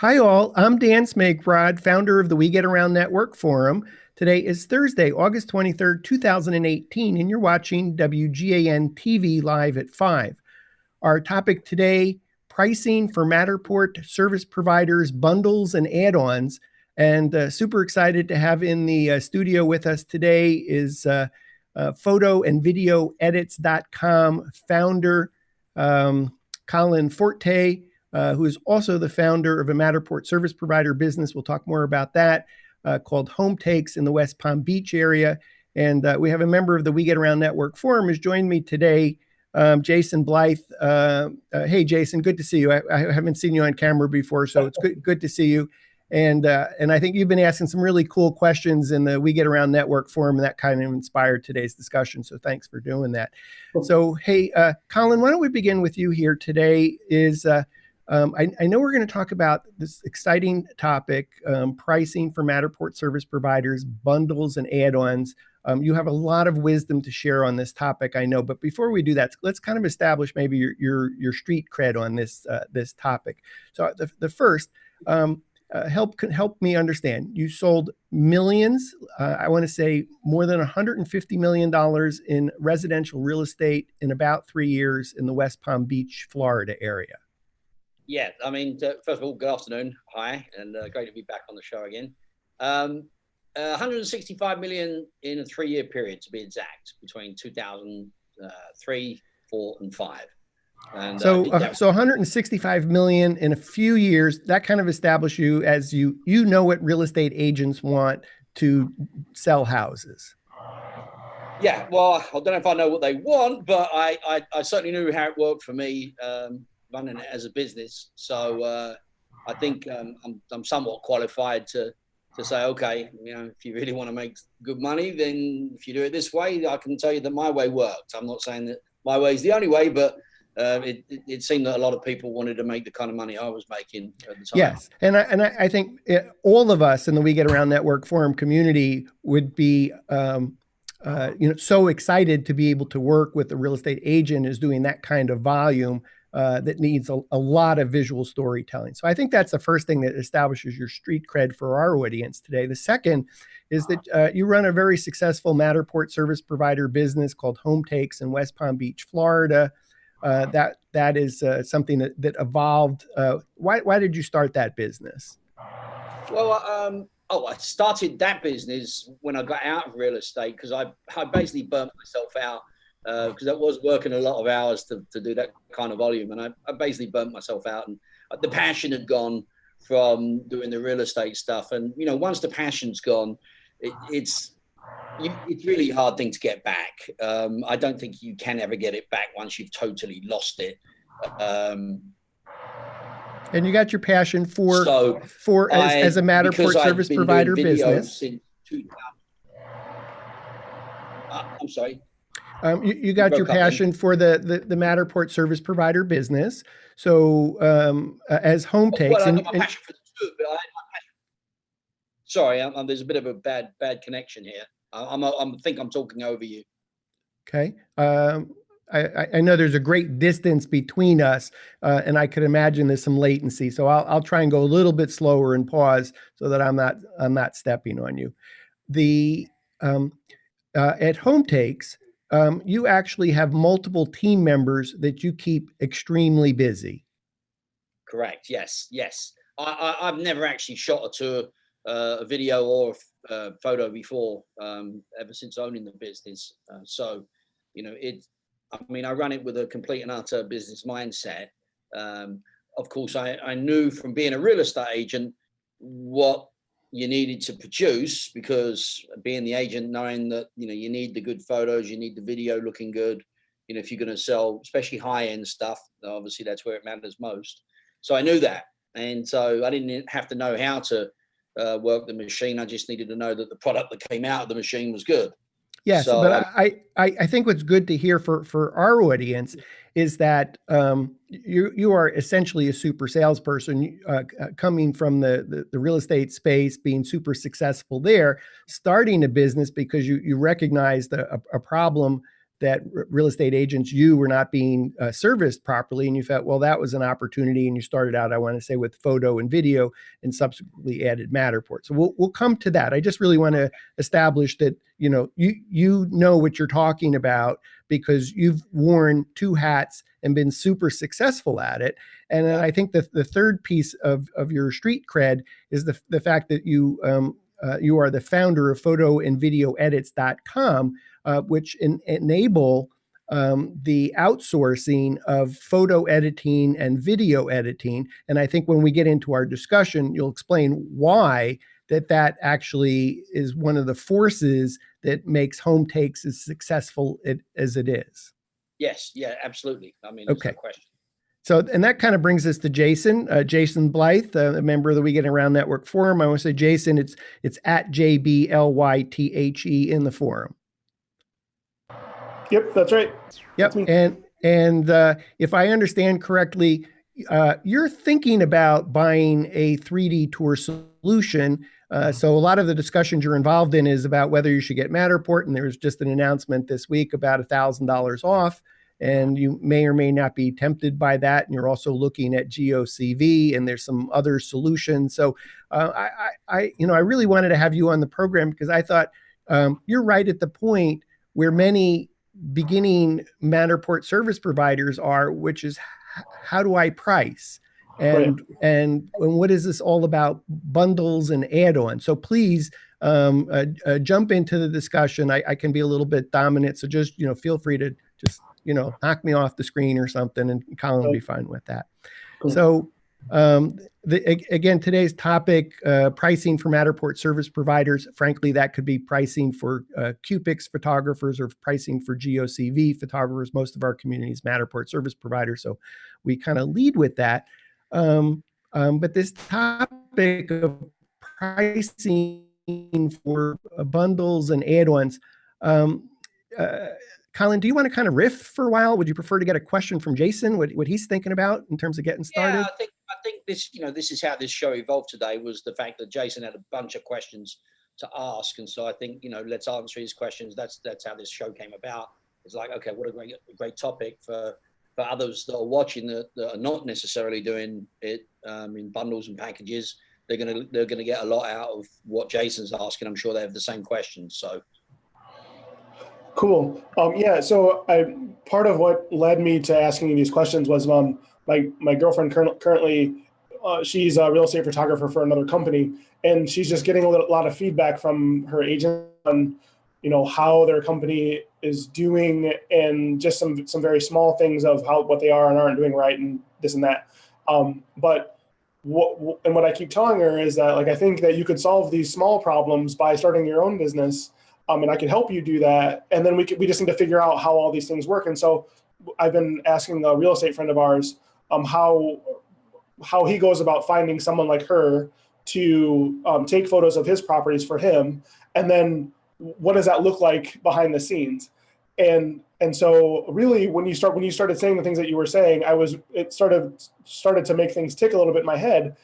Hi, all. I'm Dan Smagrod, founder of the We Get Around Network Forum. Today is Thursday, August 23rd, 2018, and you're watching WGAN-TV live at 5. Our topic today, pricing for Matterport service providers, bundles, and add-ons. And super excited to have in the studio with us today is photo and video edits.com founder Colin Forte, who is also the founder of a Matterport service provider business. We'll talk more about that, called Home Takes in the West Palm Beach area. And we have a member of the We Get Around Network Forum who's joined me today, Jason Blythe. Hey, Jason, good to see you. I haven't seen you on camera before, so it's good to see you. And I think you've been asking some really cool questions in the We Get Around Network Forum, and that kind of inspired today's discussion. So thanks for doing that. So, hey, Colin, why don't we begin with you here today is, I know we're going to talk about this exciting topic, pricing for Matterport service providers, bundles and add-ons. You have a lot of wisdom to share on this topic, I know. But before we do that, let's kind of establish maybe your street cred on this topic. So the first, help me understand. You sold millions. I want to say more than $150 million in residential real estate in about 3 years in the West Palm Beach, Florida area. Yeah, I mean, first of all, good afternoon. Hi, and great to be back on the show again. 165 million in a 3-year period, to be exact, between 2003, 4, and 5. And so 165 million in a few years. That kind of established you as you know what real estate agents want to sell houses. Yeah, well, I don't know if I know what they want, but I certainly knew how it worked for me. Running it as a business, so I think I'm somewhat qualified to say, okay, you know, if you really want to make good money, then if you do it this way, I can tell you that my way worked. I'm not saying that my way is the only way, but it seemed that a lot of people wanted to make the kind of money I was making at the time. Yes, and I think all of us in the We Get Around Network Forum community would be so excited to be able to work with a real estate agent who's doing that kind of volume. That needs a lot of visual storytelling. So I think that's the first thing that establishes your street cred for our audience today. The second is that you run a very successful Matterport service provider business called Home Takes in West Palm Beach, Florida. That is something that evolved. Why did you start that business? Well, I started that business when I got out of real estate because I basically burnt myself out. Because I was working a lot of hours to do that kind of volume, and I basically burnt myself out, and the passion had gone from doing the real estate stuff. And you know, once the passion's gone, it's really a hard thing to get back. I don't think you can ever get it back once you've totally lost it. And you got your passion as a Matterport service provider business. I'm sorry. You got your passion for the Matterport service provider business. So as Home Takes, well, I got my passion for the two, but sorry, there's a bit of a bad connection here. I think I'm talking over you. Okay. I know there's a great distance between us, and I could imagine there's some latency. So I'll try and go a little bit slower and pause so that I'm not stepping on you. At Home Takes, you actually have multiple team members that you keep extremely busy. Correct. Yes. I've never actually shot a video or a photo before, ever since owning the business. So, you know, I run it with a complete and utter business mindset. Of course, I knew from being a real estate agent what you needed to produce, because being the agent, knowing that, you know, you need the good photos, you need the video looking good, you know, if you're going to sell, especially high-end stuff, obviously that's where it matters most. So I knew that. And so I didn't have to know how to work the machine. I just needed to know that the product that came out of the machine was good. Yes, so, but I think what's good to hear for our audience is that you are essentially a super salesperson, coming from the real estate space, being super successful there, starting a business because you recognized a problem that real estate agents, you were not being serviced properly, and you felt, well, that was an opportunity, and you started out, I want to say, with photo and video, and subsequently added Matterport. So we'll come to that. I just really want to establish that you know what you're talking about, because you've worn two hats and been super successful at it. And then I think the third piece of your street cred is the fact that you are the founder of photoandvideoedits.com, which enable the outsourcing of photo editing and video editing. And I think when we get into our discussion, you'll explain why that actually is one of the forces that makes home takes as successful as it is. Yes, yeah, absolutely. I mean, there's no question. So, and that kind of brings us to Jason, Jason Blythe, a member of the We Get Around Network Forum. I want to say, Jason, it's at JBLYTHE in the forum. Yep, that's right. Yep. And if I understand correctly, you're thinking about buying a 3D tour solution. So a lot of the discussions you're involved in is about whether you should get Matterport. And there was just an announcement this week about $1,000 off. And you may or may not be tempted by that. And you're also looking at GOCV, and there's some other solutions. So I really wanted to have you on the program, because I thought you're right at the point where many beginning Matterport service providers are, which is, how do I price? And what is this all about? Bundles and add-ons. So please jump into the discussion. I can be a little bit dominant, so just feel free to just knock me off the screen or something, and Colin will be fine with that. Cool. So again, today's topic, pricing for Matterport service providers. Frankly, that could be pricing for Cupix photographers or pricing for GOCV photographers. Most of our community is Matterport service providers, so we kind of lead with that. But this topic of pricing for bundles and add-ons, Colin, do you want to kind of riff for a while? Would you prefer to get a question from Jason, what he's thinking about in terms of getting started? Yeah, I think this, this is how this show evolved today, was the fact that Jason had a bunch of questions to ask. And so I think, let's answer his questions. That's how this show came about. It's like, okay, what a great topic for others that are watching that are not necessarily doing it in bundles and packages. They're gonna get a lot out of what Jason's asking. I'm sure they have the same questions. So. Cool. Yeah. So part of what led me to asking you these questions was my girlfriend currently she's a real estate photographer for another company, and she's just getting a lot of feedback from her agent on how their company is doing, and just some very small things of what they are and aren't doing right, and this and that. But what I keep telling her is that, I think that you could solve these small problems by starting your own business. And I can help you do that. And then we just need to figure out how all these things work. And so I've been asking a real estate friend of ours how he goes about finding someone like her to take photos of his properties for him. And then what does that look like behind the scenes? And so really, when you started saying the things that you were saying, it started to make things tick a little bit in my head,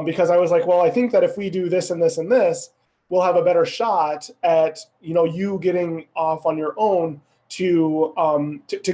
because I was like, well, I think that if we do this and this and this, we'll have a better shot at you getting off on your own to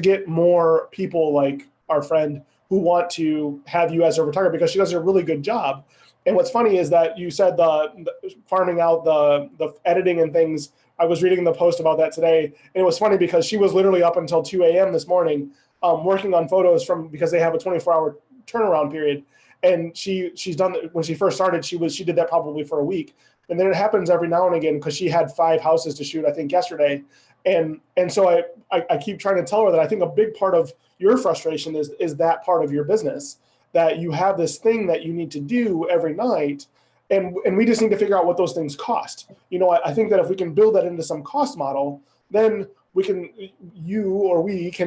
get more people like our friend who want to have you as her photographer, because she does a really good job. And what's funny is that you said the farming out the editing and things. I was reading the post about that today, and it was funny because she was literally up until 2 a.m. this morning working on photos because they have a 24-hour turnaround period. And she's done, when she first started, she did that probably for a week. And then it happens every now and again, because she had 5 houses to shoot, I think, yesterday. And so I keep trying to tell her that I think a big part of your frustration is that part of your business, that you have this thing that you need to do every night. And we just need to figure out what those things cost. I think that if we can build that into some cost model, then we can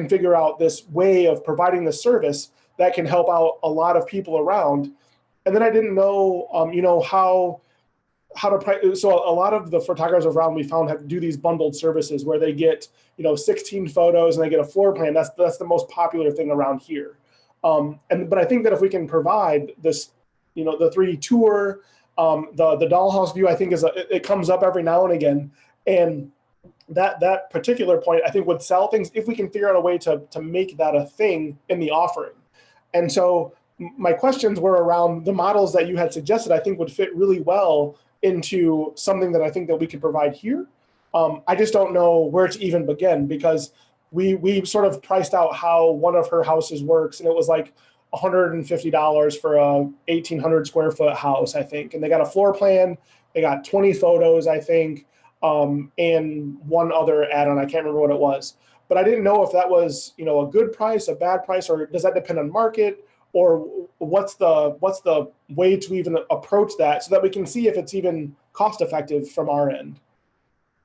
figure out this way of providing the service that can help out a lot of people around. And then I didn't know, how to price. So a lot of the photographers around we found do these bundled services where they get 16 photos and they get a floor plan. That's the most popular thing around here. But I think that if we can provide this, the 3D tour, the dollhouse view, I think it comes up every now and again, and that particular point, I think, would sell things if we can figure out a way to make that a thing in the offering. And so my questions were around the models that you had suggested, I think would fit really well into something that I think that we could provide here. I just don't know where to even begin, because we sort of priced out how one of her houses works, and it was like $150 for a 1,800 square foot house, I think. And they got a floor plan, they got 20 photos, I think, and one other add-on. I can't remember what it was, but I didn't know if that was, you know, a good price, a bad price, or does that depend on market, or what's the way to even approach that so that we can see if it's even cost effective from our end.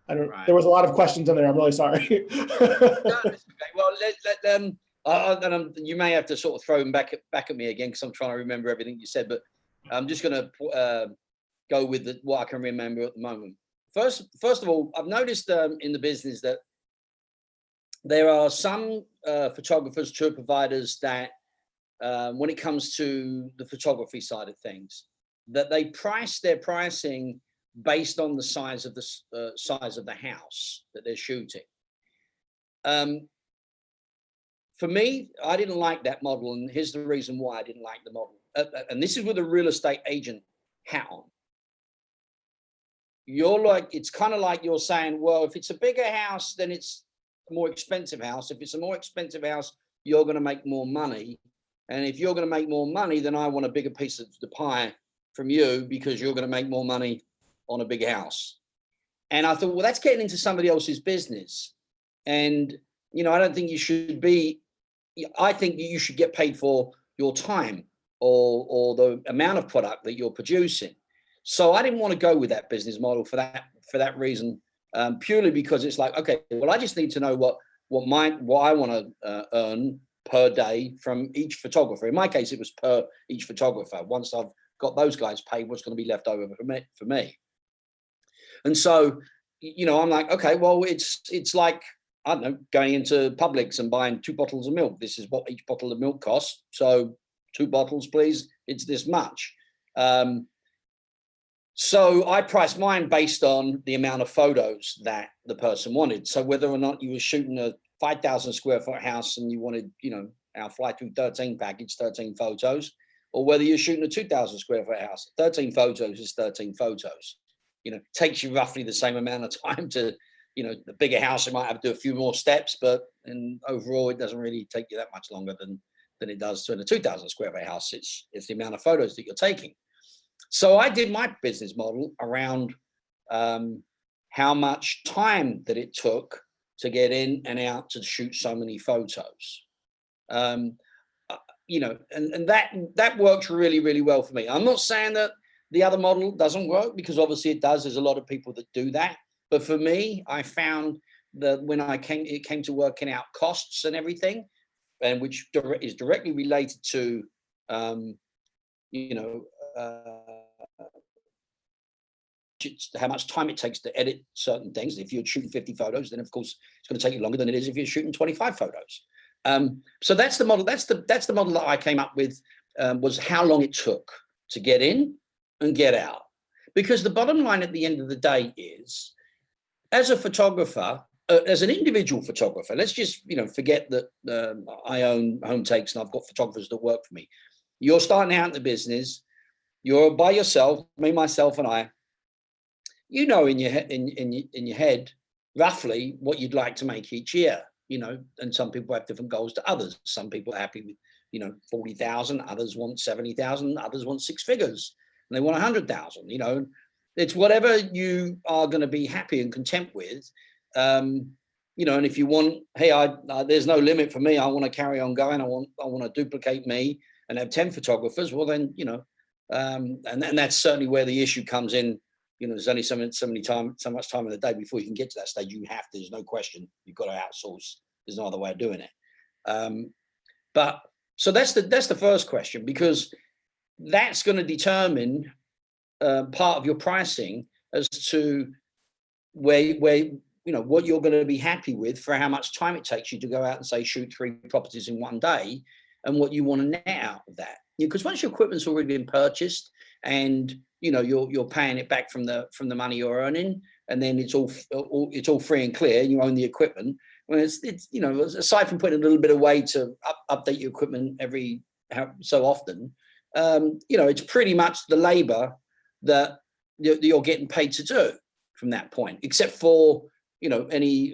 I don't. Right. There was a lot of questions in there. I'm really sorry. No, okay. Well, let them. You may have to sort of throw them back at me again, because I'm trying to remember everything you said. But I'm just going to go with what I can remember at the moment. First of all, I've noticed in the business that there are some photographers, tour providers that, when it comes to the photography side of things, that they price their pricing based on the size of the house that they're shooting. For me, I didn't like that model, and here's the reason why I didn't like the model. And this is with a real estate agent hat on. It's kind of like you're saying, well, if it's a bigger house, then it's a more expensive house. If it's a more expensive house, you're going to make more money. And if you're going to make more money, then I want a bigger piece of the pie from you, because you're going to make more money on a big house. And I thought, well, that's getting into somebody else's business. And, you know, I don't think you should be, I think you should get paid for your time or the amount of product that you're producing. So I didn't want to go with that business model for that reason, purely because it's like, okay, well, I just need to know what I want to earn per day from each photographer. In my case, it was per each photographer. Once I've got those guys paid, what's going to be left over for me? And so, you know, I'm like, okay, well, it's like, I don't know, going into Publix and buying 2 bottles of milk. This is what each bottle of milk costs. So 2 bottles, please. It's this much. So I priced mine based on the amount of photos that the person wanted. So whether or not you were shooting a 5,000 square foot house and you wanted, you know, our Fly Through 13 package, 13 photos, or whether you're shooting a 2,000 square foot house, 13 photos is 13 photos. You know, takes you roughly the same amount of time to, you know, the bigger house, you might have to do a few more steps, but overall, it doesn't really take you that much longer than it does to in a 2,000 square foot house. It's the amount of photos that you're taking. So I did my business model around how much time that it took to get in and out to shoot so many photos. You know, and that works really, really well for me. I'm not saying that the other model doesn't work, because obviously it does. There's a lot of people that do that. But for me, I found that when it came to working out costs and everything, and which is directly related to, you know, how much time it takes to edit certain things. If you're shooting 50 photos, then of course it's going to take you longer than it is if you're shooting 25 photos. So that's the model. That's the model that I came up with, was how long it took to get in and get out. Because the bottom line at the end of the day is, as a photographer, as an individual photographer, let's just, you know, forget that I own Home Takes and I've got photographers that work for me. You're starting out in the business. You're by yourself, me, myself, and I. You know, in your head, roughly what you'd like to make each year. You know, and some people have different goals to others. Some people are happy with, you know, 40,000. Others want 70,000. Others want 6 figures, and they want 100,000. You know, it's whatever you are going to be happy and content with. You know, and if you want, hey, there's no limit for me. I want to carry on going. I want to duplicate me and have 10 photographers. Well, then, you know, and that's certainly where the issue comes in. You know, there's only so much time in the day before you can get to that stage. There's no question, you've got to outsource. There's no other way of doing it. But so that's the first question, because that's going to determine part of your pricing as to where you know what you're going to be happy with for how much time it takes you to go out and say shoot 3 properties in one day, and what you want to net out of that. Because once your equipment's already been purchased and you know you're paying it back from the money you're earning, and then it's all free and clear, and you own the equipment. Well, it's you know, aside from putting a little bit away to update your equipment every so often, you know, it's pretty much the labor that you're getting paid to do from that point, except for, you know, any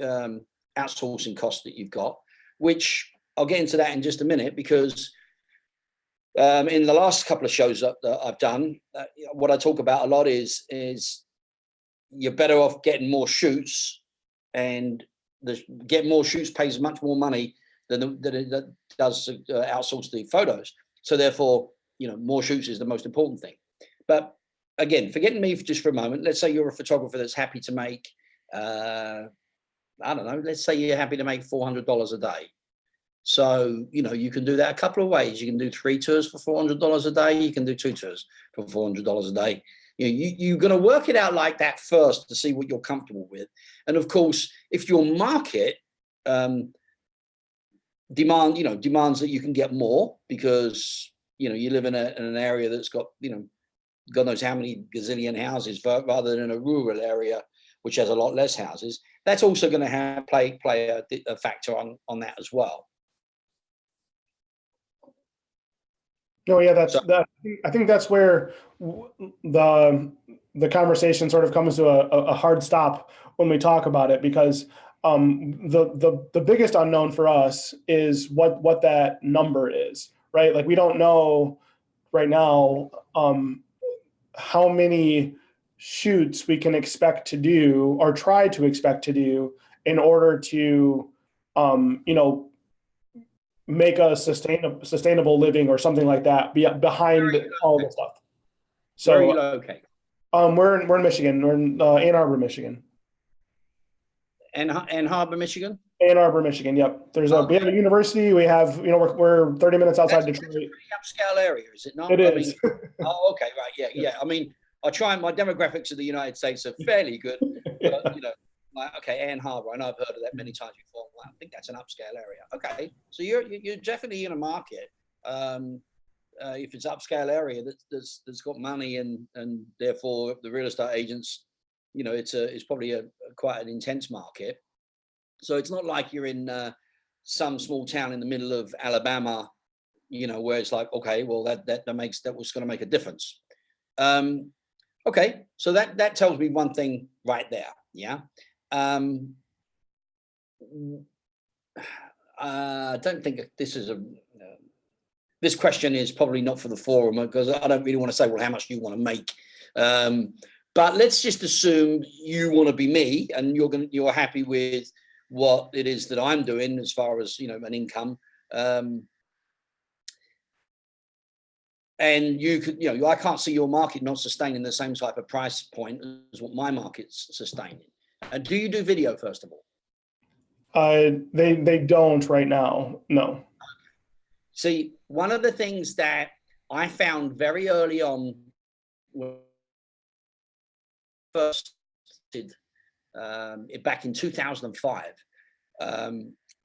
outsourcing costs that you've got, which I'll get into that in just a minute, because in the last couple of shows that I've done, what I talk about a lot is you're better off getting more shoots, and get more shoots pays much more money than it does outsource the photos. So therefore, you know, more shoots is the most important thing. But again, forgetting me just for a moment, let's say you're a photographer that's happy to make, I don't know, let's say you're happy to make $400 a day. So, you know, you can do that a couple of ways. You can do 3 tours for $400 a day. You can do 2 tours for $400 a day. You know, you're going to work it out like that first to see what you're comfortable with. And of course, if your market demands that you can get more, because, you know, you live in an area that's got, you know, God knows how many gazillion houses, rather than a rural area which has a lot less houses, that's also going to play a factor on that as well. No, yeah, I think that's where the conversation sort of comes to a hard stop when we talk about it, because the biggest unknown for us is what that number is, right? Like, we don't know right now how many shoots we can expect to do or try to expect to do in order to you know, make a sustainable living or something like that behind all the stuff. So, where are you located? We're in Michigan. We're in Ann Arbor, Michigan. Ann Arbor, Michigan. Ann Arbor, Michigan. Yep. We have a university. We have, you know, we're 30 minutes outside Detroit. That's a pretty upscale area, is it not? It is. I mean, oh, okay, right, yeah. I mean, my demographics of the United States are fairly good, but, you know, like, okay, Ann Arbor, I know I've heard of that many times before. I think that's an upscale area. Okay, so you're definitely in a market. If it's upscale area that's got money, and therefore the real estate agents, you know, it's probably quite an intense market. So it's not like you're in some small town in the middle of Alabama, you know, where it's like, okay, well that was going to make a difference. Okay, so that tells me one thing right there. Yeah. I don't think this is this question is probably not for the forum, because I don't really want to say, well, how much do you want to make? But let's just assume you want to be me, and you're happy with what it is that I'm doing as far as, you know, an income. And you could, you know, I can't see your market not sustaining the same type of price point as what my market's sustaining. And do you do video, first of all? They don't right now. No. See, one of the things that I found very early on, when first did back in 2005,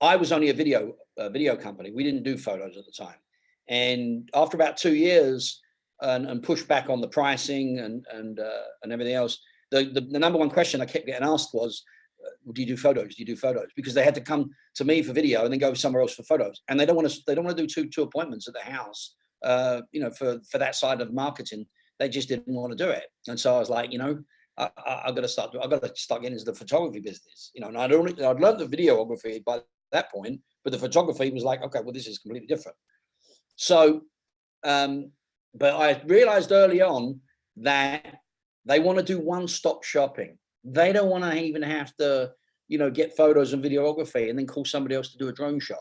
I was only a video company. We didn't do photos at the time. And after about 2 years and push back on the pricing and everything else, the number one question I kept getting asked was, do you do photos? Do you do photos? Because they had to come to me for video and then go somewhere else for photos. And they don't want to do two appointments at the house, you know, for that side of marketing. They just didn't want to do it. And so I was like, you know, I've got to start getting into the photography business, you know. And I'd learned the videography by that point, but the photography was like, okay, well, this is completely different. So, but I realized early on that they want to do one-stop shopping. They don't want to even have to, you know, get photos and videography and then call somebody else to do a drone shot.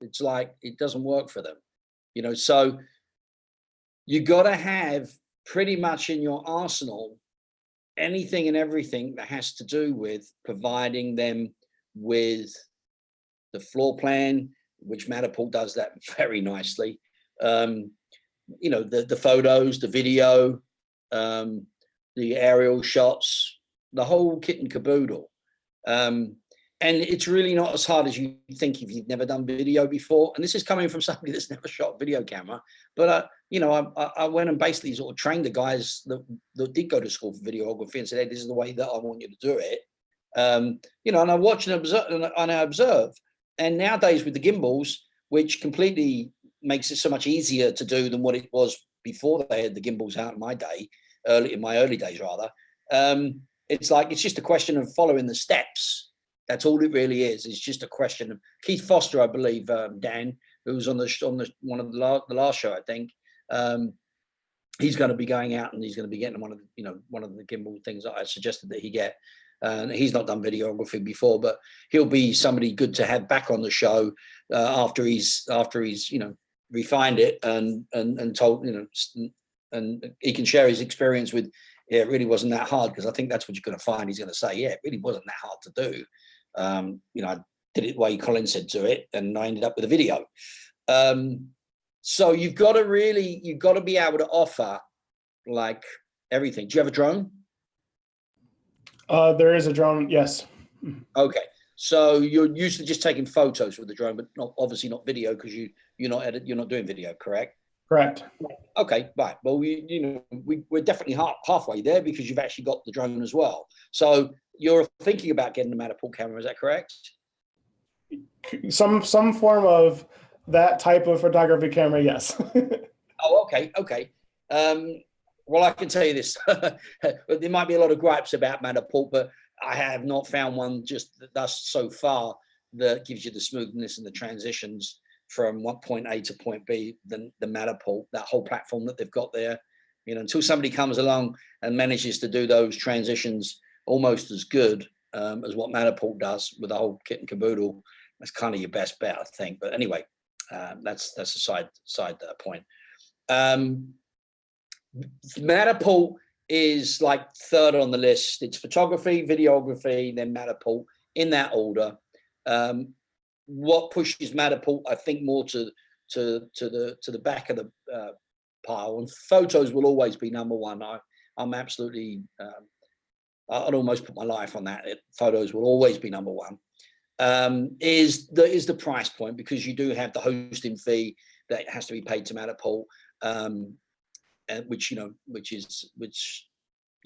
It's like, it doesn't work for them, you know. So you got to have pretty much in your arsenal anything and everything that has to do with providing them with the floor plan, which Matterport does that very nicely. You know, the photos, the video, the aerial shots, the whole kit and caboodle. And it's really not as hard as you think if you've never done video before. And this is coming from somebody that's never shot a video camera. But, you know, I went and basically sort of trained the guys that did go to school for videography and said, hey, this is the way that I want you to do it. You know, and I watch and observe, and I observe. And nowadays with the gimbals, which completely makes it so much easier to do than what it was before they had the gimbals out in my day, in my early days rather. It's like, it's just a question of following the steps. That's all it really is. It's just a question of Keith Foster, I believe, Dan, who was on one of the last show, I think. He's going to be going out and he's going to be getting one of the gimbal things that I suggested that he get. He's not done videography before, but he'll be somebody good to have back on the show after he's you know, refined it and told, you know, and he can share his experience with. Yeah, it really wasn't that hard, because I think that's what you're going to find. He's going to say, yeah, it really wasn't that hard to do. You know, I did it the way Colin said to it, and I ended up with a video. So you've got to be able to offer like everything. Do you have a drone? There is a drone, yes. Okay, so you're used to just taking photos with the drone, but obviously not video, because you're not doing video, correct? Correct. Okay, right. Well, we're definitely halfway there, because you've actually got the drone as well. So you're thinking about getting the Matterport camera, is that correct? Some form of that type of photography camera, yes. Oh, okay. Well, I can tell you this. There might be a lot of gripes about Matterport, but I have not found one just thus so far that gives you the smoothness and the transitions from one point A to point B than the Matterport, that whole platform that they've got there. You know, until somebody comes along and manages to do those transitions almost as good as what Matterport does with the whole kit and caboodle, that's kind of your best bet, I think. But anyway, that's a side point. Matterport is like third on the list. It's photography, videography, then Matterport, in that order. What pushes Matterport, I think, more to the back of the pile, and photos will always be number one. I'm absolutely, I'd almost put my life on that. Photos will always be number one. Is the price point, because you do have the hosting fee that has to be paid to Matterport, which you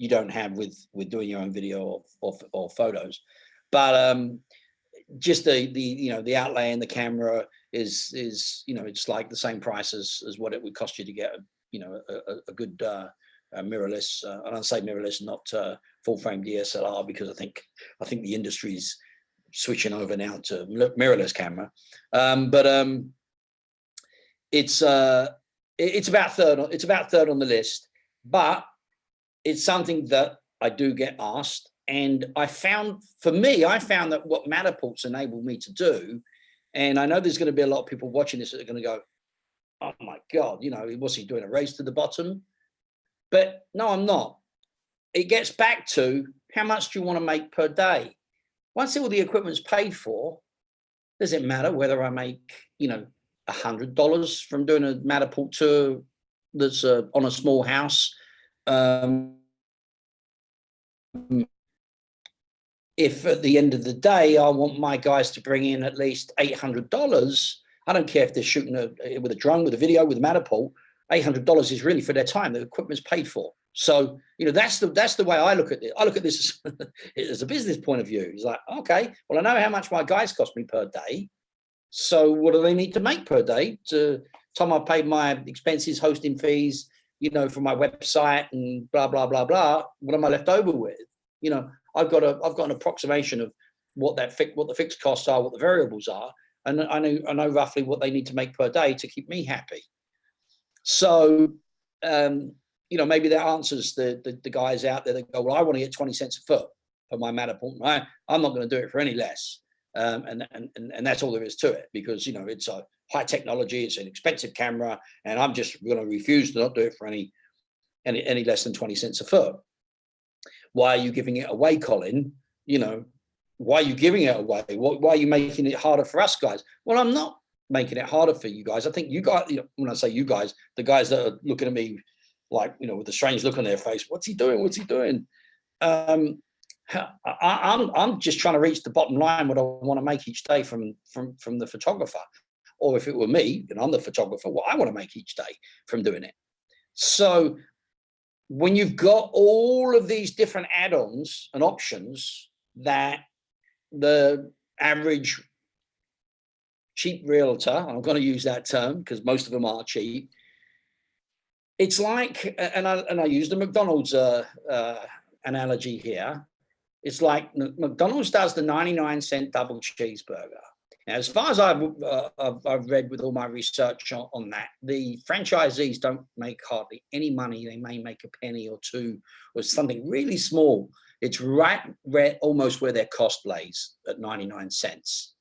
don't have with doing your own video or photos. But just the outlay and the camera is it's like the same price as what it would cost you to get a good mirrorless, and I say mirrorless, not full frame DSLR, because I think the industry's switching over now to mirrorless camera. It's about third on the list, but it's something that I do get asked. And I found that what Matterport's enabled me to do, and I know there's going to be a lot of people watching this that are going to go, oh my God, what's he doing, a race to the bottom? But no, I'm not. It gets back to, how much do you want to make per day? Once all the equipment's paid for, does it matter whether I make, $100 from doing a Matterport tour that's on a small house? If at the end of the day, I want my guys to bring in at least $800, I don't care if they're shooting with a drone, with a video, with Matterport, $800 is really for their time. The equipment's paid for. So, that's the way I look at it. I look at this as a business point of view. It's like, okay, well, I know how much my guys cost me per day. So what do they need to make per day? To time I paid my expenses, hosting fees, for my website and blah, blah, blah, blah. What am I left over with? I've got an approximation of what the fixed costs are, what the variables are, and I know roughly what they need to make per day to keep me happy. So, maybe that answers the guys out there that go, well, I want to get 20 cents a foot for my Matterport. I'm not going to do it for any less. And that's all there is to it, because, it's a high technology, it's an expensive camera, and I'm just going to refuse to not do it for any less than 20 cents a foot. Why are you giving it away, Colin? Why are you giving it away? Why are you making it harder for us guys? Well, I'm not making it harder for you guys. I think you guys, when I say you guys, the guys that are looking at me like, with a strange look on their face, what's he doing? What's he doing? I'm just trying to reach the bottom line, what I want to make each day from the photographer. Or if it were me, and I'm the photographer, what I want to make each day from doing it. So when you've got all of these different add-ons and options that the average cheap realtor, I'm going to use that term because most of them are cheap. It's like, and I use the McDonald's analogy here. It's like McDonald's does the 99-cent double cheeseburger. Now, as far as I've read with all my research on that, the franchisees don't make hardly any money. They may make a penny or two or something really small. It's right almost where their cost lays at 99 cents.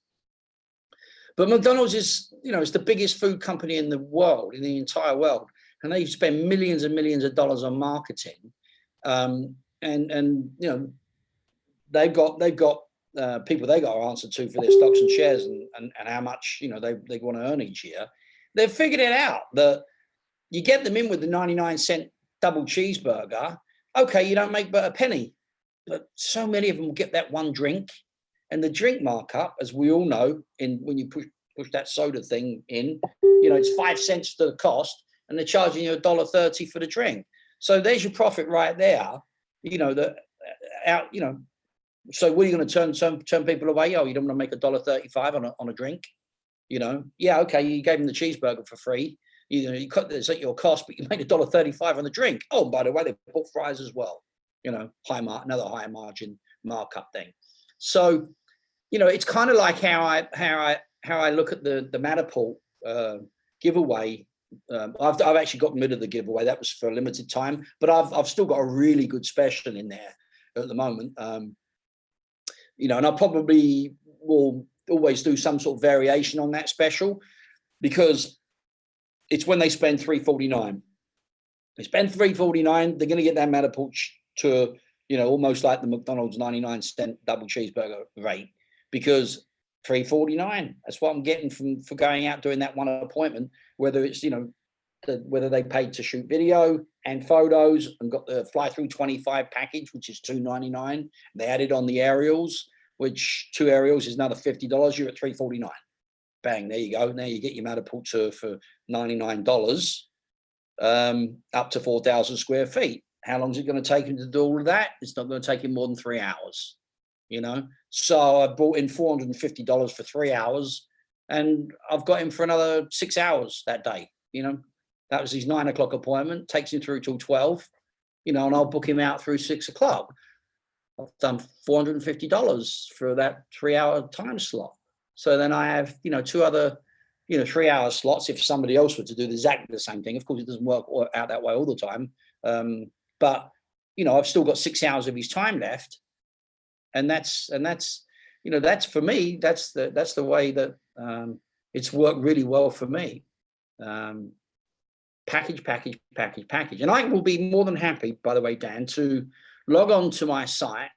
But McDonald's is, it's the biggest food company in the world, in the entire world. And they spend millions and millions of dollars on marketing. And they've got people they got to answer to for their stocks and shares and how much they want to earn each year. They've figured it out that you get them in with the 99-cent double cheeseburger. Okay, you don't make but a penny, but so many of them will get that one drink, and the drink markup, as we all know, when you push that soda thing in, it's 5 cents to the cost, and they're charging you $1.30 for the drink. So there's your profit right there. So what are you going to turn people away? Oh, you don't want to make $1.35 on a drink? Yeah, okay, you gave them the cheeseburger for free. You cut this at your cost, but you made $1.35 on the drink. Oh, by the way, they put fries as well. Another high margin markup thing. So, it's kind of like how I look at the Matterport giveaway. I've actually gotten rid of the giveaway. That was for a limited time, but I've still got a really good special in there at the moment. And I probably will always do some sort of variation on that special, because it's when they spend $3.49. They spend $3.49, they're going to get that Matterport to, almost like the McDonald's 99-cent double cheeseburger rate, because $3.49, that's what I'm getting for going out doing that one appointment, whether it's, whether they paid to shoot video and photos and got the fly through 25 package, which is $2.99. They added on the aerials, which 2 aerials is another $50. You're at $3.49. Bang, there you go. Now you get your Matterport for $99, up to 4,000 square feet. How long is it going to take him to do all of that? It's not going to take him more than 3 hours. So I brought in $450 for 3 hours, and I've got him for another 6 hours that day. That was his 9 o'clock appointment, takes him through till 12, and I'll book him out through 6 o'clock. I've done $450 for that 3-hour time slot. So then I have, 2 other, 3-hour slots. If somebody else were to do exactly the same thing, of course, it doesn't work out that way all the time. But, I've still got 6 hours of his time left. And that's for me, that's the way that it's worked really well for me. Package. And I will be more than happy, by the way, Dan, to log on to my site.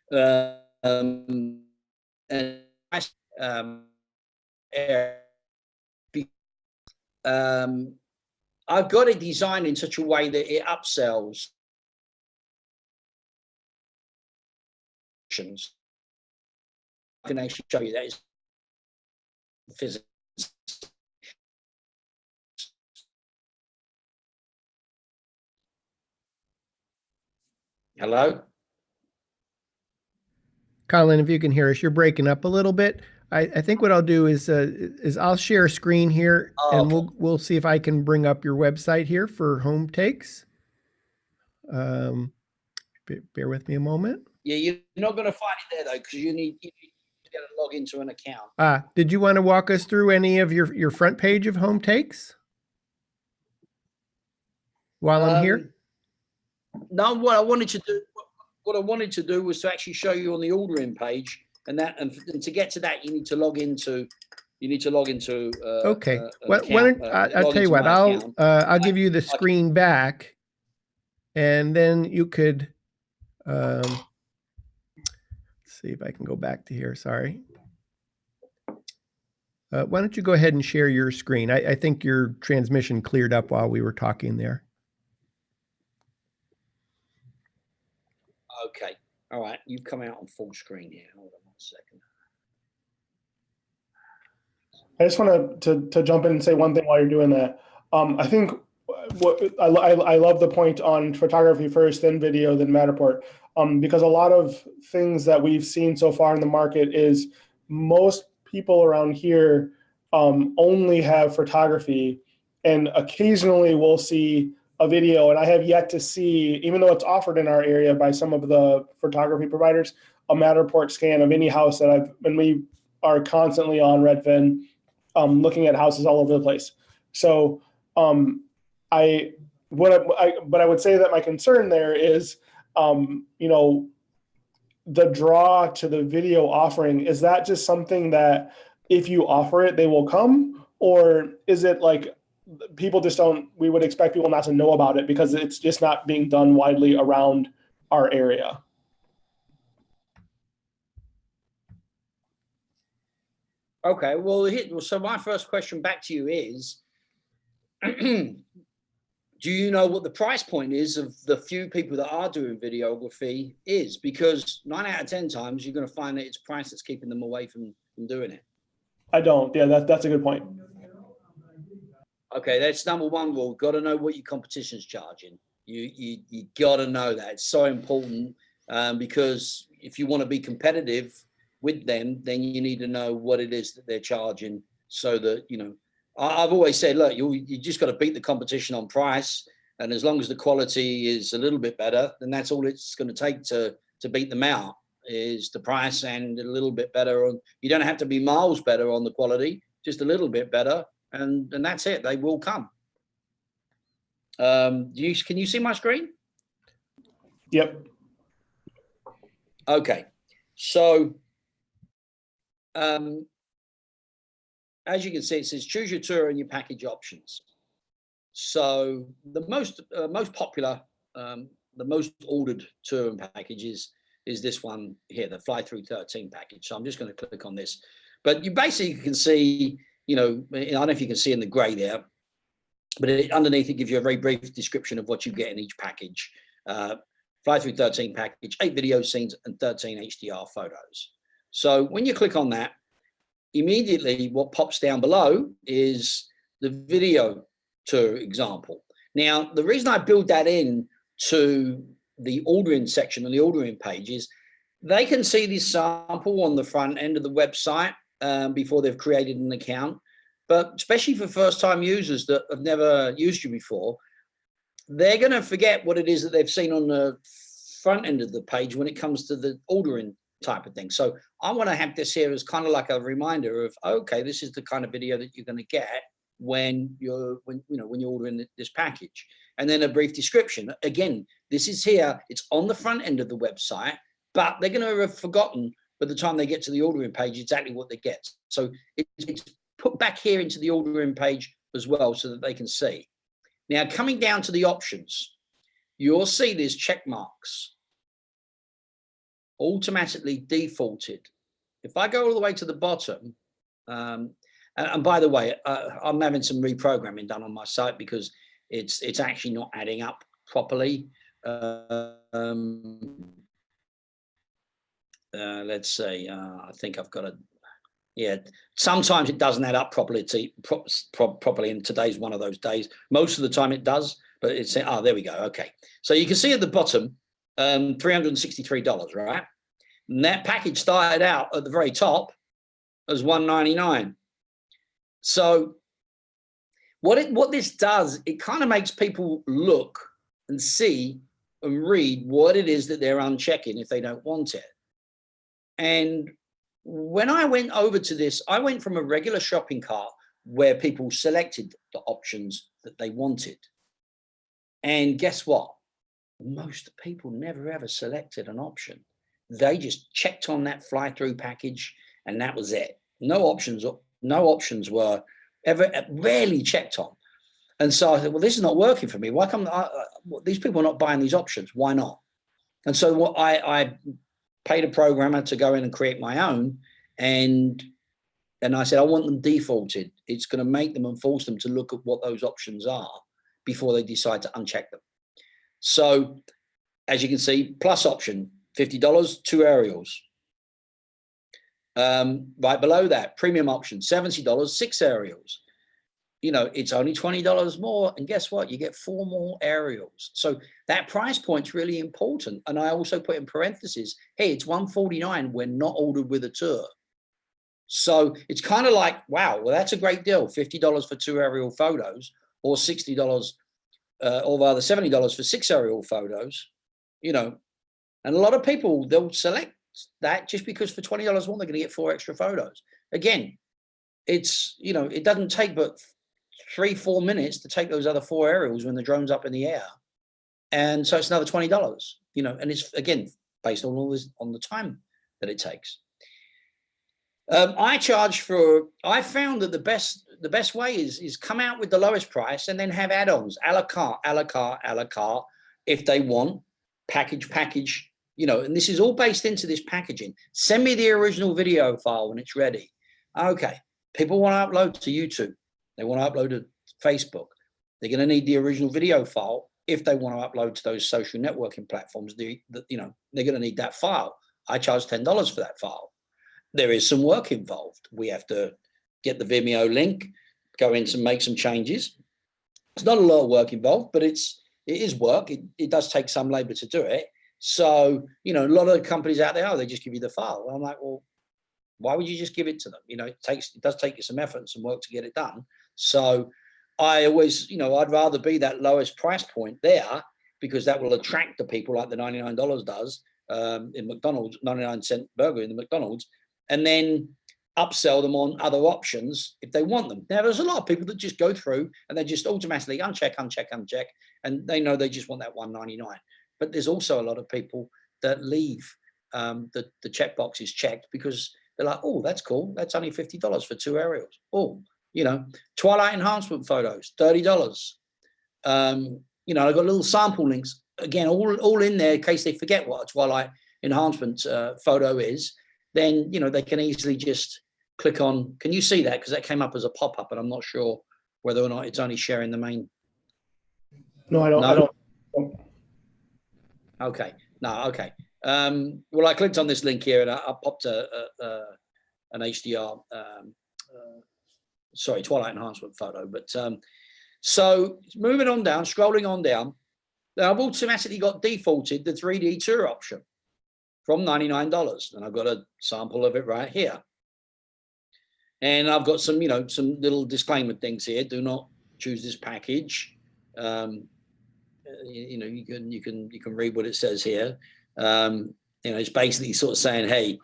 And I've got it designed in such a way that it upsells. I can actually show you that is physics. Hello? Colin, if you can hear us, you're breaking up a little bit. I think what I'll do is I'll share a screen here, and we'll see if I can bring up your website here for home takes. Bear with me a moment. Yeah, you're not going to find it there though, because you need to get a log into an account. Did you want to walk us through any of your front page of home takes while I'm here? No, what I wanted to do was to actually show you on the ordering page, and to get to that, you need to log into. Okay. I'll tell you what. I'll give you the screen back, and then you could. Let's see if I can go back to here. Sorry. Why don't you go ahead and share your screen? I think your transmission cleared up while we were talking there. All right, you come out on full screen here. Hold on 1 second. I just want to jump in and say one thing while you're doing that. I think what I love the point on photography first, then video, then Matterport, because a lot of things that we've seen so far in the market is most people around here only have photography, and occasionally we'll see a video. And I have yet to see, even though it's offered in our area by some of the photography providers, a Matterport scan of any house that and we are constantly on Redfin, looking at houses all over the place. So but I would say that my concern there is, the draw to the video offering. Is that just something that if you offer it, they will come? Or is it like people just we would expect people not to know about it because it's just not being done widely around our area? Okay, well, so my first question back to you is, do you know what the price point is of the few people that are doing videography is? Because 9 out of 10 times you're going to find that it's price that's keeping them away from doing it. I don't. Yeah, that's a good point. Okay, that's number one rule. Got to know what your competition's charging. You got to know that. It's so important, because if you want to be competitive with them, then you need to know what it is that they're charging, so that, I've always said, look, you just got to beat the competition on price. And as long as the quality is a little bit better, then that's all it's going to take to beat them out, is the price and a little bit better. You don't have to be miles better on the quality, just a little bit better. And that's it. They will come. Can you see my screen? Yep. Okay. So, as you can see, it says choose your tour and your package options. So the most popular, the most ordered tour and packages is this one here, the Fly Through 13 package. So I'm just going to click on this. But you basically can see, I don't know if you can see in the gray there, but underneath it gives you a very brief description of what you get in each package. Fly Through 13 package, 8 video scenes and 13 HDR photos. So when you click on that, immediately what pops down below is the video tour example. Now, the reason I build that in to the ordering section and the ordering page is they can see this sample on the front end of the website before they've created an account. But especially for first-time users that have never used you before, they're going to forget what it is that they've seen on the front end of the page when it comes to the ordering type of thing. So I want to have this here as kind of like a reminder of, okay, this is the kind of video that you're going to get when you're ordering this package. And then a brief description. Again, this is here, it's on the front end of the website, but they're going to have forgotten by the time they get to the ordering page exactly what they get. So it's put back here into the ordering page as well so that they can see. Now, coming down to the options, you'll see these check marks automatically defaulted. If I go all the way to the bottom, and by the way, I'm having some reprogramming done on my site because it's actually not adding up properly. Let's say I think I've got sometimes it doesn't add up properly properly, and today's one of those days. Most of the time it does, but it's there we go. Okay, so you can see at the bottom $363, right? And that package started out at the very top as $199. So what this does, it kind of makes people look and see and read what it is that they're unchecking if they don't want it. And when I went over to this, I went from a regular shopping cart where people selected the options that they wanted. And guess what? Most people never ever selected an option. They just checked on that fly through package and that was it. No options were ever rarely checked on. And so I said, well, this is not working for me. Why come these people are not buying these options? Why not? And so I paid a programmer to go in and create my own. And I said, I want them defaulted. It's going to make them and force them to look at what those options are before they decide to uncheck them. So as you can see, plus option, $50, 2 aerials. Right below that, premium option, $70, 6 aerials. You know, it's only $20 more. And guess what? You get 4 more aerials. So that price point's really important. And I also put in parentheses, hey, it's $149 when not ordered with a tour. So it's kind of like, wow, well, that's a great deal. $50 for 2 aerial photos, or $60, or rather $70 for 6 aerial photos, you know. And a lot of people, they'll select that just because for $20 more, they're going to get 4 extra photos. Again, it's, you know, it doesn't take but 3-4 minutes to take those other 4 aerials when the drone's up in the air. And so it's another $20, you know, and it's, again, based on all this, on the time that it takes. I found that the best way is come out with the lowest price and then have add-ons, a la carte, if they want, package, you know, and this is all based into this packaging. Send me the original video file when it's ready. Okay, people want to upload to YouTube. They want to upload to Facebook. They're going to need the original video file if they want to upload to those social networking platforms. You know, they're going to need that file. I charge $10 for that file. There is some work involved. We have to get the Vimeo link, go in and make some changes. It's not a lot of work involved, but it is work. It does take some labor to do it. So, you know, a lot of the companies out there, they just give you the file. And I'm like, well, why would you just give it to them? You know, it does take you some effort and some work to get it done. So I always, you know, I'd rather be that lowest price point there, because that will attract the people like the $99 does in McDonald's, 99-cent burger in the McDonald's, and then upsell them on other options if they want them. Now, there's a lot of people that just go through and they just automatically uncheck, and they know they just want that $199. But there's also a lot of people that leave the checkbox is checked because they're like, oh, that's cool. That's only $50 for 2 aerials. Oh, you know, twilight enhancement photos, $30. You know, I've got little sample links, again, all in there in case they forget what a twilight enhancement photo is. Then, you know, they can easily just click on, can you see that? Because that came up as a pop-up and I'm not sure whether or not it's only sharing the main. No, I don't. No? I don't. Okay. No, okay. Well, I clicked on this link here and I popped an HDR, sorry, twilight enhancement photo. But so moving on down, scrolling on down, now I've automatically got defaulted the 3D tour option from $99. And I've got a sample of it right here. And I've got some, you know, some little disclaimer things here. Do not choose this package. You know, you can read what it says here. You know, it's basically sort of saying, hey,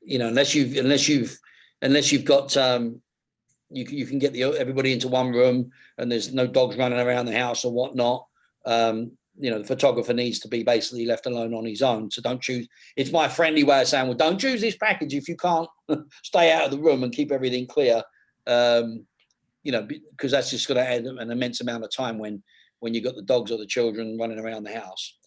you know, unless you've got you can get everybody into one room and there's no dogs running around the house or whatnot. You know, the photographer needs to be basically left alone on his own. So don't choose. It's my friendly way of saying, well, don't choose this package if you can't stay out of the room and keep everything clear. You know, because that's just going to add an immense amount of time when you've got the dogs or the children running around the house.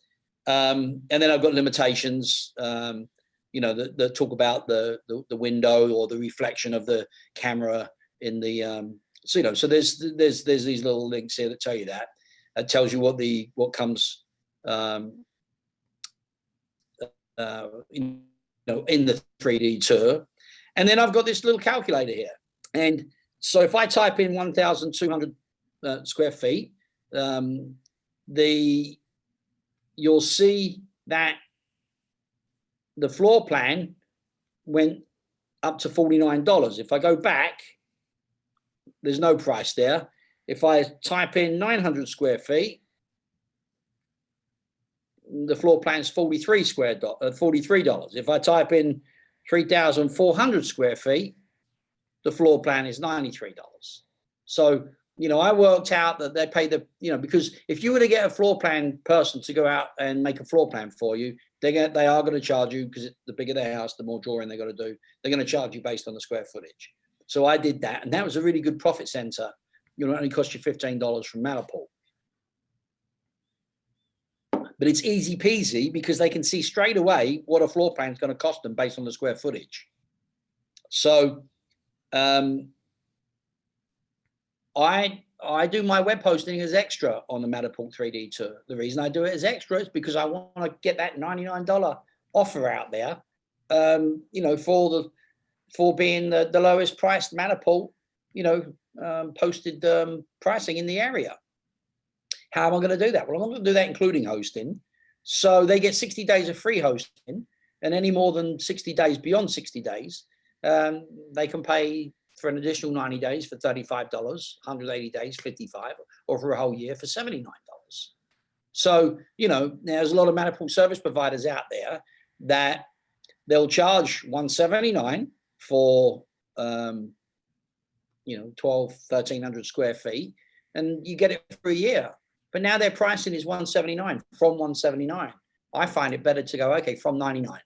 And then I've got limitations, you know, that talk about the window or the reflection of the camera in the, so, you know, so there's these little links here that tell you that. It tells you what comes, you know, in the 3D tour. And then I've got this little calculator here. And so if I type in 1,200 square feet, you'll see that the floor plan went up to $49. If I go back, there's no price there. If I type in 900 square feet, the floor plan is $43. If I type in 3,400 square feet, the floor plan is $93. So, you know, I worked out that they pay the, you know, because if you were to get a floor plan person to go out and make a floor plan for you, they are going to charge you, because the bigger their house, the more drawing they're going to do. They're going to charge you based on the square footage. So I did that, and that was a really good profit center. You know, it only cost you $15 from Matterport. But it's easy peasy because they can see straight away what a floor plan is going to cost them based on the square footage. So I do my web hosting as extra on the Matterport 3D tour. The reason I do it as extra is because I want to get that $99 offer out there, you know, for being the lowest priced Matterport, you know, posted pricing in the area. How am I going to do that? Well, I'm not going to do that including hosting. So they get 60 days of free hosting, and any more than 60 days beyond 60 days, they can pay for an additional 90 days for $35, 180 days, $55, or for a whole year for $79. So, you know, there's a lot of Matterport service providers out there that they'll charge $179 for, you know, 1,300 square feet, and you get it for a year. But now their pricing is $179 from $179. I find it better to go, okay, from $99,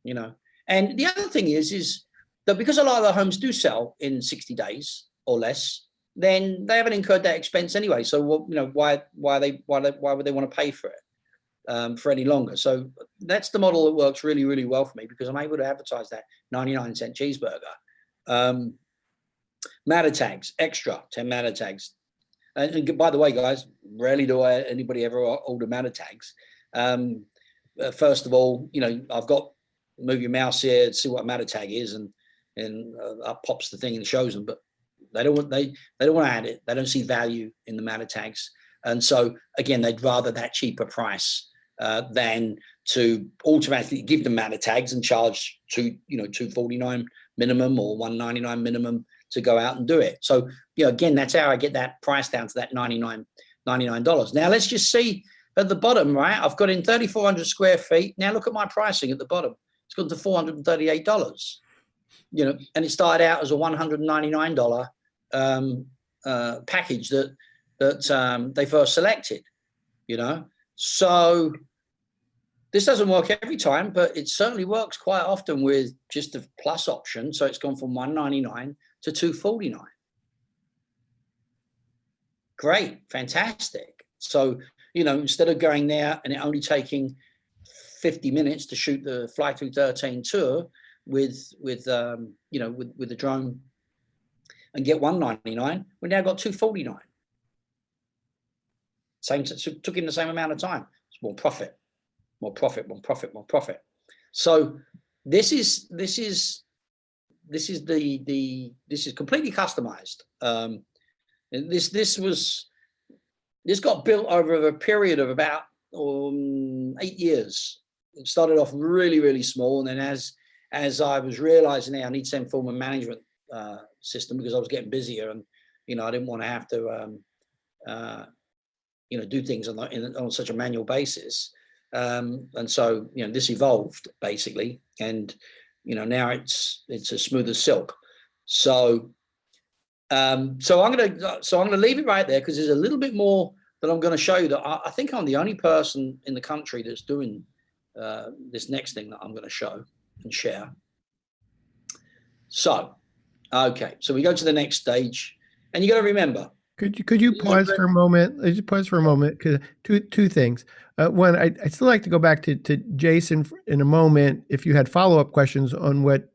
you know. And the other thing is that because a lot of the homes do sell in 60 days or less, then they haven't incurred that expense anyway. So, you know, why would they want to pay for it for any longer? So that's the model that works really, really well for me, because I'm able to advertise that 99-cent cheeseburger. Matter tags, extra 10 matter tags. And by the way, guys, rarely do anybody ever order matter tags. First of all, you know, I've got move your mouse here to see what a matter tag is, and up pops the thing and shows them. But they don't want to add it. They don't see value in the matter tags, and so again, they'd rather that cheaper price than to automatically give them matter tags and charge $249 minimum or $199 minimum to go out and do it. So, you know, again, that's how I get that price down to that $99. Now let's just see at the bottom, right? I've got in 3,400 square feet. Now look at my pricing at the bottom. It's gone to $438. You know, and it started out as a $199 package that they first selected. You know, so this doesn't work every time, but it certainly works quite often with just the plus option. So it's gone from $199 to $249. Great, fantastic. So, you know, instead of going there and it only taking 50 minutes to shoot the Fly Through 13 tour with the drone and get $199, we now got $249. Took him the same amount of time. It's more profit, more profit, more profit, more profit. So this is completely customized. This got built over a period of about 8 years. It started off really, really small, and then as I was realizing, I need some form of management system, because I was getting busier, and you know, I didn't want to have to you know, do things on such a manual basis, and so, you know, this evolved basically, and you know, now it's as smooth as silk. So so I'm gonna leave it right there, because there's a little bit more that I'm going to show you. That I think I'm the only person in the country that's doing this next thing that I'm going to show and share. So, okay, so we go to the next stage, and you got to remember. Could you pause for a moment? Just pause for a moment, because two things. One, I'd still like to go back to Jason in a moment if you had follow-up questions on what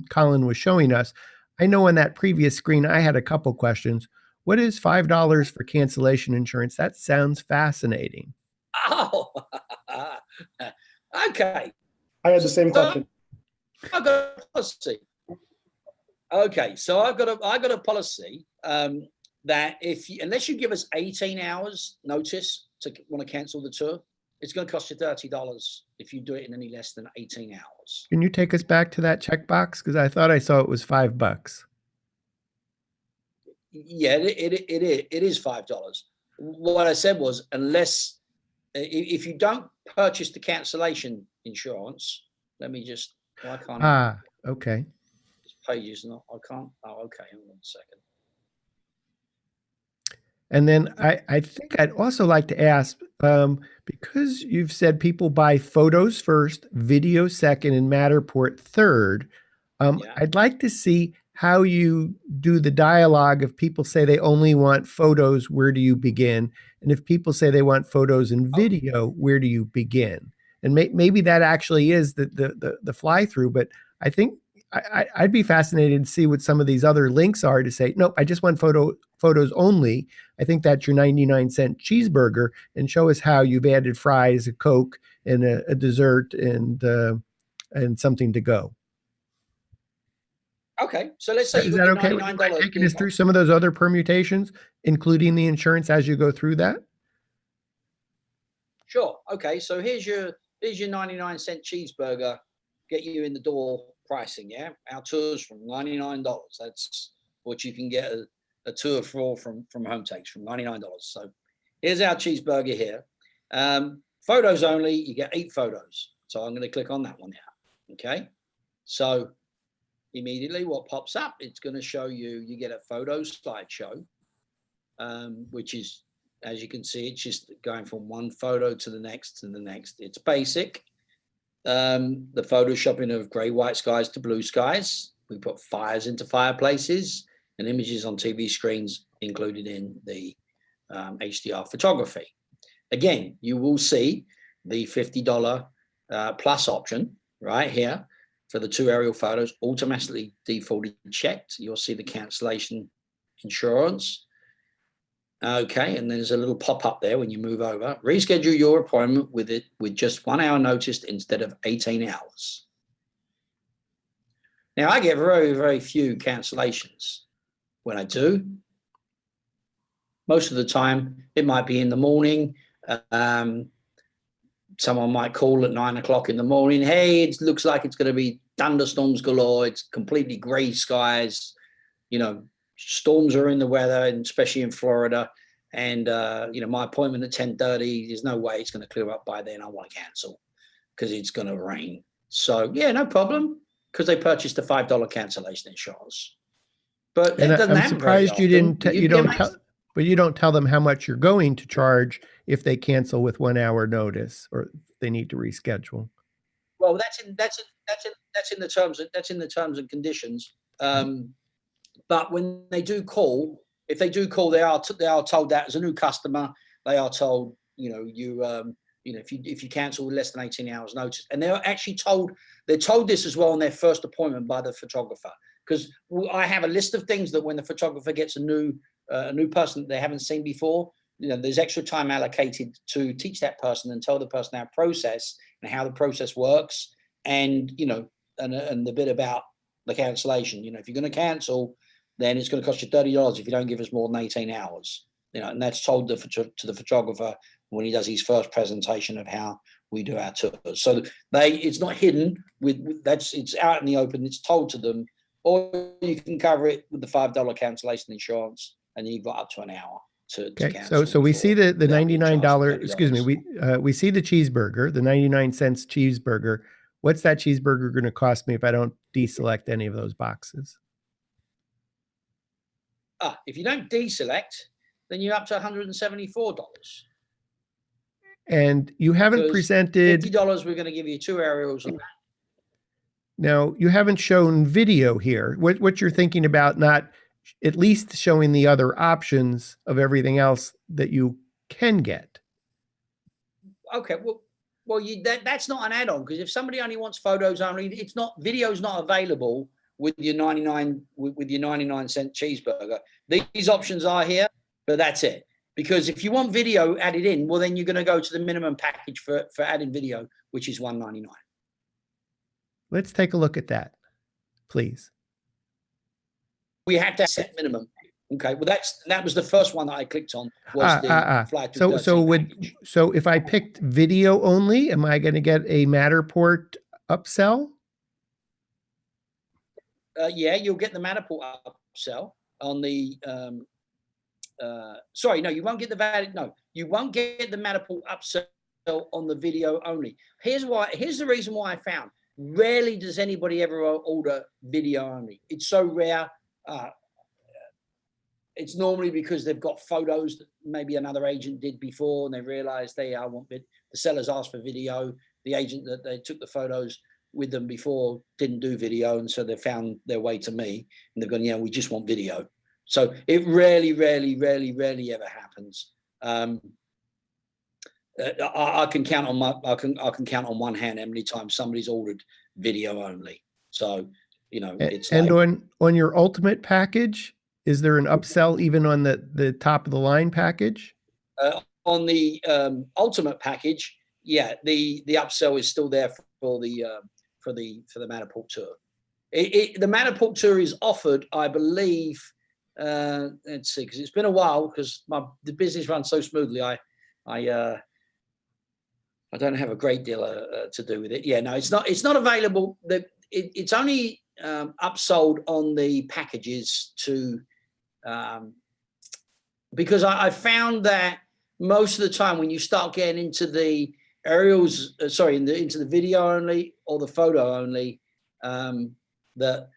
Colin was showing us. I know on that previous screen I had a couple questions. What is $5 for cancellation insurance? That sounds fascinating. Oh, okay. I had the same question. I've got a policy. Okay, so I've got a policy that unless you give us 18 hours notice to want to cancel the tour, it's going to cost you $30 if you do it in any less than 18 hours. Can you take us back to that checkbox? Because I thought I saw it was $5. Yeah, it is $5. What I said was, unless if you don't purchase the cancellation insurance, let me just. Why can't okay. This page is not. I can't. Oh, okay. Hang on a second. And then I think I'd also like to ask, because you've said people buy photos first, video second, and Matterport third, I'd like to see how you do the dialogue. If people say they only want photos, where do you begin? And if people say they want photos and video, where do you begin? And maybe that actually is the fly through, but I think I'd be fascinated to see what some of these other links are to say, nope, I just want photos only. I think that's your 99-cent cheeseburger, and show us how you've added fries, a Coke, and a dessert, and something to go. Okay, so let's say Is you that got okay? your Would you $99 mind taking us deal. through some of those other permutations, including the insurance as you go through that? Sure. Okay, so here's your 99-cent cheeseburger, get you in the door pricing. Yeah, our tours from $99. That's what you can get a tour for from Home Takes, from $99. So here's our cheeseburger here. Photos only. You get 8 photos. So I'm going to click on that one now. Okay. So immediately, what pops up? It's going to show you. You get a photo slideshow, which is, as you can see, it's just going from one photo to the next to the next. It's basic. The photoshopping of gray, white skies to blue skies. We put fires into fireplaces and images on TV screens included in the HDR photography. Again, you will see the $50 plus option right here for the 2 aerial photos, automatically defaulted checked. You'll see the cancellation insurance. Okay, and there's a little pop-up there when you move over. Reschedule your appointment with it with just 1 hour notice instead of 18 hours. Now, I get very, very few cancellations. When I do, most of the time, it might be in the morning. Someone might call at 9 o'clock in the morning. Hey, it looks like it's going to be thunderstorms galore. It's completely gray skies. You know, storms are in the weather, and especially in Florida. And, you know, my appointment at 10:30, there's no way it's going to clear up by then. I want to cancel because it's going to rain. So, yeah, no problem, because they purchased a $5 cancellation insurance. But that doesn't happen very often. But you don't tell them how much you're going to charge if they cancel with 1 hour notice or they need to reschedule. Well, that's in the terms and conditions. But when they do call, if they do call, they are told that as a new customer, they are told, you know, if you cancel with less than 18 hours notice, and they're actually told this as well on their first appointment by the photographer, because I have a list of things that when the photographer gets a new person that they haven't seen before, you know, there's extra time allocated to teach that person and tell the person our process and how the process works, and you know, and the bit about the cancellation. You know, if you're going to cancel, then it's going to cost you $30 if you don't give us more than 18 hours. You know, and that's told to the photographer when he does his first presentation of how we do our tours. So it's not hidden it's out in the open. It's told to them, or you can cover it with the $5 cancellation insurance, and you've got up to an hour to cancel. So we see the $99. Excuse me. We see the cheeseburger, the 99 cents cheeseburger. What's that cheeseburger going to cost me if I don't deselect any of those boxes? If you don't deselect, then you're up to $174. And you haven't presented $50. We're going to give you 2 aerials. Now, you haven't shown video here. What you're thinking about not at least showing the other options of everything else that you can get. Okay, well, that's not an add-on, because if somebody only wants photos only, video's not available with your 99 cent cheeseburger. These options are here, but that's it. Because if you want video added in, well, then you're going to go to the minimum package for adding video, which is $199. Let's take a look at that, please. We have to set minimum. Okay, well, that was the first one that I clicked on. Was the fly to so if I picked video only, am I going to get a Matterport upsell? Yeah, you'll get the Matterport upsell on the. Sorry, no, you won't get you won't get the Matterport upsell on the video only. Here's the reason why I found rarely does anybody ever order video only. It's so rare. It's normally because they've got photos that maybe another agent did before, and they realized I want the sellers asked for video. The agent that they took the photos with them before didn't do video, and so they found their way to me, and they've gone, yeah, we just want video. So it rarely ever happens. I can count on I can count on one hand how many times somebody's ordered video only. So, you know, it's and on your ultimate package, Is there an upsell even on the top of the line package? On the ultimate package, yeah, the upsell is still there for the Matterport tour. The Matterport tour is offered, I believe. Let's see, because it's been a while, because the business runs so smoothly. I don't have a great deal to do with it. Yeah, no, it's not available. It's only upsold on the packages to because I found that most of the time when you start getting into the aerials, into the video only or the photo only, that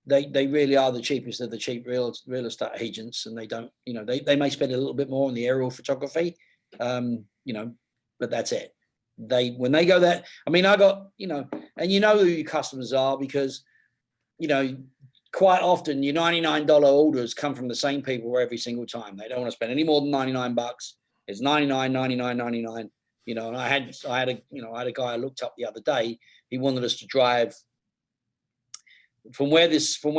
they really are the cheapest of the cheap real estate agents, and they don't, they may spend a little bit more on the aerial photography, but that's it. When they go that, I mean, I got, and who your customers are, because, quite often your $99 orders come from the same people every single time. They don't want to spend any more than $99. It's $99, $99, $99. And I had a guy I looked up the other day. He wanted us to drive from where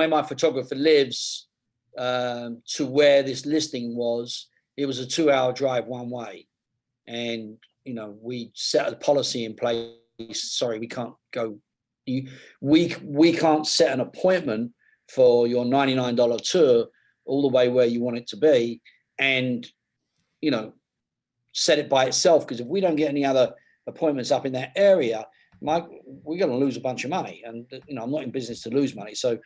my photographer lives to where this listing was. It was a 2-hour drive one way, and we set a policy in place. Sorry, we can't go. We can't set an appointment for your $99 tour all the way where you want it to be, and set it by itself, because if we don't get any other appointments up in that area, we're going to lose a bunch of money, and I'm not in business to lose money. So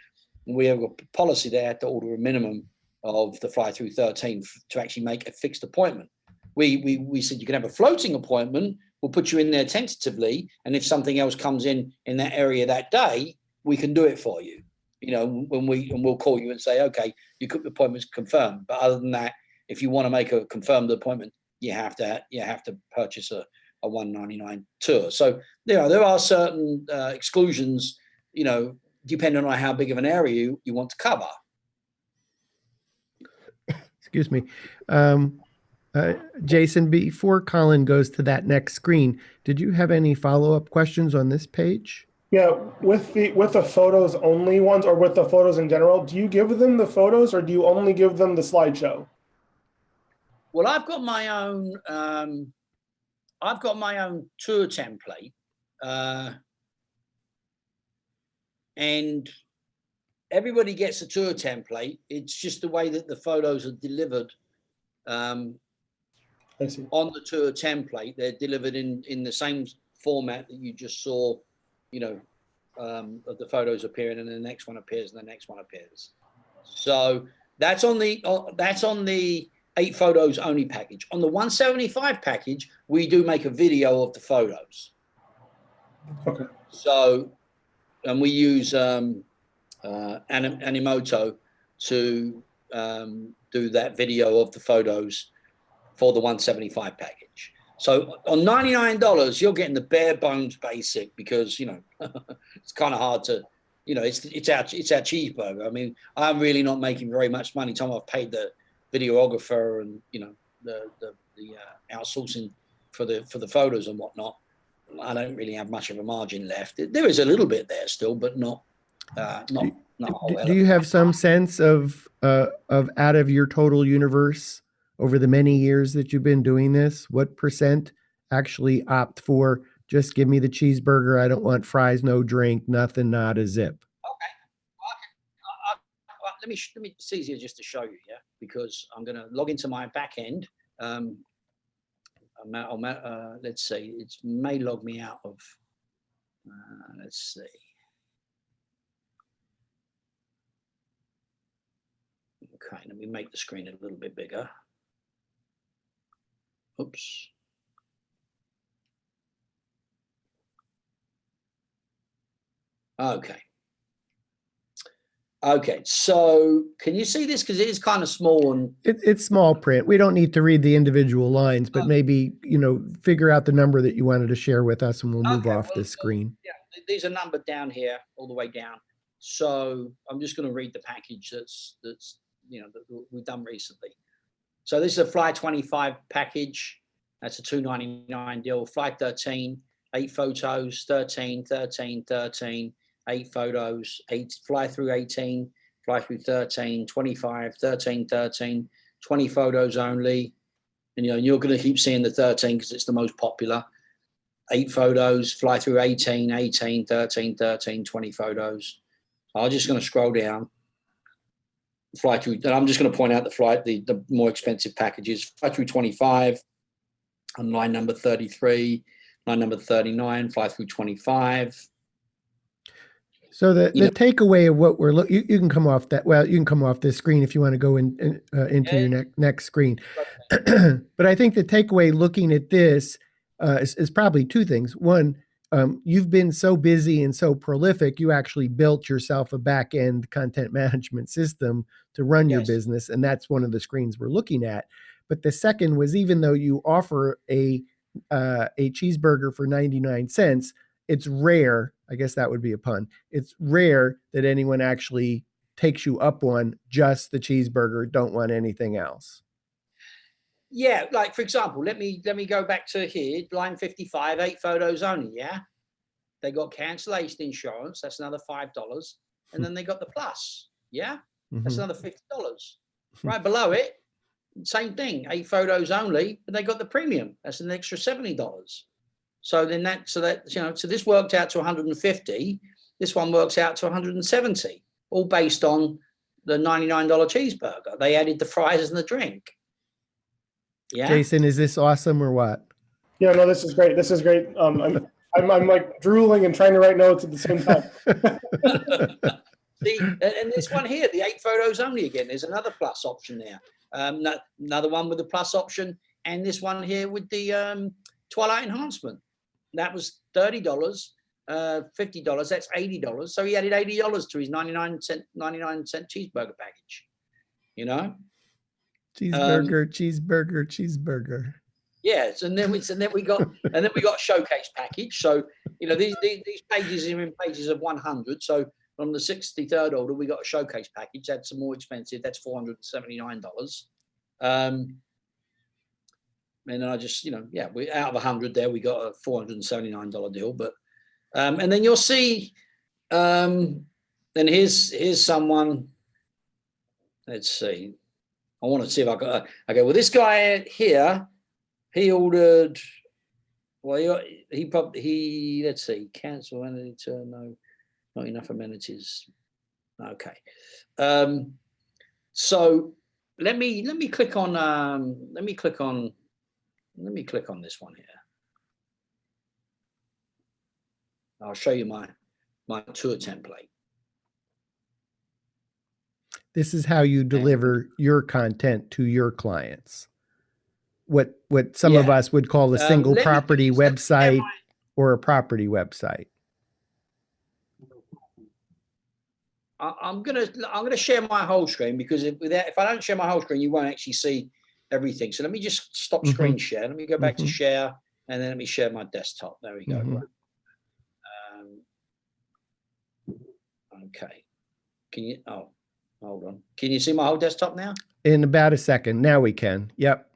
we have a policy there to order a minimum of the fly through 13 to actually make a fixed appointment. We said you can have a floating appointment. We'll put you in there tentatively, and if something else comes in that area that day, we can do it for you. We'll call you and say, okay, your appointment's confirmed. But other than that, if you want to make a confirmed appointment, you have to purchase a $199 tour. So there are certain exclusions, depending on how big of an area you want to cover. Excuse me. Jason, before Colin goes to that next screen, did you have any follow-up questions on this page? Yeah, with the photos only ones, or with the photos in general, do you give them the photos, or do you only give them the slideshow? Well, I've got my own tour template, and everybody gets a tour template. It's just the way that the photos are delivered. I see. On the tour template, they're delivered in the same format that you just saw, of the photos appearing, and the next one appears, and the next one appears. So that's on the 8 photos only package. On the 175 package, we do make a video of the photos. Okay. So, and we use Animoto to do that video of the photos for the 175 package. So on $99, you're getting the bare bones basic, because it's kind of hard to, it's our cheeseburger. I mean, I'm really not making very much money. Tom, I've paid the videographer and the outsourcing for the photos and whatnot. I don't really have much of a margin left. There is a little bit there still, but not a whole do you have some sense of out of your total universe over the many years that you've been doing this, what percent actually opt for just give me the cheeseburger, I don't want fries, no drink, nothing, not a zip? Okay. Let me. It's easier just to show you, yeah, because I'm going to log into my back end. Let's see, it may log me out of. Let's see. Okay, let me make the screen a little bit bigger. Oops. Okay, so can you see this? Because it is kind of small, and it's small print. We don't need to read the individual lines, but maybe, figure out the number that you wanted to share with us, and we'll move off this screen. Yeah, these are numbered down here, all the way down. So I'm just going to read the package that's that we've done recently. So this is a Fly 25 package. That's a $299 deal. Fly 13, 8 photos, 13, 13, 13, 8 photos, 8 fly through 18, fly through 13, 25, 13, 13, 20 photos only. And, you're going to keep seeing the 13 because it's the most popular. 8 photos, fly through 18, 18, 13, 13, 20 photos. I'm just going to scroll down. Fly through, and I'm just going to point out the more expensive packages. Fly through 25 on line number 33, line number 39, fly through 25. So the takeaway of what we're looking, you can come off that. Well, you can come off this screen if you want to go into your next screen. But I think the takeaway looking at this is probably 2 things. One, you've been so busy and so prolific, you actually built yourself a back-end content management system to run your business, and that's one of the screens we're looking at. But the second was, even though you offer a cheeseburger for 99 cents, it's rare, I guess that would be a pun, it's rare that anyone actually takes you up on just the cheeseburger, don't want anything else. Yeah, like for example, let me go back to here, line 55, 8 photos only. Yeah, they got cancellation insurance. That's another $5, and then they got the plus. Yeah, that's another $50. Right below it, same thing, 8 photos only, but they got the premium. That's an extra $70. So then so this worked out to 150. This one works out to 170, all based on the $99 cheeseburger. They added the fries and the drink. Yeah. Jason, is this awesome or what? Yeah, no, this is great. This is great. I'm like drooling and trying to write notes at the same time. See, and this one here, the 8 photos only again, there's another plus option there. Another one with the plus option, and this one here with the Twilight enhancement. That was $30, $50. That's $80. So he added $80 to his 99-cent cheeseburger package. Cheeseburger. Yes, and then we got showcase package. So these pages are in pages of 100. So on the 63rd order, we got a showcase package. That's more expensive. That's $479. And I just we out of 100 there, we got a $479 deal. But and then you'll see. Then here's someone. Let's see. I want to see if I got. Okay, well, this guy here, he ordered. Well, he let's see, cancel amenity turn. No, not enough amenities. Okay, so let me click on this one here. I'll show you my tour template. This is how you deliver your content to your clients. What some of us would call a single property website or a property website. I'm gonna share my whole screen, because if I don't share my whole screen, you won't actually see everything. So let me just stop screen share. Let me go back to share, and then let me share my desktop. There we go. Okay. Can you? Oh. Hold on. Can you see my whole desktop now? In about a second. Now we can. Yep.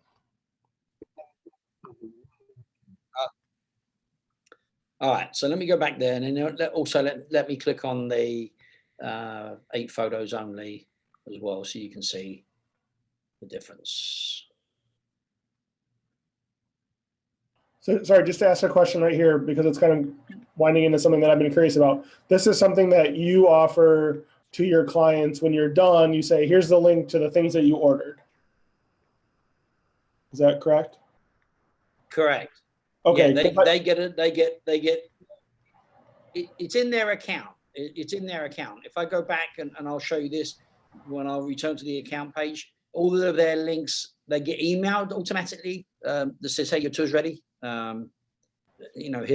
All right. So let me go back there, and then also let me click on the 8 photos only as well, so you can see the difference. So sorry, just to ask a question right here, because it's kind of winding into something that I've been curious about. This is something that you offer to your clients. When you're done, you say, here's the link to the things that you ordered. Is that correct? Correct. Okay. Yeah, they get it's in their account. It's in their account. If I go back and I'll show you this when I'll return to the account page, all of their links, they get emailed automatically. That says, hey, your tour's ready. Here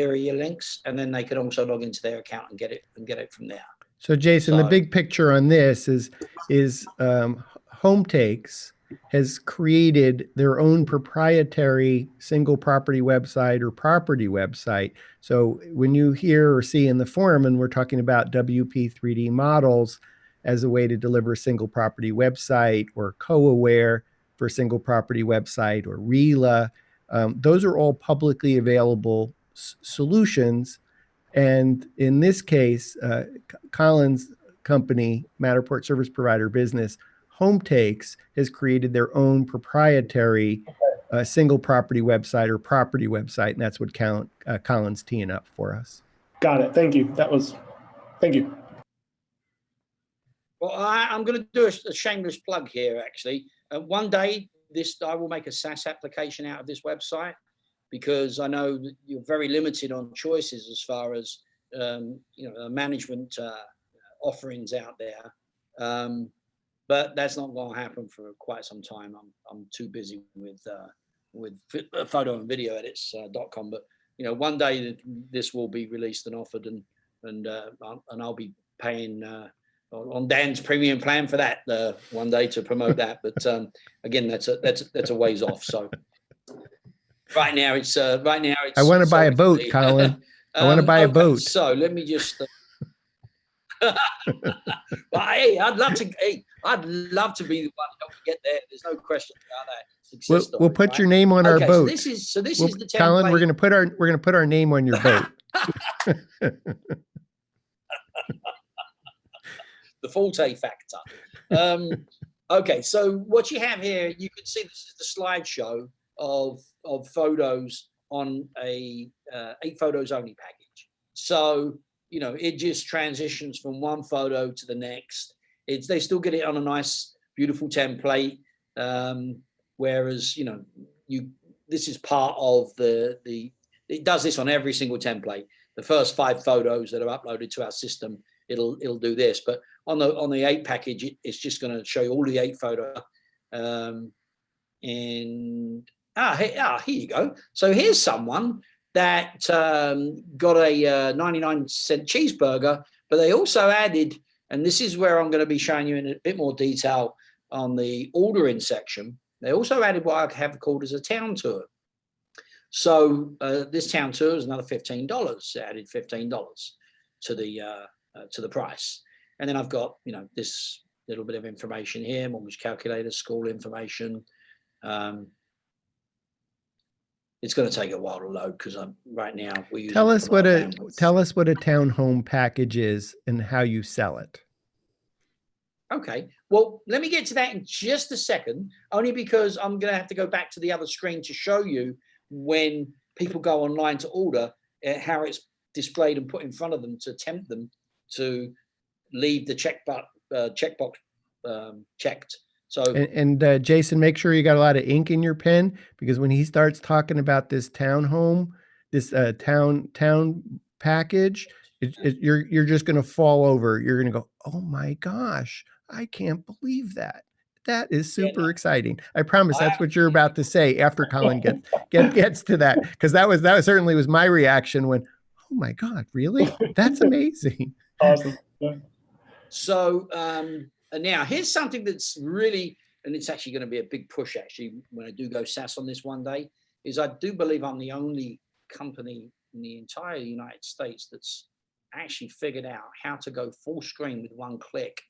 are your links. And then they can also log into their account and get it from there. So Jason, the big picture on this is Home Takes has created their own proprietary single property website or property website. So when you hear or see in the forum, and we're talking about WP3D models as a way to deliver a single property website, or CoAware for a single property website, or RELA, those are all publicly available solutions. And in this case, Colin's company, Matterport Service Provider Business, Hometakes, has created their own proprietary single property website or property website, and that's what Colin's teeing up for us. Got it. Thank you. Thank you. Well, I'm going to do a shameless plug here, actually. One day, I will make a SaaS application out of this website, because I know that you're very limited on choices as far as management offerings out there. But that's not going to happen for quite some time. I'm too busy with photo and video edits.com. But one day this will be released and offered, and I'll be paying on Dan's premium plan for that one day to promote that. But again, that's a ways off. So right now it's I want to buy a boat, Colin. I want to buy a boat. So let me just. But hey, I'd love to be the one to help you get there. There's no question about that. We'll put your name on our boat. So this is the template. Colin, we're gonna put our name on your boat. The Forte factor. Okay, so what you have here, you can see this is the slideshow of photos on a 8 photos only package. So it just transitions from one photo to the next. They still get it on a nice, beautiful template. Whereas this is part of it does this on every single template. The first 5 photos that are uploaded to our system, it'll do this. But on the 8 package, it's just going to show you all the 8 photos. Here you go. So here's someone that got a 99-cent cheeseburger, but they also added, and this is where I'm going to be showing you in a bit more detail on the ordering section, they also added what I have called as a town tour. So this town tour is another $15. It added $15 to the price. And then I've got, this little bit of information here, mortgage calculator, school information. It's going to take a while to load because right now we use. Tell us what a townhome package is and how you sell it. Okay, well, let me get to that in just a second, only because I'm going to have to go back to the other screen to show you when people go online to order, how it's displayed and put in front of them to tempt them to leave the checkbox checked. So and Jason, make sure you got a lot of ink in your pen, because when he starts talking about this townhome, this town package, you're just going to fall over. You're going to go, oh my gosh, I can't believe that. That is super exciting. I promise that's what you're about to say after Colin gets to that, because that certainly was my reaction when, oh my God, really? That's amazing. Awesome. Yeah. So now here's something that's really, and it's actually going to be a big push actually when I do go SaaS on this one day, is I do believe I'm the only company in the entire United States that's actually figured out how to go full screen with one click.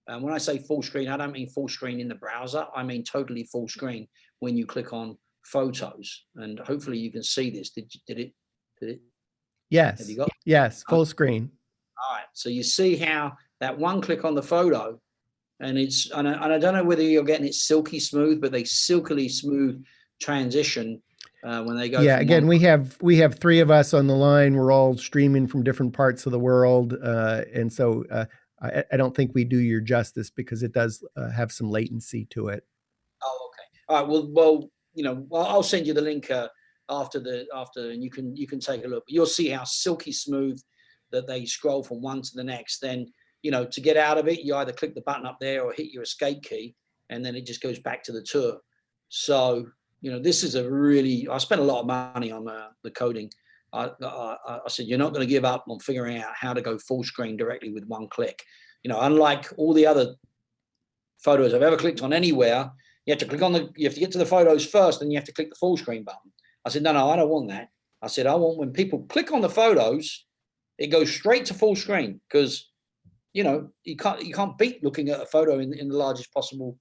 When I say full screen, I don't mean full screen in the browser. I mean totally full screen when you click on photos. And hopefully you can see this. Did it? Yes. Have you got? Yes. Full screen. All right. So you see how that one click on the photo, and I don't know whether you're getting it silky smooth, but they silkily smooth transition when they go. Yeah. Again, we have 3 of us on the line. We're all streaming from different parts of the world, and so I don't think we do your justice, because it does have some latency to it. Oh, okay. All right. Well, I'll send you the link after, and you can take a look. You'll see how silky smooth that they scroll from one to the next. Then, to get out of it, you either click the button up there or hit your escape key, and then it just goes back to the tour. So, this is I spent a lot of money on the coding. I said, you're not going to give up on figuring out how to go full screen directly with one click. Unlike all the other photos I've ever clicked on anywhere, you have to you have to get to the photos first, and you have to click the full screen button. I said, no, I don't want that. I said, I want when people click on the photos, it goes straight to full screen, because, you can't beat looking at a photo in the largest possible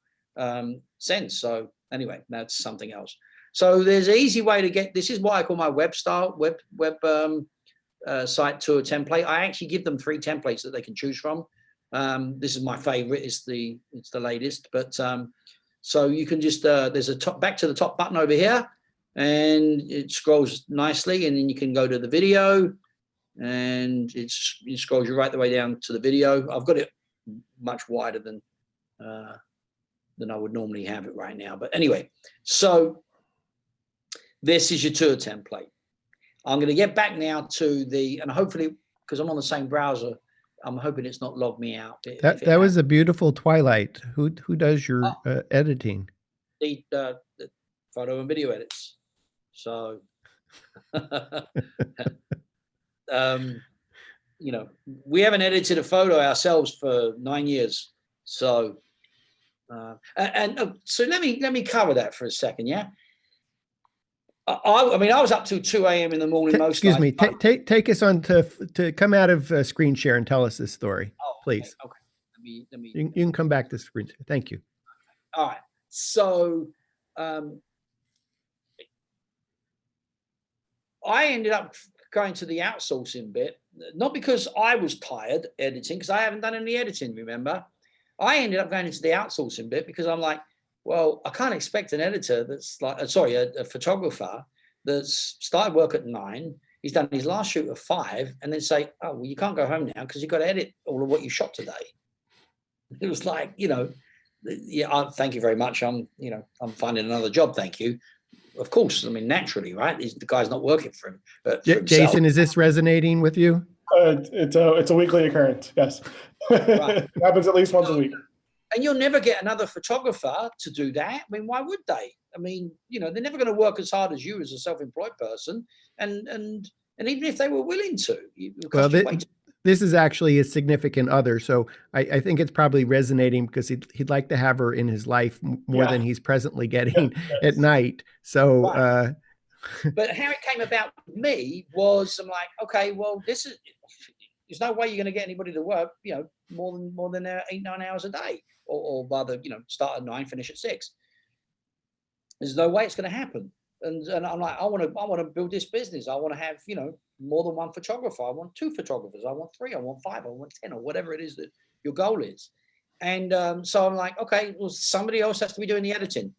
sense. So anyway, that's something else. So there's an easy way to get, this is what I call my web site tour template. I actually give them 3 templates that they can choose from. This is my favorite. It's the latest, but so you can just there's a back to the top button over here, and it scrolls nicely, and then you can go to the video, and it scrolls you right the way down to the video. I've got it much wider than I would normally have it right now, but anyway, so this is your tour template. I'm going to get back now to and hopefully, because I'm on the same browser, I'm hoping it's not logged me out. That was a beautiful Twilight. Who does your editing? The photo and video edits. So, you know, we haven't edited a photo ourselves for 9 years. So, so let me cover that for a second. Yeah. I mean, I was up till 2 a.m. in the morning most nights. Excuse me. Take us on to come out of screen share and tell us this story, please. Okay. Let me. You can come back to screen share. Thank you. All right. So, I ended up going to the outsourcing bit, not because I was tired editing, because I haven't done any editing. Remember, I ended up going into the outsourcing bit because I'm like, well, I can't expect an editor that's like, a photographer that's started work at 9, he's done his last shoot at 5, and then say, oh, well, you can't go home now because you've got to edit all of what you shot today. It was like, you know, yeah, thank you very much. I'm finding another job. Thank you. Of course. I mean, naturally, right? The guy's not working for him. But for Jason, is this resonating with you? It's a weekly occurrence. Yes. Right. It happens at least once a week. And you'll never get another photographer to do that. I mean, why would they? I mean, you know, they're never going to work as hard as you as a self-employed person. And even if they were willing to, this is actually a significant other. So I think it's probably resonating because he'd like to have her in his life more than he's presently getting at night. So, right. But how it came about with me was I'm like, okay, well, there's no way you're going to get anybody to work, you know, more than 8-9 hours a day. Or rather, you know, start at 9, finish at 6. There's no way it's going to happen. And I'm like, I want to build this business. I want to have, you know, more than one photographer. I want 2 photographers. I want 3. I want 5. I want 10, or whatever it is that your goal is. And so I'm like, okay, well, somebody else has to be doing the editing,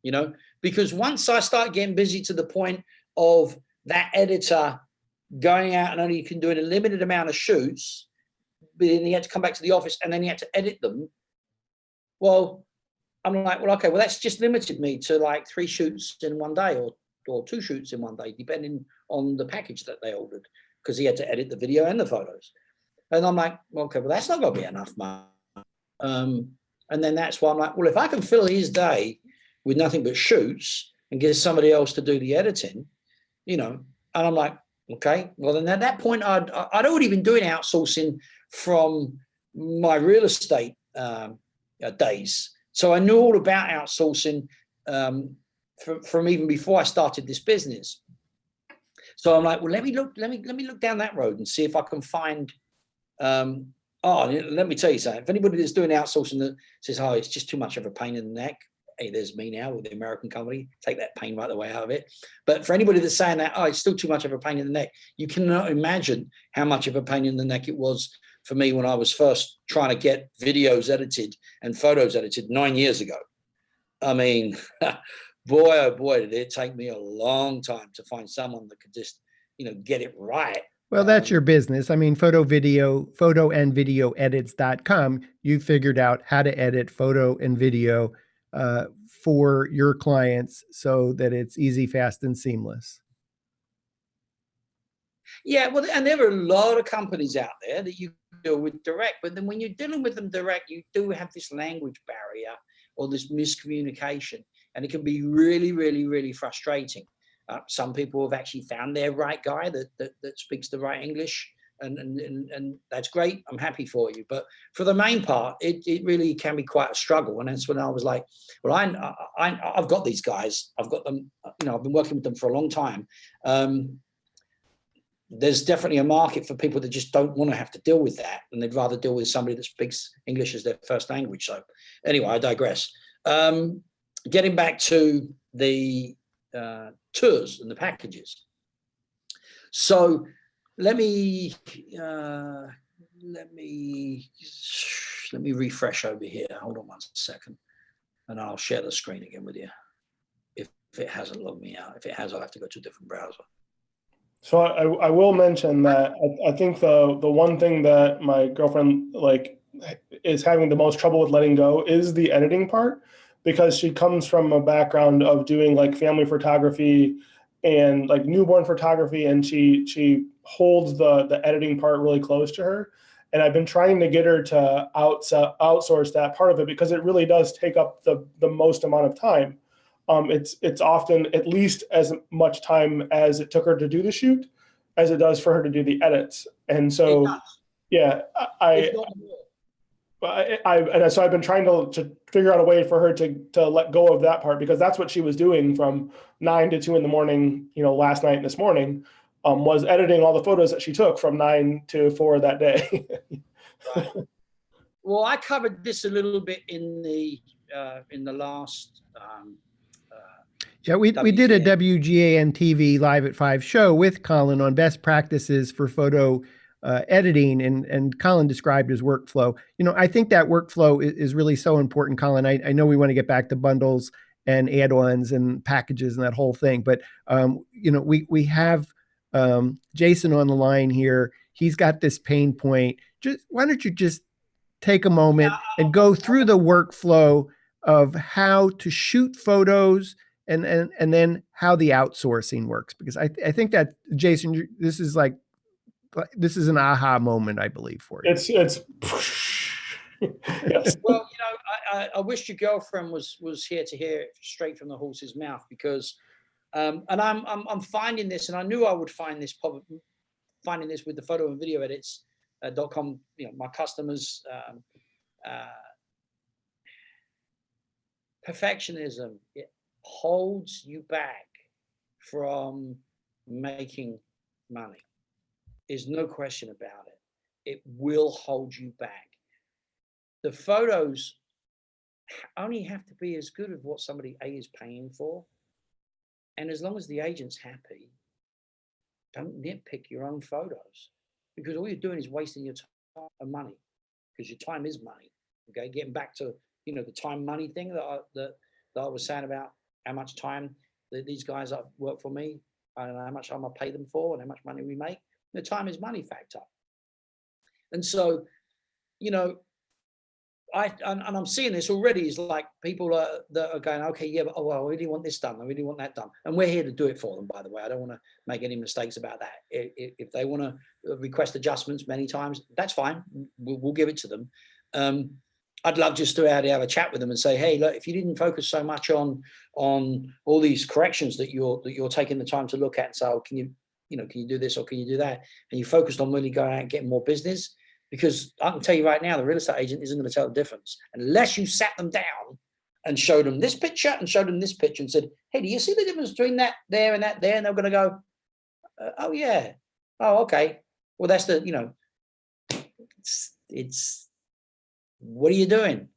you know, because once I start getting busy to the point of that editor going out and only can do a limited amount of shoots, but then he had to come back to the office and then he had to edit them. Well, I'm like, well, okay, well, that's just limited me to like 3 shoots in one day or 2 shoots in one day, depending on the package that they ordered, because he had to edit the video and the photos. And I'm like, well, okay, well, that's not going to be enough money. And then that's why I'm like, well, if I can fill his day with nothing but shoots and get somebody else to do the editing, you know, and I'm like, okay, well, then at that point, I'd already been doing outsourcing from my real estate days. So I knew all about outsourcing from even before I started this business. So I'm like, well, let me look down that road and see if I can find. Let me tell you something. If anybody that's doing outsourcing that says, oh, it's just too much of a pain in the neck, hey, there's me now with the American company. Take that pain right away out of it. But for anybody that's saying that, oh, it's still too much of a pain in the neck, you cannot imagine how much of a pain in the neck it was for me when I was first trying to get videos edited and photos edited 9 years ago. I mean, boy, oh boy, did it take me a long time to find someone that could just, you know, get it right. Well, that's your business. I mean, photo and video edits.com. You figured out how to edit photo and video for your clients so that it's easy, fast, and seamless. Yeah, well, and there are a lot of companies out there that you deal with direct, but then when you're dealing with them direct, you do have this language barrier or this miscommunication, and it can be really, really, really frustrating. Some people have actually found their right guy that speaks the right English, and that's great. I'm happy for you. But for the main part, it really can be quite a struggle. And that's when I was like, well, I've got these guys. I've got them. You know, I've been working with them for a long time. There's definitely a market for people that just don't want to have to deal with that, and they'd rather deal with somebody that speaks English as their first language. So anyway, I digress. Getting back to the tours and the packages. So let me let me refresh over here. Hold on 1 second, and I'll share the screen again with you. If it hasn't logged me out, if it has, I'll have to go to a different browser. So I will mention that I think the one thing that my girlfriend like is having the most trouble with letting go is the editing part, because she comes from a background of doing like family photography and like newborn photography, and she holds the editing part really close to her. And I've been trying to get her to outsource that part of it, because it really does take up the most amount of time. It's often at least as much time as it took her to do the shoot as it does for her to do the edits. And so, yeah, so I've been trying to figure out a way for her to let go of that part, because that's what she was doing from 9 to 2 in the morning, last night and this morning, was editing all the photos that she took from 9 to 4 that day. Right. Well, I covered this a little bit in the last. Yeah, we did a WGAN-TV Live at 5 show with Colin on best practices for photo editing, and Colin described his workflow. I think that workflow is really so important, Colin. I know we want to get back to bundles and add-ons and packages and that whole thing, but we have Jason on the line here. He's got this pain point. Why don't you just take a moment and go through the workflow of how to shoot photos and then how the outsourcing works, because I think that, Jason, this is an aha moment, I believe, for you. It's yes. Well, I wish your girlfriend was here to hear it straight from the horse's mouth, because and I'm finding this, and I knew I would find this with the photo and video edits.com. My customers, perfectionism, it holds you back from making money. There's no question about it. It will hold you back. The photos only have to be as good as what somebody A is paying for. And as long as the agent's happy, don't nitpick your own photos, because all you're doing is wasting your time and money, because your time is money. Okay, getting back to the time money thing that I was saying about how much time that these guys that work for me, and how much I'm gonna pay them for, and how much money we make. The time is money factor. And so, I'm seeing this already, is like people that are going, okay, yeah, but I really want this done, I really want that done, and we're here to do it for them, by the way. I don't want to make any mistakes about that. If they want to request adjustments many times, that's fine, we'll give it to them. I'd love just to have a chat with them and say, hey, look, if you didn't focus so much on all these corrections that you're taking the time to look at, and say, oh, can you do this or can you do that, and you focused on really going out and getting more business, because I can tell you right now, the real estate agent isn't going to tell the difference unless you sat them down and showed them this picture and showed them this picture and said, hey, do you see the difference between that there and that there? And they're going to go, oh yeah, oh okay, well that's it's what are you doing?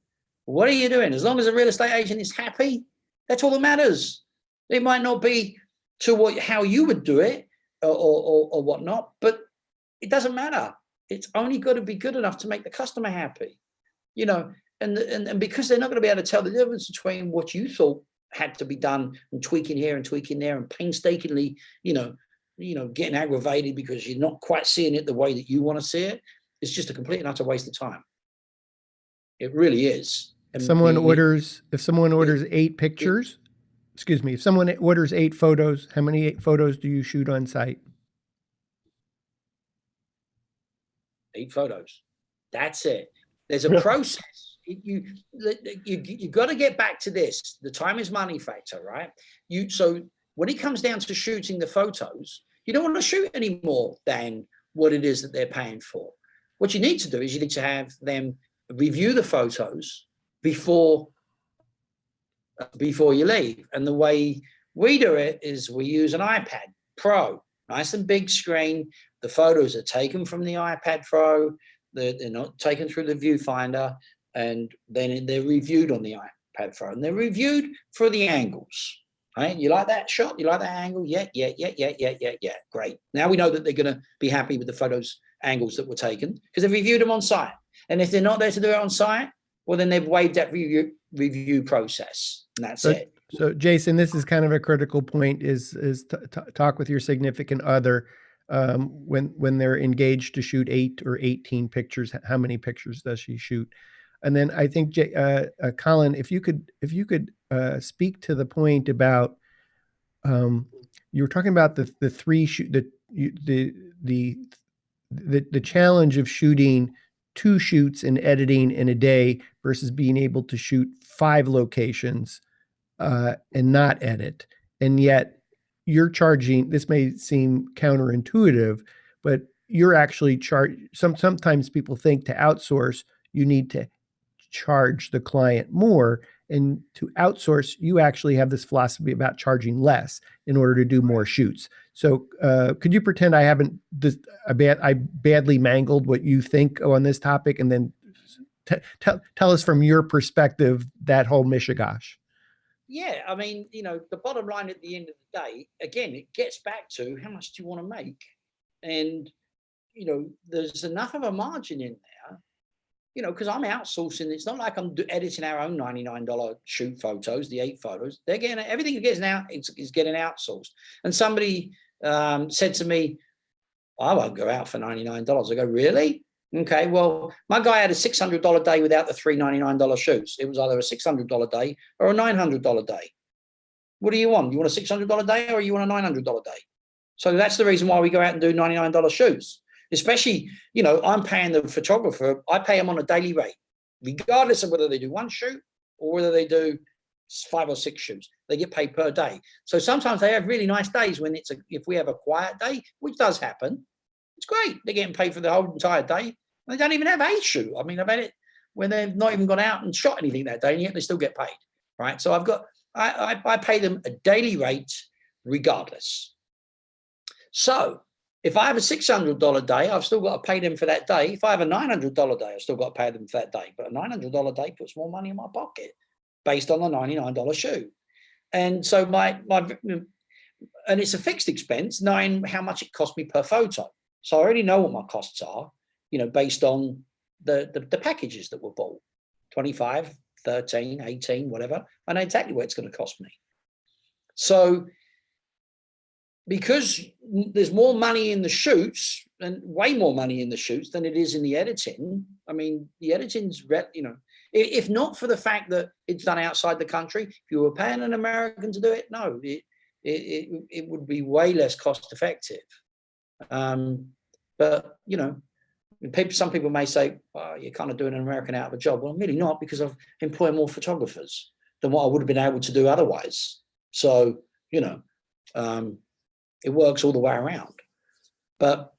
What are you doing? As long as a real estate agent is happy, that's all that matters. It might not be to how you would do it or whatnot, but it doesn't matter. It's only got to be good enough to make the customer happy, and because they're not going to be able to tell the difference between what you thought had to be done and tweaking here and tweaking there and painstakingly, getting aggravated because you're not quite seeing it the way that you want to see it. It's just a complete and utter waste of time. It really is. If someone orders 8 pictures, if someone orders 8 photos, how many 8 photos do you shoot on site? 8 photos. That's it. There's a process. You got to get back to this. The time is money factor, right? So when it comes down to shooting the photos, you don't want to shoot any more than what it is that they're paying for. What you need to do is you need to have them review the photos before you leave. And the way we do it is we use an iPad Pro, nice and big screen. The photos are taken from the iPad Pro. They're not taken through the viewfinder, and then they're reviewed on the iPad Pro, and they're reviewed for the angles. Right? You like that shot? You like that angle? Yeah. Great. Now we know that they're going to be happy with the photos angles that were taken because they've reviewed them on site. And if they're not there to do it on site, well, then they've waived that review process, and that's it. So, Jason, this is kind of a critical point: is talk with your significant other when they're engaged to shoot 8 or 18 pictures. How many pictures does she shoot? And then I think Colin, if you could speak to the point about you were talking about the challenge of shooting 2 shoots and editing in a day versus being able to shoot 5 locations and not edit. And yet you're charging, this may seem counterintuitive, but you're actually sometimes people think to outsource, you need to charge the client more. And to outsource, you actually have this philosophy about charging less in order to do more shoots. So could you pretend I badly mangled what you think on this topic, and then tell us from your perspective that whole mishigash? Yeah, I mean, the bottom line at the end of the day, again, it gets back to how much do you want to make? And, there's enough of a margin in there, because I'm outsourcing. It's not like I'm editing our own $99 shoot photos, the 8 photos. They're getting everything that gets now is getting outsourced. And somebody said to me, I won't go out for $99. I go, really? Okay, well, my guy had a $600 day without the $399 shoots. It was either a $600 day or a $900 day. What do you want? You want a $600 day or you want a $900 day? So that's the reason why we go out and do $99 shoots. Especially, I'm paying the photographer, I pay them on a daily rate, regardless of whether they do 1 shoot or whether they do 5 or 6 shoots. They get paid per day. So sometimes they have really nice days when if we have a quiet day, which does happen, it's great. They're getting paid for the whole entire day. They don't even have a shoot. I mean, I've had it when they've not even gone out and shot anything that day, and yet they still get paid, right? So I pay them a daily rate regardless. So if I have a $600 day, I've still got to pay them for that day. If I have a $900 day, I've still got to pay them for that day. But a $900 day puts more money in my pocket based on the $99 shoot. And so and it's a fixed expense, knowing how much it cost me per photo. So I already know what my costs are, based on the packages that were bought, 25, 13, 18, whatever. I know exactly what it's going to cost me. So because there's more money in the shoots, and way more money in the shoots than it is in the editing. I mean, the editing's, if not for the fact that it's done outside the country, if you were paying an American to do it, no, it would be way less cost effective. But, some people may say, well, you're kind of doing an American out of a job. Well, I'm really not, because I've employed more photographers than what I would have been able to do otherwise. So, it works all the way around. But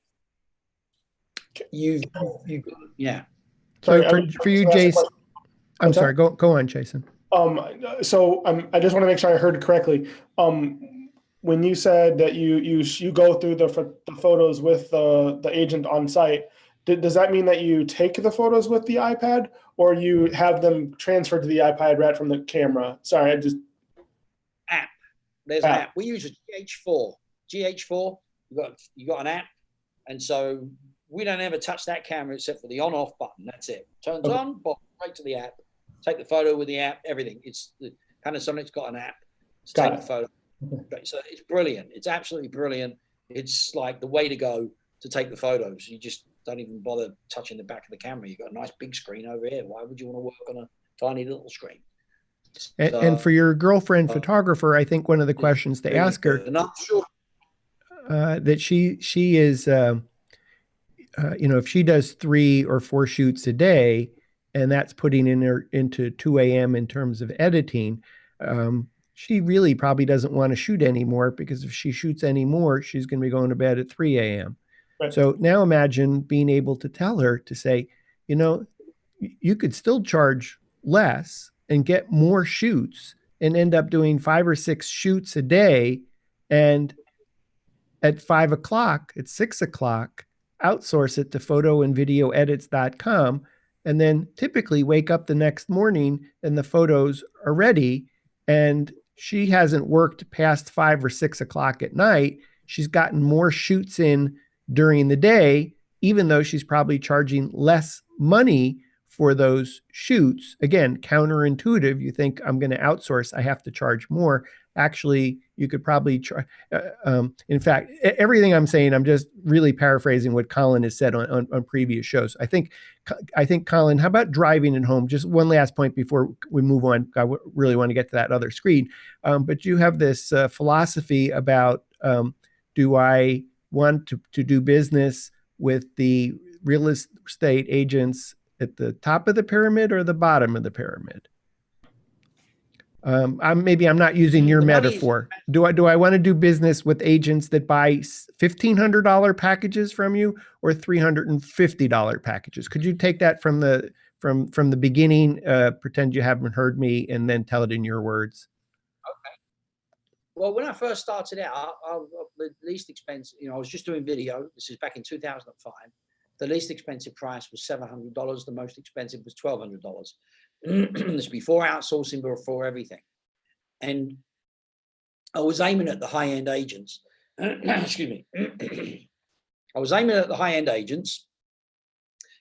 yeah. So for you, Jason, I'm sorry, go on, Jason. So I just want to make sure I heard correctly. When you said that you go through the photos with the agent on site, does that mean that you take the photos with the iPad, or you have them transferred to the iPad right from the camera? Sorry, app. There's an app. We use a GH4. GH4. You got an app, and so we don't ever touch that camera except for the on/off button. That's it. Turns on, right to the app. Take the photo with the app. Everything. It's the Panasonic's got an app to take the photo. So it's brilliant. It's absolutely brilliant. It's like the way to go to take the photos. You just don't even bother touching the back of the camera. You've got a nice big screen over here. Why would you want to work on a tiny little screen? And for your girlfriend photographer, I think one of the questions to ask her, that she is, if she does 3 or 4 shoots a day, and that's putting in her into 2 a.m. in terms of editing, she really probably doesn't want to shoot anymore, because if she shoots anymore, she's going to be going to bed at 3 a.m. Right. So now imagine being able to tell her to say, you could still charge less and get more shoots and end up doing 5 or 6 shoots a day. And at 5 o'clock, at 6 o'clock, outsource it to photoandvideoedits.com, and then typically wake up the next morning and the photos are ready, and she hasn't worked past 5 or 6 o'clock at night. She's gotten more shoots in during the day, even though she's probably charging less money for those shoots. Again, counterintuitive. You think, I'm going to outsource, I have to charge more. Actually, you could probably try. In fact, everything I'm saying, I'm just really paraphrasing what Colin has said on previous shows. I think, Colin, how about driving at home? Just one last point before we move on. I really want to get to that other screen. But you have this philosophy about, do I want to do business with the real estate agents at the top of the pyramid or the bottom of the pyramid? Maybe I'm not using your metaphor. Do I want to do business with agents that buy $1,500 packages from you or $350 packages? Could you take that from the beginning, pretend you haven't heard me, and then tell it in your words? Okay. Well, when I first started out, the least expensive, I was just doing video. This is back in 2005. The least expensive price was $700. The most expensive was $1,200. This before outsourcing, before everything. And I was aiming at the high-end agents. Excuse me. I was aiming at the high-end agents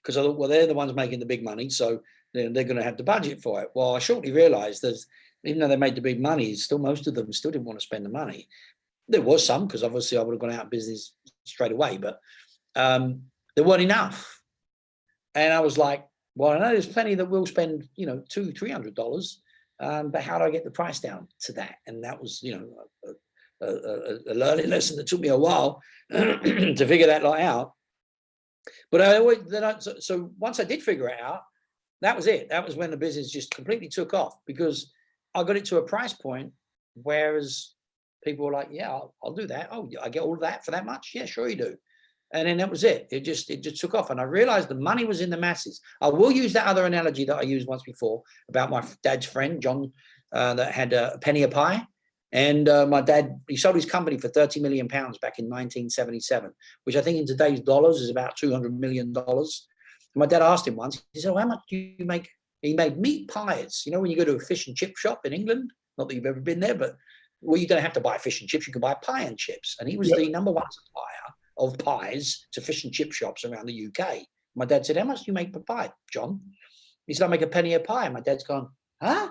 because I thought, well, they're the ones making the big money, so they're going to have the budget for it. Well, I shortly realized that even though they made the big money, still most of them still didn't want to spend the money. There was some, because obviously I would have gone out of business straight away, but there weren't enough. And I was like, well, I know there's plenty that will spend, $200, $300, but how do I get the price down to that? And that was, a learning lesson that took me a while to figure that lot out. But so once I did figure it out, that was it. That was when the business just completely took off, because I got it to a price point, whereas people were like, yeah, I'll do that. Oh, I get all of that for that much? Yeah, sure you do. And then that was it. It just took off. And I realized the money was in the masses. I will use that other analogy that I used once before about my dad's friend, John, that had a penny a pie. And my dad, he sold his company for 30 million pounds back in 1977, which I think in today's dollars is about $200 million. And my dad asked him once, he said, well, how much do you make? He made meat pies. When you go to a fish and chip shop in England, not that you've ever been there, but you don't have to buy fish and chips. You can buy pie and chips. And he was the number one supplier of pies to fish and chip shops around the UK. My dad said, how much do you make per pie, John? He said, I make a penny a pie. And my dad's gone, huh?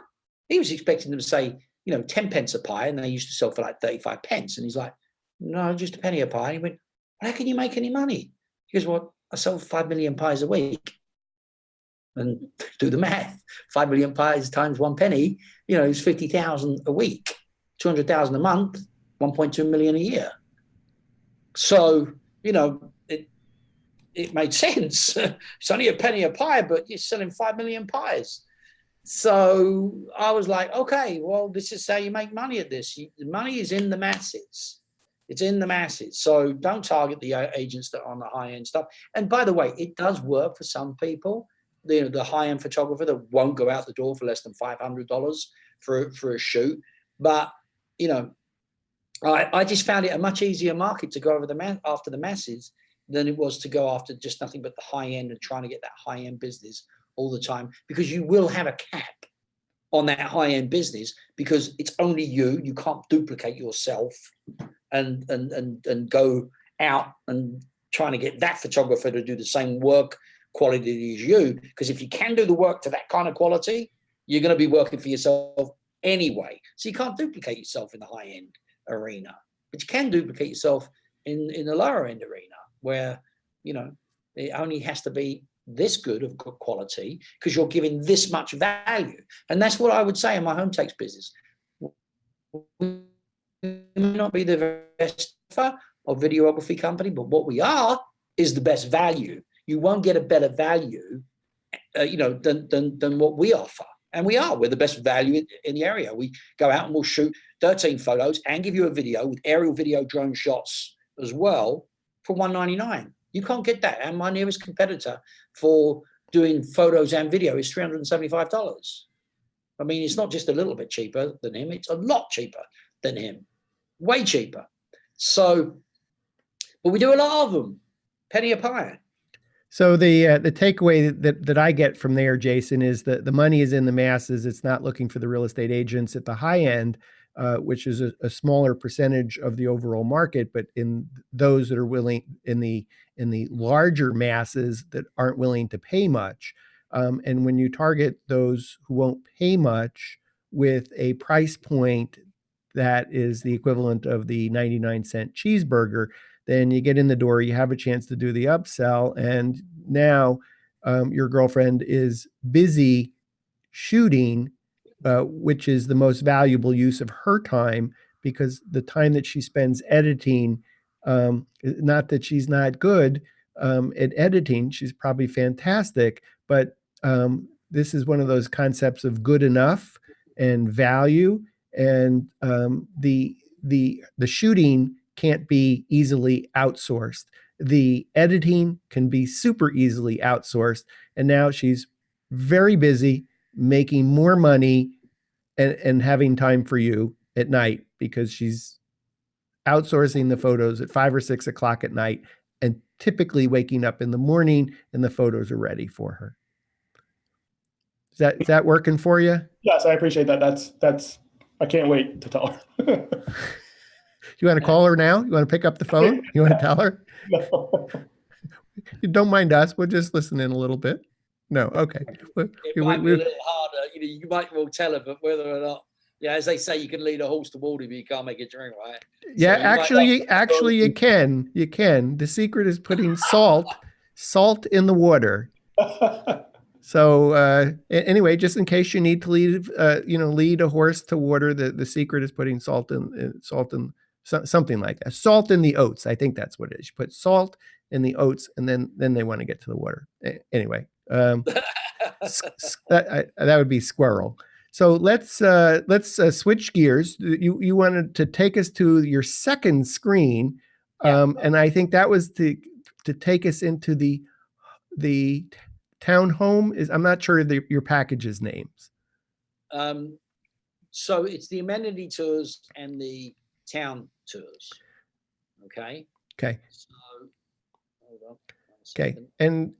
He was expecting them to say, 10 pence a pie, and they used to sell for like 35 pence. And he's like, no, just a penny a pie. And he went, well, how can you make any money? He goes, well, I sell 5 million pies a week. And do the math. 5 million pies times 1 penny, is 50,000 a week, 200,000 a month, 1.2 million a year. So, it made sense. It's only a penny a pie, but you're selling 5 million pies. So I was like, okay, well, this is how you make money at this. The money is in the masses. It's in the masses. So don't target the agents that are on the high-end stuff. And by the way, it does work for some people. The high-end photographer that won't go out the door for less than $500 for a shoot. But, I just found it a much easier market to go after the masses than it was to go after just nothing but the high end and trying to get that high end business all the time, because you will have a cap on that high end business because it's only you. You can't duplicate yourself and go out and trying to get that photographer to do the same work quality as you. Because if you can do the work to that kind of quality, you're going to be working for yourself anyway. So you can't duplicate yourself in the high end arena, but you can duplicate yourself in the lower end arena where it only has to be this good of good quality because you're giving this much value. And that's what I would say in my home takes business. We may not be the best or videography company, but what we are is the best value. You won't get a better value than what we offer. And we're the best value in the area. We go out and we'll shoot 13 photos and give you a video with aerial video drone shots as well for $199. You can't get that. And my nearest competitor for doing photos and video is $375. I mean, it's not just a little bit cheaper than him. It's a lot cheaper than him. Way cheaper. So, but we do a lot of them. Penny a pie. So the takeaway that I get from there, Jason, is that the money is in the masses. It's not looking for the real estate agents at the high end which is a smaller percentage of the overall market, but in those that are willing, in the larger masses that aren't willing to pay much. And when you target those who won't pay much with a price point that is the equivalent of the 99-cent cheeseburger, then you get in the door, you have a chance to do the upsell, and now your girlfriend is busy shooting, which is the most valuable use of her time, because the time that she spends editing, not that she's not good at editing, she's probably fantastic, but this is one of those concepts of good enough and value, and the shooting can't be easily outsourced. The editing can be super easily outsourced, and now she's very busy making more money and having time for you at night because she's outsourcing the photos at 5 or 6 o'clock at night and typically waking up in the morning and the photos are ready for her. Is that working for you? Yes, I appreciate that. That's I can't wait to tell her. You want to call her now? You want to pick up the phone? You want to tell her? No. You don't mind us. We'll just listen in a little bit. No, okay. It might be a little harder. You might well tell her, but whether or not, as they say, you can lead a horse to water, but you can't make it drink, right? Yeah, so actually, you can. You can. The secret is putting salt in the water. So anyway, just in case you need to lead a horse to water, the secret is putting salt in something like that. Salt in the oats. I think that's what it is. You put salt in the oats, and then they want to get to the water. Anyway, that would be squirrel. So let's switch gears. You wanted to take us to your second screen, and I think that was to take us into the Townhome. I'm not sure your package's names. So it's the amenity tours and the town tours. Okay. Okay. So hold on. Okay. And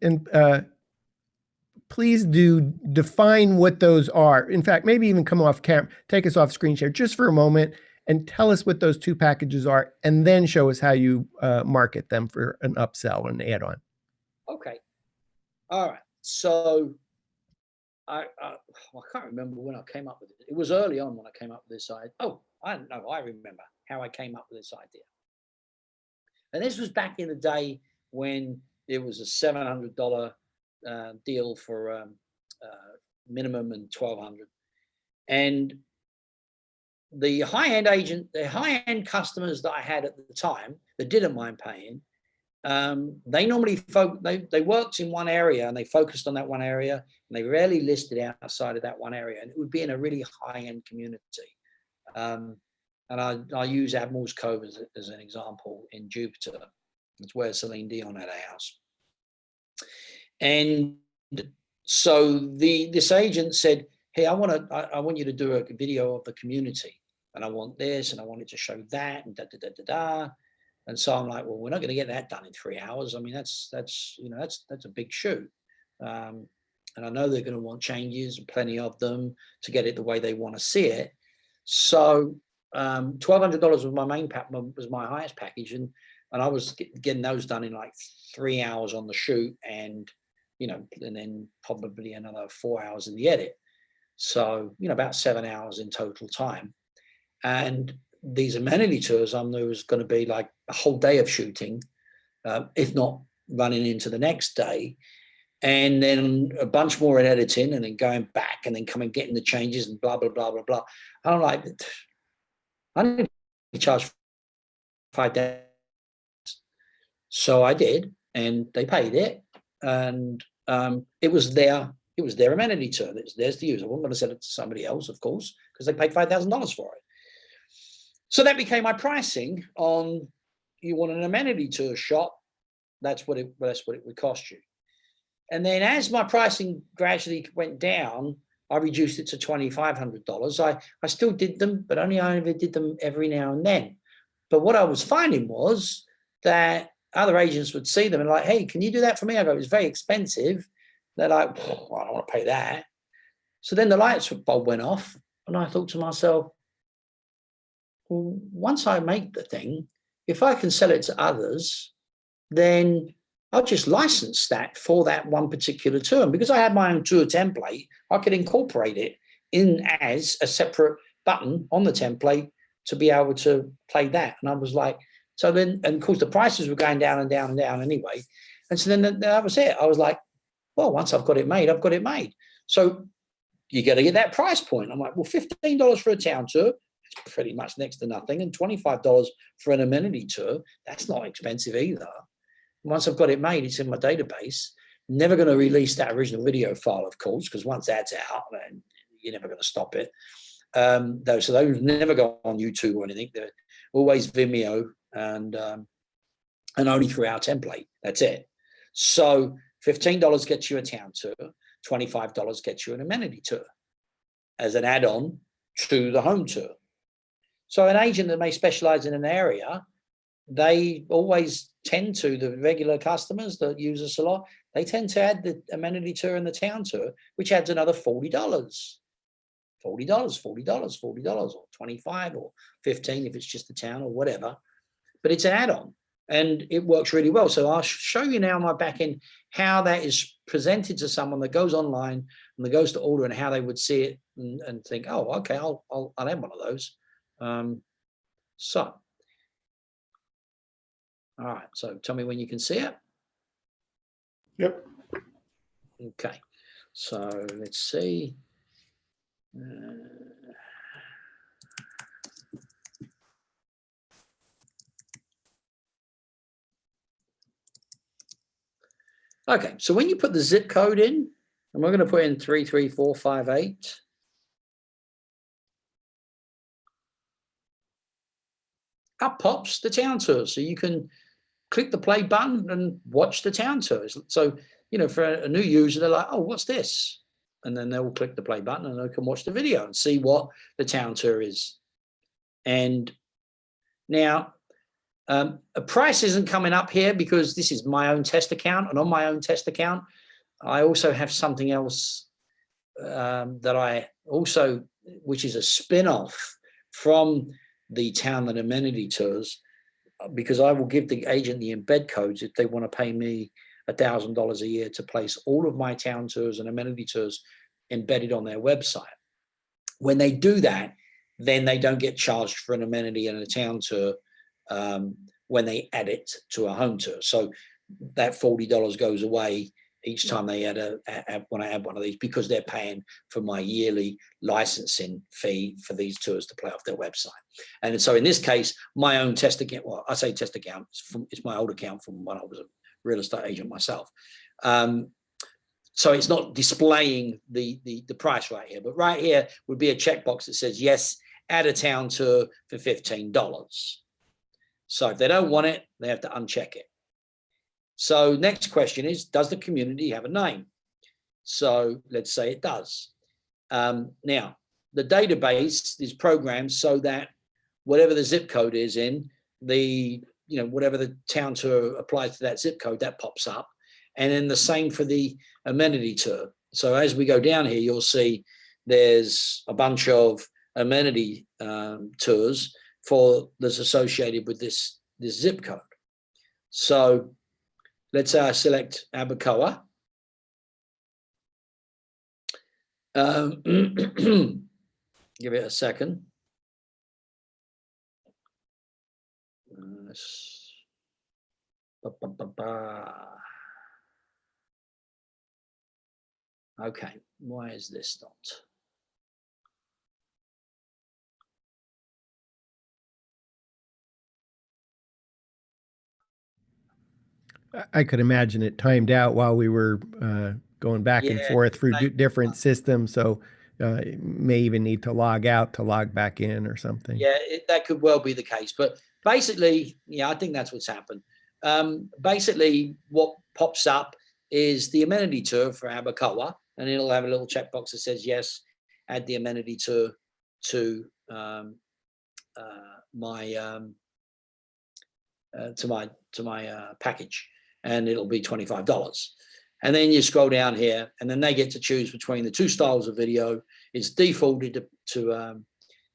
please do define what those are. In fact, maybe even come off camera, take us off screen share just for a moment and tell us what those two packages are, and then show us how you market them for an upsell or an add-on. Okay. All right. So I can't remember when I came up with it. It was early on when I came up with this idea. Oh, I know. I remember how I came up with this idea. And this was back in the day when it was a $700 deal for minimum and $1,200. And the high-end customers that I had at the time that didn't mind paying, they normally they worked in one area and they focused on that one area, and they rarely listed outside of that one area, and it would be in a really high-end community. And I use Admiral's Cove as an example in Jupiter. It's where Celine Dion had a house. And so this agent said, hey, I want you to do a video of the community, and I want this, and I want it to show that, and da. And so I'm like, well, we're not going to get that done in 3 hours. I mean, that's a big shoot. And I know they're going to want changes, and plenty of them, to get it the way they want to see it. So $1,200 was my main was my highest package, and I was getting those done in like 3 hours on the shoot, and then probably another 4 hours in the edit. So about 7 hours in total time. And these amenity tours, I knew was going to be like a whole day of shooting, if not running into the next day, and then a bunch more in editing, and then going back, and then coming getting the changes, and blah blah blah blah blah. And I'm like, I need to charge $5. So I did, and they paid it, and it was their amenity tour. It's theirs to use. I wasn't going to sell it to somebody else, of course, because they paid $5,000 for it. So that became my pricing on, you want an amenity tour shot, that's what it would cost you. And then as my pricing gradually went down, I reduced it to $2,500. I still did them, but I only did them every now and then. But what I was finding was that other agents would see them and like, hey, can you do that for me? I go, it's very expensive. They're like, well, I don't want to pay that. So then the lights bulb went off, and I thought to myself, well, once I make the thing, if I can sell it to others, then I'll just license that for that one particular term. Because I had my own tour template, I could incorporate it in as a separate button on the template to be able to play that. And I was like, so then, and of course the prices were going down and down and down anyway. And so then that was it. I was like, well, once I've got it made, I've got it made. So you got to get that price point. I'm like, well, $15 for a town tour, it's pretty much next to nothing. And $25 for an amenity tour, that's not expensive either. Once I've got it made, it's in my database. Never going to release that original video file, of course, because once that's out, then you're never going to stop it. So those never go on YouTube or anything. They're always Vimeo and only through our template. That's it. So $15 gets you a town tour. $25 gets you an amenity tour as an add-on to the home tour. So an agent that may specialize in an area, they always tend to, the regular customers that use us a lot, they tend to add the amenity tour and the town tour, which adds another $40, or 25 or 15 if it's just the town or whatever. But it's an add-on and it works really well. So I'll show you now my back end how that is presented to someone that goes online and that goes to order and how they would see it and think, oh, okay, I'll add one of those. All right, so tell me when you can see it. Yep. Okay, so let's see. Okay, so when you put the zip code in, and we're going to put in 33458. Up pops the town tour, so you can click the play button and watch the town tours. So, you know, for a new user, they're like, oh, what's this? And then they'll click the play button and they can watch the video and see what the town tour is. And now, a price isn't coming up here because this is my own test account. And on my own test account, I also have something else that I also, which is a spin-off from the town and amenity tours, because I will give the agent the embed codes if they want to pay me $1,000 a year to place all of my town tours and amenity tours embedded on their website. When they do that, then they don't get charged for an amenity and a town tour when they add it to a home tour. So that $40 goes away each time they when I add one of these, because they're paying for my yearly licensing fee for these tours to play off their website. And so in this case, my own test account, well, I say test account, it's my old account from when I was a real estate agent myself. So it's not displaying the price right here, but right here would be a checkbox that says, yes, add a town tour for $15. So if they don't want it, they have to uncheck it. So next question is, does the community have a name? So let's say it does. Now, the database is programmed so that whatever the zip code is in, whatever the town tour applies to that zip code, that pops up. And then the same for the amenity tour. So as we go down here, you'll see there's a bunch of amenity tours that's associated with this zip code. So let's say I select Abacoa. Give it a second. Okay, why is this not? I could imagine it timed out while we were going back and forth through different systems. So may even need to log out to log back in or something. Yeah, that could well be the case. But basically, yeah, I think that's what's happened. Basically, what pops up is the amenity tour for Abacoa, and it'll have a little checkbox that says, yes, add the amenity tour to my package, and it'll be $25. And then you scroll down here, and then they get to choose between the two styles of video. It's defaulted to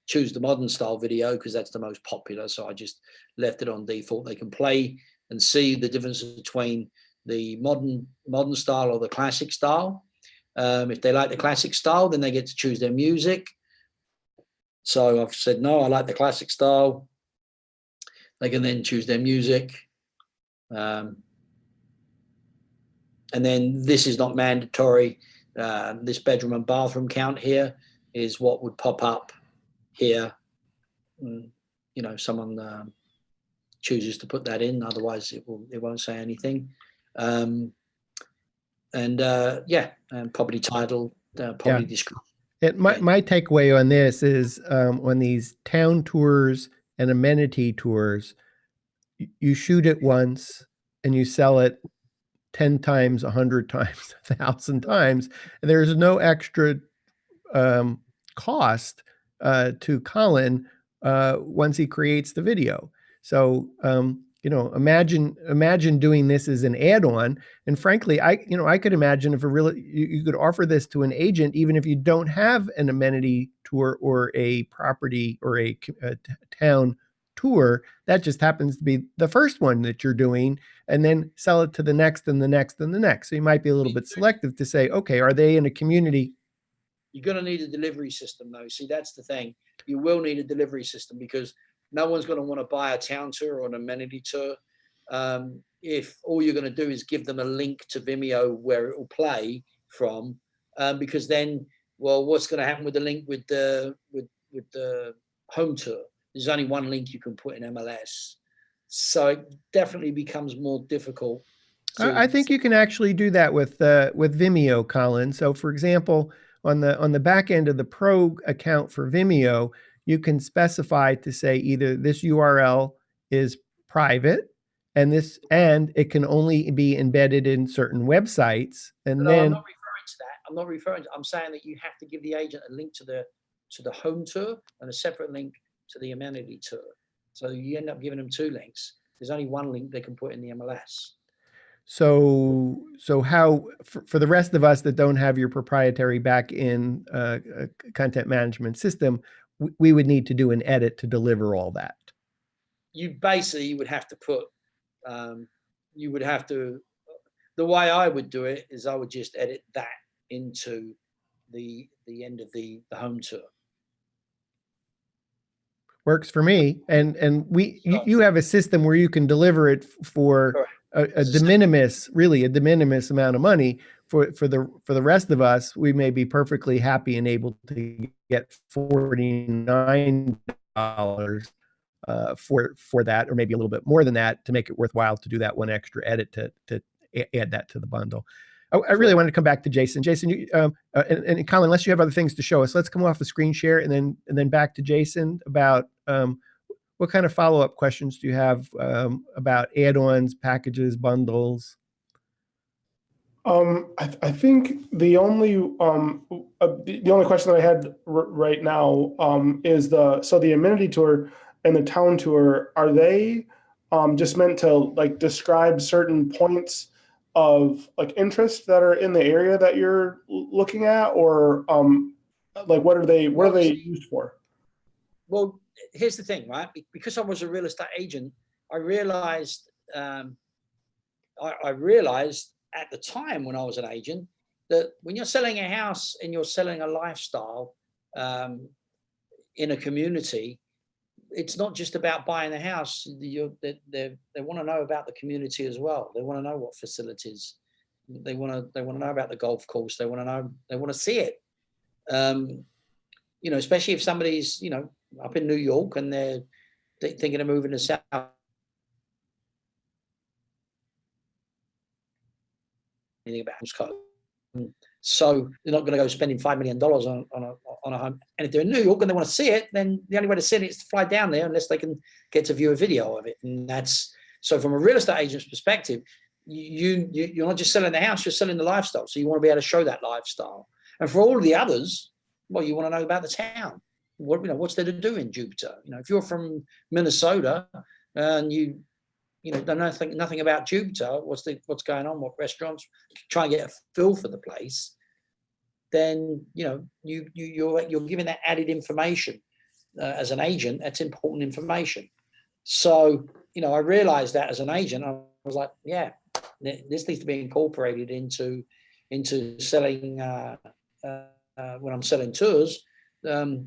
choose the modern style video because that's the most popular. So I just left it on default. They can play and see the difference between the modern style or the classic style. If they like the classic style, then they get to choose their music. So I've said, no, I like the classic style. They can then choose their music. And then this is not mandatory. This bedroom and bathroom count here is what would pop up here. Someone chooses to put that in, otherwise it won't say anything. And property title, property description. My takeaway on this is on these town tours and amenity tours, you shoot it once and you sell it 10 times, 100 times, 1,000 times. And there's no extra cost to Colin once he creates the video. So, imagine doing this as an add-on. And frankly, I could imagine if you could offer this to an agent, even if you don't have an amenity tour or a property or a town tour, that just happens to be the first one that you're doing, and then sell it to the next and the next and the next. So you might be a little bit selective to say, okay, are they in a community? You're going to need a delivery system though. See, that's the thing. You will need a delivery system because no one's going to want to buy a town tour or an amenity tour if all you're going to do is give them a link to Vimeo where it will play from, because then, well, what's going to happen with the link with the home tour? There's only one link you can put in MLS, so it definitely becomes more difficult. I think you can actually do that with Vimeo, Colin. So, for example, on the back end of the Pro account for Vimeo, you can specify to say either this URL is private and it can only be embedded in certain websites. And no, then I'm not referring to that. I'm saying that you have to give the agent a link to the home tour and a separate link to the amenity tour. So you end up giving them two links. There's only one link they can put in the MLS. So how, for the rest of us that don't have your proprietary back-end content management system, we would need to do an edit to deliver all that. You would have to put, the way I would do it is I would just edit that into the end of the home tour. Works for me. And you have a system where you can deliver it for a de minimis, really a de minimis amount of money. For the rest of us, we may be perfectly happy and able to get $49 for that, or maybe a little bit more than that, to make it worthwhile to do that one extra edit to add that to the bundle. I really wanted to come back to Jason. Jason, and Colin, unless you have other things to show us, let's come off the screen share and then back to Jason about what kind of follow-up questions do you have about add-ons, packages, bundles? I think the only question that I had right now is the amenity tour and the town tour, are they just meant to like describe certain points of like interest that are in the area that you're looking at, or like what are they used for? Well, here's the thing, right? Because I was a real estate agent, I realized at the time when I was an agent that when you're selling a house and you're selling a lifestyle in a community, it's not just about buying a house. They want to know about the community as well. They want to know what facilities. They want to know about the golf course. They want to see it. Especially if somebody's up in New York and they're thinking of moving to South. Anything about house code. So they're not going to go spending $5 million on a home. And if they're in New York and they want to see it, then the only way to see it is to fly down there, unless they can get to view a video of it. And that's so from a real estate agent's perspective, you're not just selling the house, you're selling the lifestyle. So you want to be able to show that lifestyle. And for all of the others, well, you want to know about the town. What's there to do in Jupiter? If you're from Minnesota and you know nothing about Jupiter, what's going on, what restaurants, try and get a feel for the place, then you're giving that added information. as an agent, that's important information. So, you know, I realized that as an agent, I was like, yeah, this needs to be incorporated into selling when I'm selling tours, to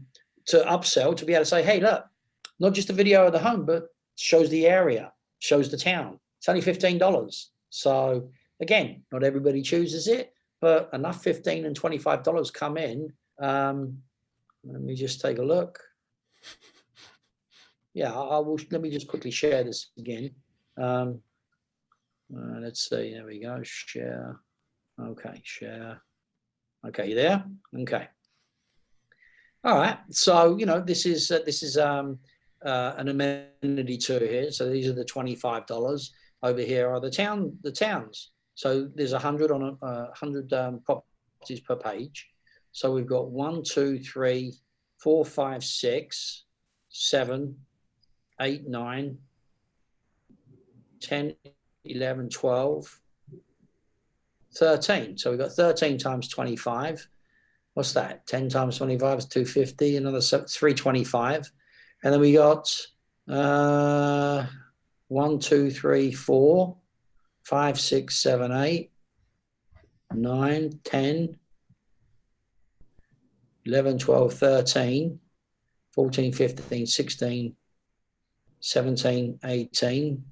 upsell, to be able to say, hey, look, not just a video of the home, but shows the area, shows the town. It's only $15. So again, not everybody chooses it, but enough $15 and $25 come in. Let me just take a look. Yeah, I will. Let me just quickly share this again. Let's see. There we go. Share. Okay, share. Okay, you there? Okay. All right. So you know this is an amenity tour here. So these are the $25. Over here are the towns. So there's 100 on 100 properties per page. So we've got 1, 2, 3, 4, 5, 6, 7, 8, 9, 10, 11, 12, 13. So we've got 13 times 25. What's that? 10 times 25 is 250, another 325. And then we got 1, 2, 3, 4, 5, 6, 7, 8, 9, 10, 11, 12, 13, 14, 15, 16, 17, 18.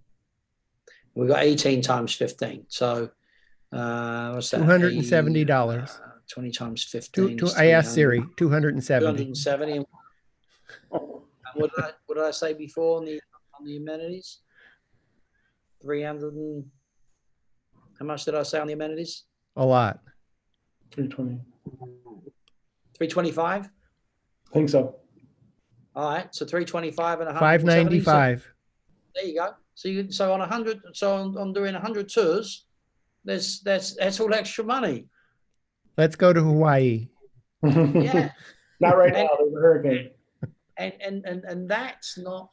We've got 18 times 15. So what's that? $270. 20 times 15. I asked Siri, 270. 270. What did I say before on the amenities? 300 and how much did I say on the amenities? A lot. 320. 325? I think so. All right, so 325 and 595. So there you go. So on 100, so on doing 100 tours, that's all extra money. Let's go to Hawaii. Yeah. Not right now. There's a hurricane. And that's not.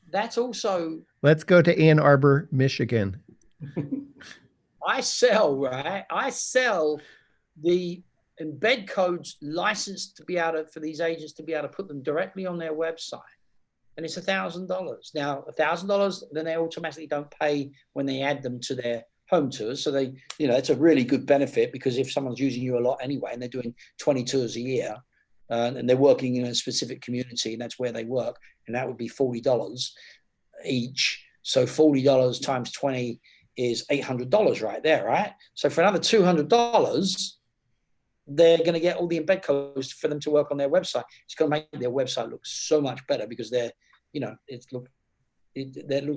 That's also. Let's go to Ann Arbor, Michigan. I sell the embed codes licensed to be able to, for these agents to be able to put them directly on their website. And it's $1,000. Now, $1,000, then they automatically don't pay when they add them to their home tours. So they, you know, it's a really good benefit because if someone's using you a lot anyway, and they're doing 20 tours a year, and they're working in a specific community, and that's where they work, and that would be $40 each. So $40 times 20 is $800 right there, right? So for another $200, they're going to get all the embed codes for them to work on their website. It's going to make their website look so much better because they're, you know, it looks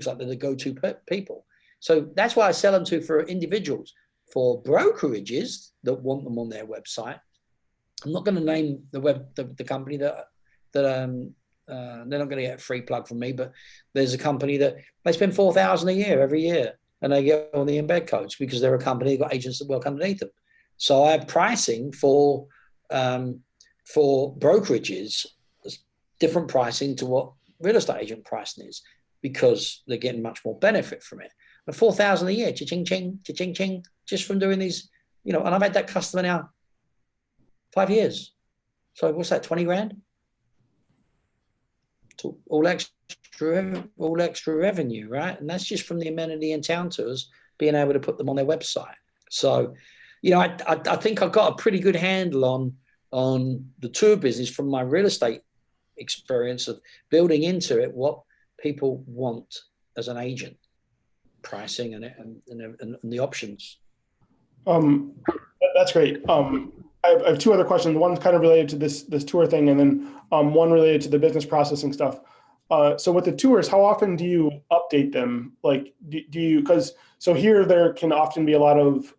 like they're the go-to people. So that's why I sell them to for individuals. For brokerages that want them on their website, I'm not going to name the company that they're not going to get a free plug from me, but there's a company that they spend $4,000 a year every year, and they get all the embed codes because they're a company that got agents that work underneath them. So I have pricing for brokerages, different pricing to what real estate agent pricing is because they're getting much more benefit from it. And $4,000 a year, cha-ching, ching, cha-ching, ching, just from doing these, you know, and I've had that customer now 5 years. So what's that, 20 grand? All extra revenue, right? And that's just from the amenity and town tours, being able to put them on their website. So, you know, I think I've got a pretty good handle on the tour business from my real estate experience of building into it what people want as an agent, pricing and the options. That's great. I have two other questions. One's kind of related to this tour thing, and then one related to the business processing stuff. So with the tours, how often do you update them? Like, do you, because so here there can often be a lot of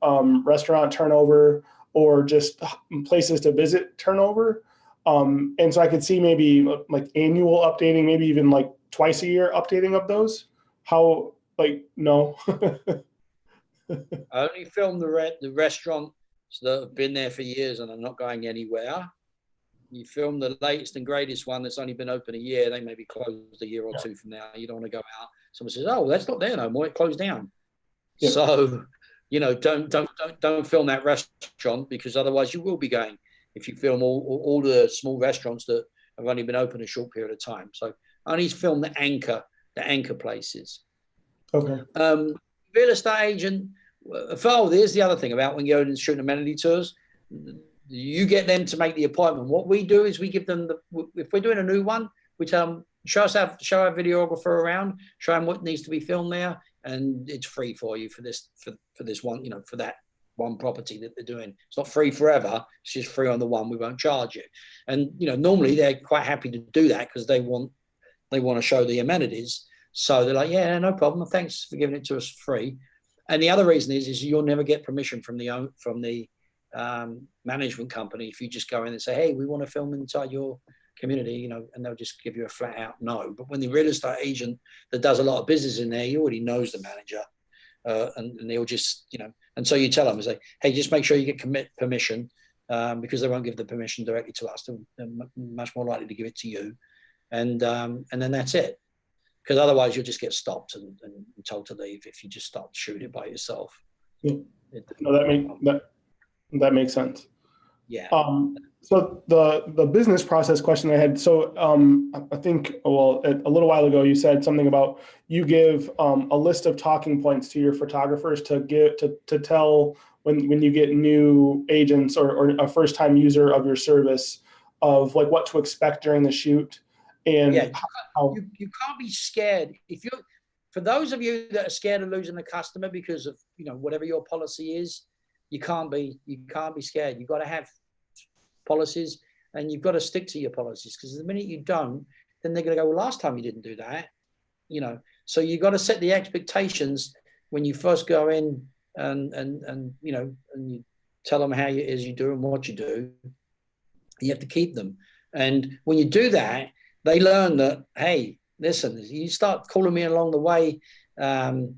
restaurant turnover or just places to visit turnover. And so I could see maybe like annual updating, maybe even like twice a year updating of those. How, like, no. I only film the restaurants that have been there for years and are not going anywhere. You film the latest and greatest one that's only been open a year. They may be closed a year or two from now. You don't want to go out. Someone says, "Oh, that's not there no more. It closed down." Yeah. So, you know, don't film that restaurant because otherwise you will be going. If you film all the small restaurants that have only been open a short period of time. So I only film the anchor places. Okay. Real estate agent, there's the other thing about when you go and shoot amenity tours, you get them to make the appointment. What we do is we give them if we're doing a new one, we tell them, show our videographer around, show them what needs to be filmed there, and it's free for you for this one, for that one property that they're doing. It's not free forever, it's just free on the one, we won't charge you. And normally they're quite happy to do that because they want to show the amenities. So they're like, yeah, no problem, thanks for giving it to us free. And the other reason is you'll never get permission from the management company if you just go in and say, hey, we want to film inside your community, and they'll just give you a flat out no. But when the real estate agent that does a lot of business in there, he already knows the manager, and they'll just, and so you tell them, say, hey, just make sure you get permission, because they won't give the permission directly to us. They're much more likely to give it to you, and then that's it. Because otherwise you'll just get stopped and told to leave if you just start shooting it by yourself. Yeah. No, that makes sense. Yeah. So the business process question I had. So I think a little while ago you said something about you give a list of talking points to your photographers to tell when you get new agents or a first time user of your service of like what to expect during the shoot. And yeah, you can't be scared. For those of you that are scared of losing a customer because of whatever your policy is, you can't be scared. You've got to have policies, and you've got to stick to your policies, because the minute you don't, then they're going to go, well, last time you didn't do that, So you've got to set the expectations when you first go in, and you tell them how it is you do and what you do. You have to keep them, and when you do that, they learn that, hey, listen, you start calling me along the way 10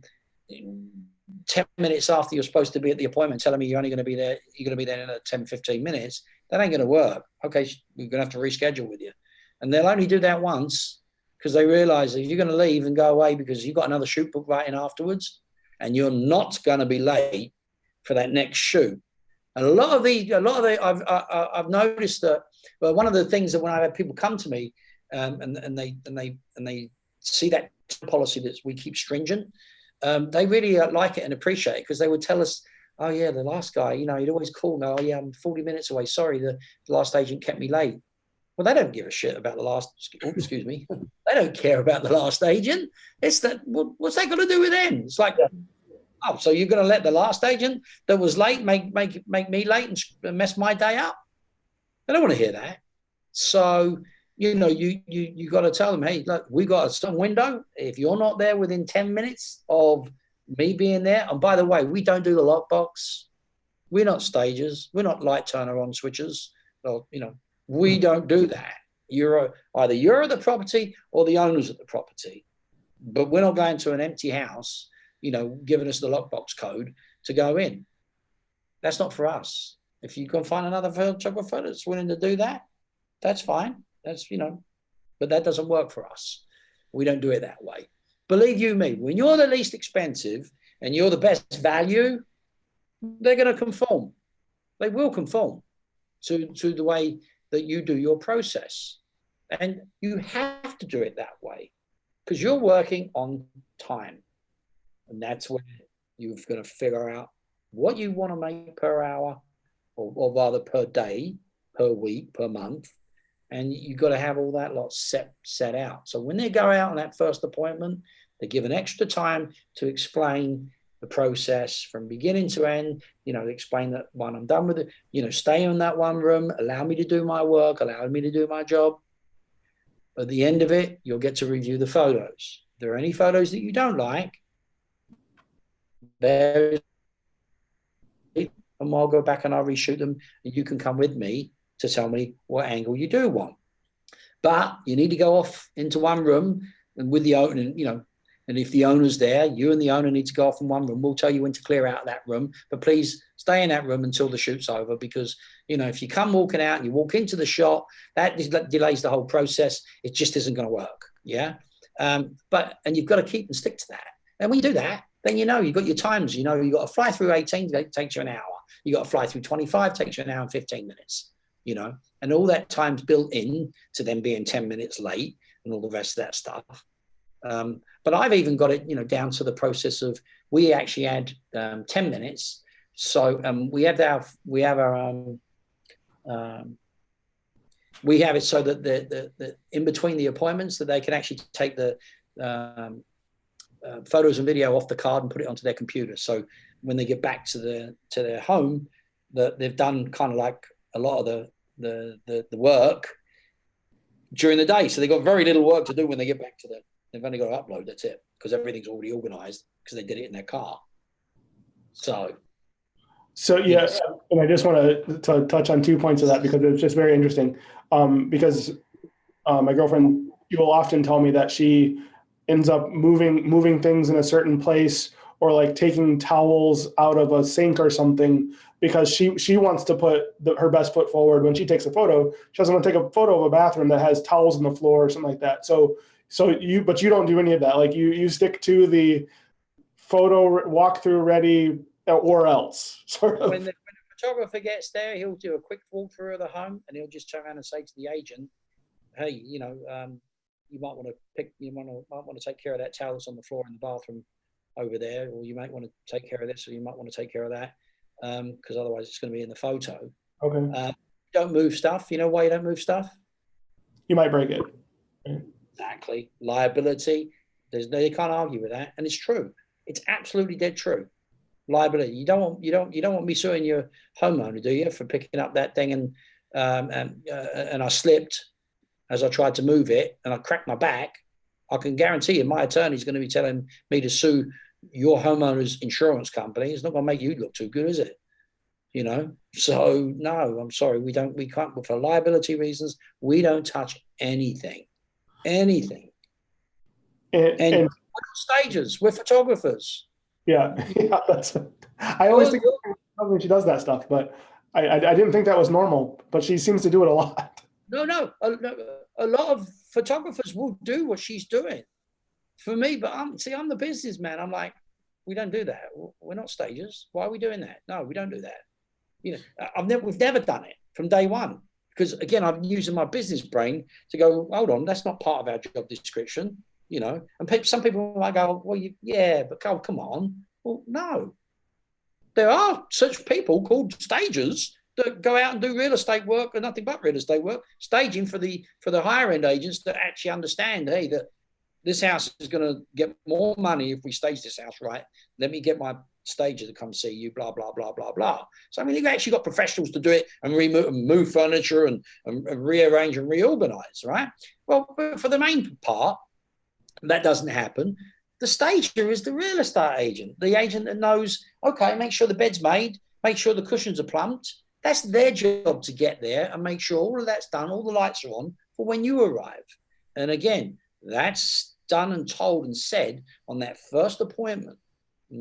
minutes after you're supposed to be at the appointment, telling me you're going to be there in 10, 15 minutes, that ain't going to work. Okay, we're going to have to reschedule with you. And they'll only do that once, because they realize that if you're going to leave and go away because you've got another shoot book right in afterwards, and you're not going to be late for that next shoot. And I've noticed that, well, one of the things that when I have people come to me, and they see that policy that we keep stringent, they really like it and appreciate it, because they would tell us, oh yeah, the last guy, he'd always call me, oh yeah, I'm 40 minutes away, sorry, the last agent kept me late. Well, they don't give a shit about the last, excuse me, they don't care about the last agent. It's that, what's that got to do with them? It's like, oh, so you're going to let the last agent that was late make me late and mess my day up? They don't want to hear that. So you got to tell them, hey, look, we got some window. If you're not there within 10 minutes of me being there, and by the way, we don't do the lockbox. We're not stagers. We're not light turner on switches. Well, we don't do that. Either you're at the property or the owner's at the property, but we're not going to an empty house, giving us the lockbox code to go in. That's not for us. If you can find another photographer that's willing to do that, that's fine. That's, but that doesn't work for us. We don't do it that way. Believe you me, when you're the least expensive and you're the best value, they're going to conform. They will conform to the way that you do your process. And you have to do it that way, because you're working on time. And that's where you're going to figure out what you want to make per hour, or rather per day, per week, per month. And you've got to have all that lot set out. So when they go out on that first appointment, they're given extra time to explain the process from beginning to end, explain that when I'm done with it, stay in that one room, allow me to do my work, allow me to do my job. At the end of it, you'll get to review the photos. If there are any photos that you don't like, and I'll go back and I'll reshoot them, and you can come with me to tell me what angle you do want. But you need to go off into one room and with the owner, and if the owner's there, you and the owner need to go off in one room. We'll tell you when to clear out of that room, but please stay in that room until the shoot's over, because, if you come walking out and you walk into the shot, that delays the whole process. It just isn't going to work. Yeah. And you've got to keep and stick to that. And when you do that, then you've got your times. You've got to fly through 18, that takes you an hour. You got to fly through 25, takes you an hour and 15 minutes. you know, and all that time's built in to them being 10 minutes late and all the rest of that stuff. But I've even got it, you know, down to the process of, we actually add 10 minutes. So we have it so that the in between the appointments, that they can actually take the photos and video off the card and put it onto their computer. So when they get back to their home, that they've done kind of like a lot of the work during the day. So they've got very little work to do when they get back to they've only got to upload, that's it, because everything's already organized because they did it in their car. So yeah, and I just want to touch on 2 points of that, because it's just very interesting. Because my girlfriend, she will often tell me that she ends up moving things in a certain place, or like taking towels out of a sink or something, because she wants to put her best foot forward when she takes a photo. She doesn't want to take a photo of a bathroom that has towels on the floor or something like that. But you don't do any of that. Like you stick to the photo walkthrough ready, or else, sort of. When the photographer gets there, he'll do a quick walkthrough of the home, and he'll just turn around and say to the agent, "Hey, you know, you might want to take care of that towel that's on the floor in the bathroom over there, or you might want to take care of this, or you might want to take care of that, because otherwise it's going to be in the photo." Okay. Don't move stuff. You know why you don't move stuff? You might break it. Exactly. Liability. They can't argue with that, and it's true. It's absolutely dead true. Liability. You don't want me suing your homeowner, do you, for picking up that thing and I slipped as I tried to move it and I cracked my back. I can guarantee you my attorney's going to be telling me to sue your homeowner's insurance company. It's not going to make you look too good, is it? You know? So no, I'm sorry. We can't, for liability reasons, we don't touch anything. And we're not stagers, we're photographers. Yeah, I always think she does that stuff, but I didn't think that was normal, but she seems to do it a lot. No, a lot of photographers will do what she's doing for me, but I'm the businessman. I'm like, we don't do that. We're not stagers. Why are we doing that? No, we don't do that. You know, we've never done it from day one, because again, I'm using my business brain to go, hold on, that's not part of our job description. You know, and some people might go, well, but come on. Well, no. There are such people called stagers that go out and do real estate work and nothing but real estate work, staging for the higher end agents that actually understand, hey, that this house is going to get more money if we stage this house right. Let me get my stager to come see you, blah, blah, blah, blah, blah. So, I mean, you've actually got professionals to do it and move furniture and rearrange and reorganize, right? Well, for the main part, that doesn't happen. The stager is the real estate agent, the agent that knows, okay, make sure the bed's made, make sure the cushions are plumbed. That's their job, to get there and make sure all of that's done, all the lights are on for when you arrive. And again, that's done and told and said on that first appointment,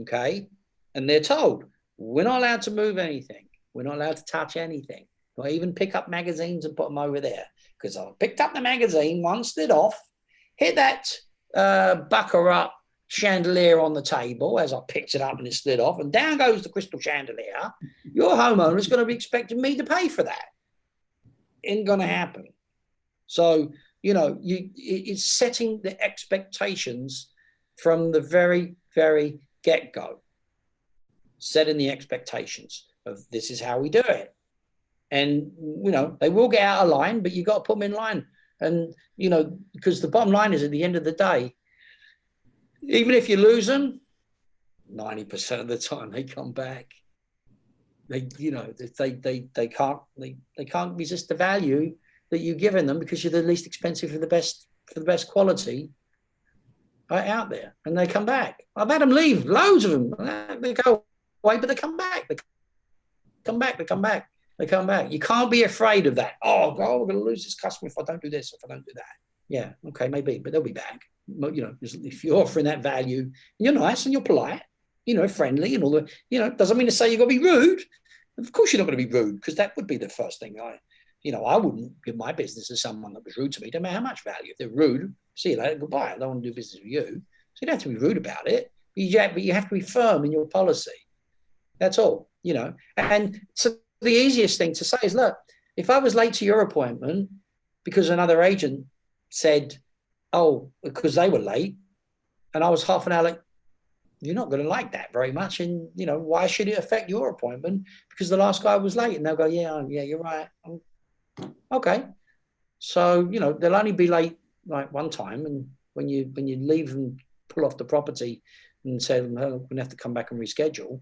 okay? And they're told, we're not allowed to move anything. We're not allowed to touch anything. Not even pick up magazines and put them over there. Because I picked up the magazine, one slid off, hit that baccarat chandelier on the table as I picked it up and it slid off, and down goes the crystal chandelier. Your homeowner is going to be expecting me to pay for that. Ain't going to happen. So, you know, it's setting the expectations from the very, very get-go. Setting the expectations of this is how we do it. And, you know, they will get out of line, but you got to put them in line. And, you know, because the bottom line is, at the end of the day, even if you lose them, 90% of the time they come back. They can't resist the value that you've given them, because you're the least expensive for the best quality out there, and they come back. I've had them leave, loads of them. They go away, but they come back. They come back. You can't be afraid of that. Oh, God, we're going to lose this customer if I don't do this, if I don't do that. Yeah, okay, maybe, but they'll be back. You know, if you're offering that value, you're nice and you're polite, you know, friendly and all the, you know, doesn't mean to say you've got to be rude. Of course you're not going to be rude, because that would be the first thing I wouldn't give my business to someone that was rude to me, no matter how much value. If they're rude, see you later, goodbye. I don't want to do business with you. So you don't have to be rude about it, but you have to be firm in your policy. That's all, you know. And so the easiest thing to say is, look, if I was late to your appointment because another agent said, oh, because they were late, and I was half an hour late, you're not going to like that very much. And, you know, why should it affect your appointment? Because the last guy was late. And they'll go, yeah, you're right. Okay. So, you know, they'll only be late like one time. And when you leave and pull off the property and say, well, we're going to have to come back and reschedule,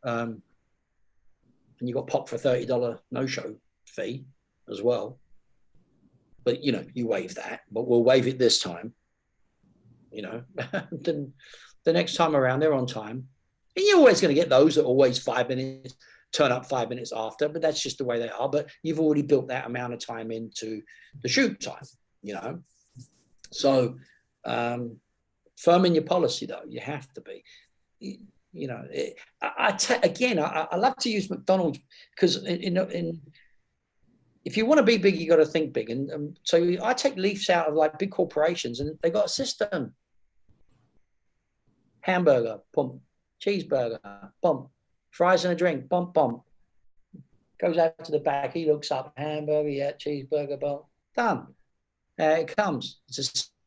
and you got popped for $30 no-show fee as well. But, you know, you waive that, but we'll waive it this time, you know. Then the next time around, they're on time. And you're always going to get those that are always 5 minutes, turn up 5 minutes after, but that's just the way they are. But you've already built that amount of time into the shoot time, you know. So firm in your policy, though. You have to be. You know, I love to use McDonald's because if you want to be big, you got to think big. And so I take leaves out of like big corporations, and they got a system. Hamburger, pump. Cheeseburger, bump. Fries and a drink, bump, bump. Goes out to the back. He looks up. Hamburger, yeah. Cheeseburger, bump. Done. It comes. It's a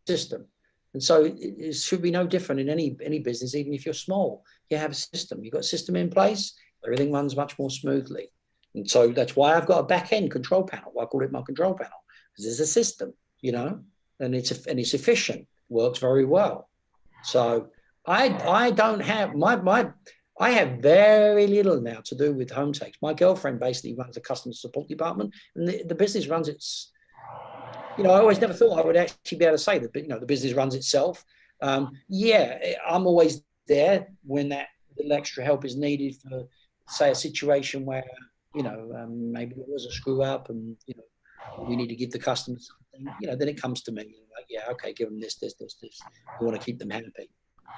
system. And so it should be no different in any business, even if you're small. You have a system. You've got a system in place. Everything runs much more smoothly. And so that's why I've got a back-end control panel. I call it my control panel, because there's a system, you know, and it's efficient. Works very well. So I don't have I have very little now to do with home takes. My girlfriend basically runs the customer support department, and the business runs its. You know, I always never thought I would actually be able to say that, but you know, the business runs itself. Yeah, I'm always there when that little extra help is needed for, say, a situation where you know maybe there was a screw up, and you know we need to give the customer something. You know, then it comes to me. Like, yeah, okay, give them this. We want to keep them happy.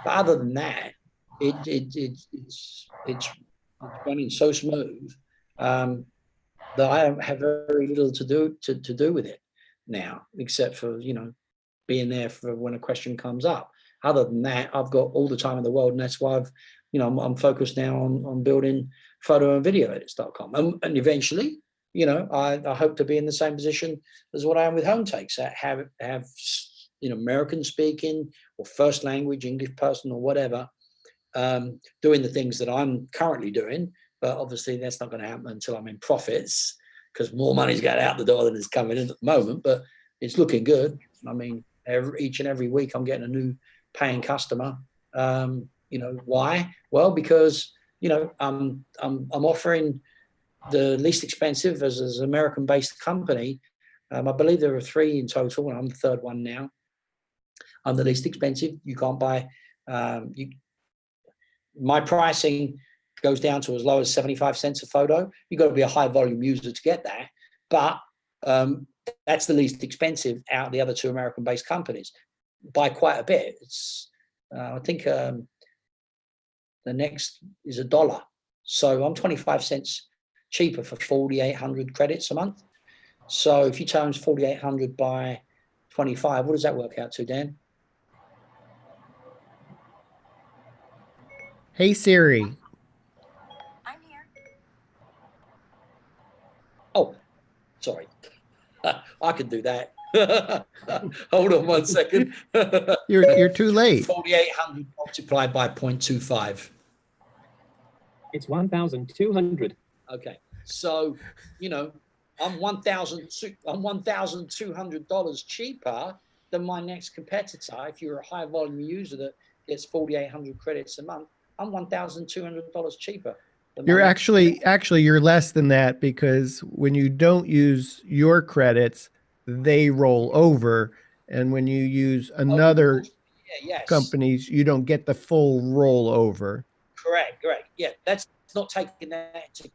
But other than that, it's running so smooth that I have very little to do with it now, except for, you know, being there for when a question comes up. Other than that, I've got all the time in the world, and that's why I'm focused now on building photo and video edits.com. And eventually, you know, I hope to be in the same position as what I am with home takes. Have you know, American speaking or first language English person or whatever, doing the things that I'm currently doing. But obviously that's not going to happen until I'm in profits, because more money's going out the door than is coming in at the moment. But it's looking good. I mean, each and every week I'm getting a new paying customer. You know, why? Well, because, you know, I'm offering the least expensive as an American-based company. I believe there are 3 in total, and I'm the 3rd one now. I'm the least expensive. You can't buy. My pricing goes down to as low as 75 cents a photo. You've got to be a high volume user to get that. But that's the least expensive out of the other 2 American-based companies by quite a bit. It's I think the next is $1. So I'm 25 cents cheaper for 4,800 credits a month. So if you times 4,800 by 25, what does that work out to, Dan? Hey Siri. I'm here. Oh, sorry. I can do that. Hold on 1 second. You're too late. 4,800 multiplied by 0.25. It's 1,200. Okay, so you know I'm $1,200 cheaper than my next competitor. If you're a high volume user that gets 4,800 credits a month, I'm $1,200 cheaper. You're actually you're less than that, because when you don't use your credits, they roll over, and when you use another company's, you don't get the full rollover. Correct. Yeah, that's not taking that into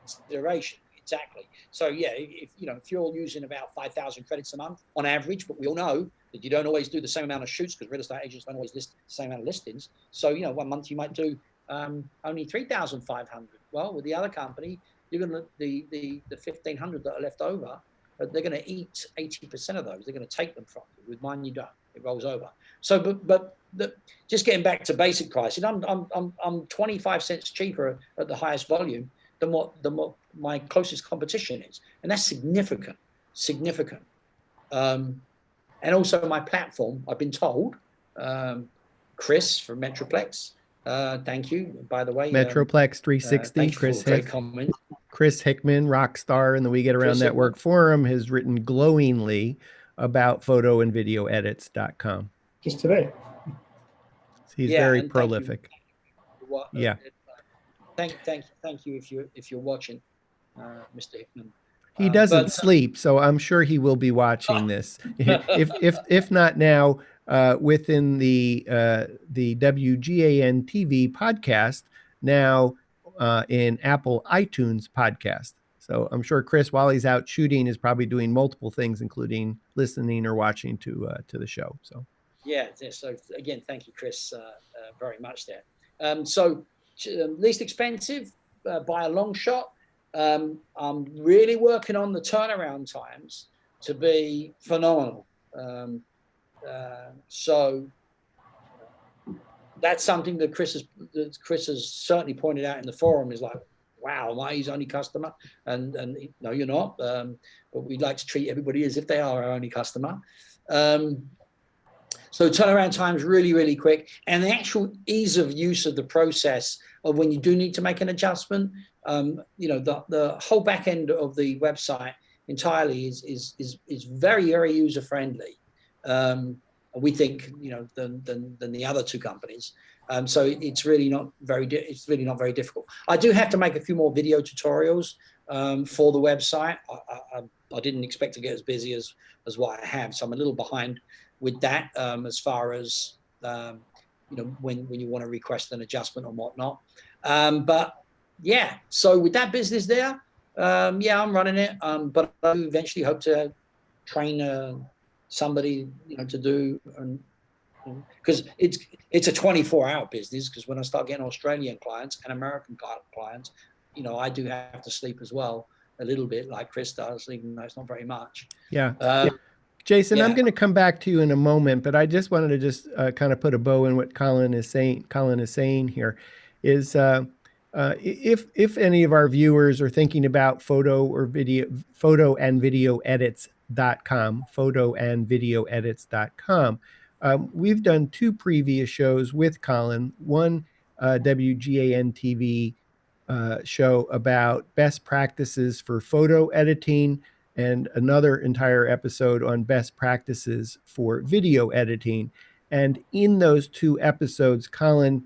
consideration. Exactly. So yeah, if you're using about 5,000 credits a month on average, but we all know that you don't always do the same amount of shoots, because real estate agents don't always list the same amount of listings. So, you know, 1 month you might do only 3,500. Well, with the other company, you're going to the 1,500 that are left over, they're going to eat 80% of those. They're going to take them from you. With mine, you don't. It rolls over. So, but just getting back to basic pricing, I'm 25 cents cheaper at the highest volume than what my closest competition is, and that's significant. And also my platform, I've been told, Chris from Metroplex, thank you, by the way. Metroplex 360, Chris Hickman, rock star in the We Get Around Network forum, has written glowingly about photo and video edits.com. Just today. He's very prolific. Thank you if you're watching, Mr. Hickman. He doesn't sleep, so I'm sure he will be watching this. If not now, within the WGAN-TV podcast, now in Apple iTunes podcast. So I'm sure Chris, while he's out shooting, is probably doing multiple things, including listening or watching to the show. So so again, thank you, Chris, very much there. So least expensive by a long shot. I'm really working on the turnaround times to be phenomenal. So that's something that Chris has certainly pointed out in the forum, is like, wow, am I his only customer? And no, you're not. But we'd like to treat everybody as if they are our only customer. So turnaround time is really, really quick. And the actual ease of use of the process of when you do need to make an adjustment, the whole back end of the website entirely is very, very user friendly. We think, than the other two companies. So it's really not very difficult. I do have to make a few more video tutorials for the website. I didn't expect to get as busy as what I have, so I'm a little behind with that as far as when you want to request an adjustment and whatnot. But yeah, so with that business there, I'm running it, but I eventually hope to train somebody to do, because it's a 24-hour business, because when I start getting Australian clients and American clients, I do have to sleep as well a little bit, like Chris does, even though it's not very much. Jason, I'm going to come back to you in a moment, but I just wanted to just kind of put a bow in what Colin is saying here is if any of our viewers are thinking about photo and video edits.com, we've done two previous shows with Colin, one WGAN TV show about best practices for photo editing, and another entire episode on best practices for video editing. And in those two episodes, Colin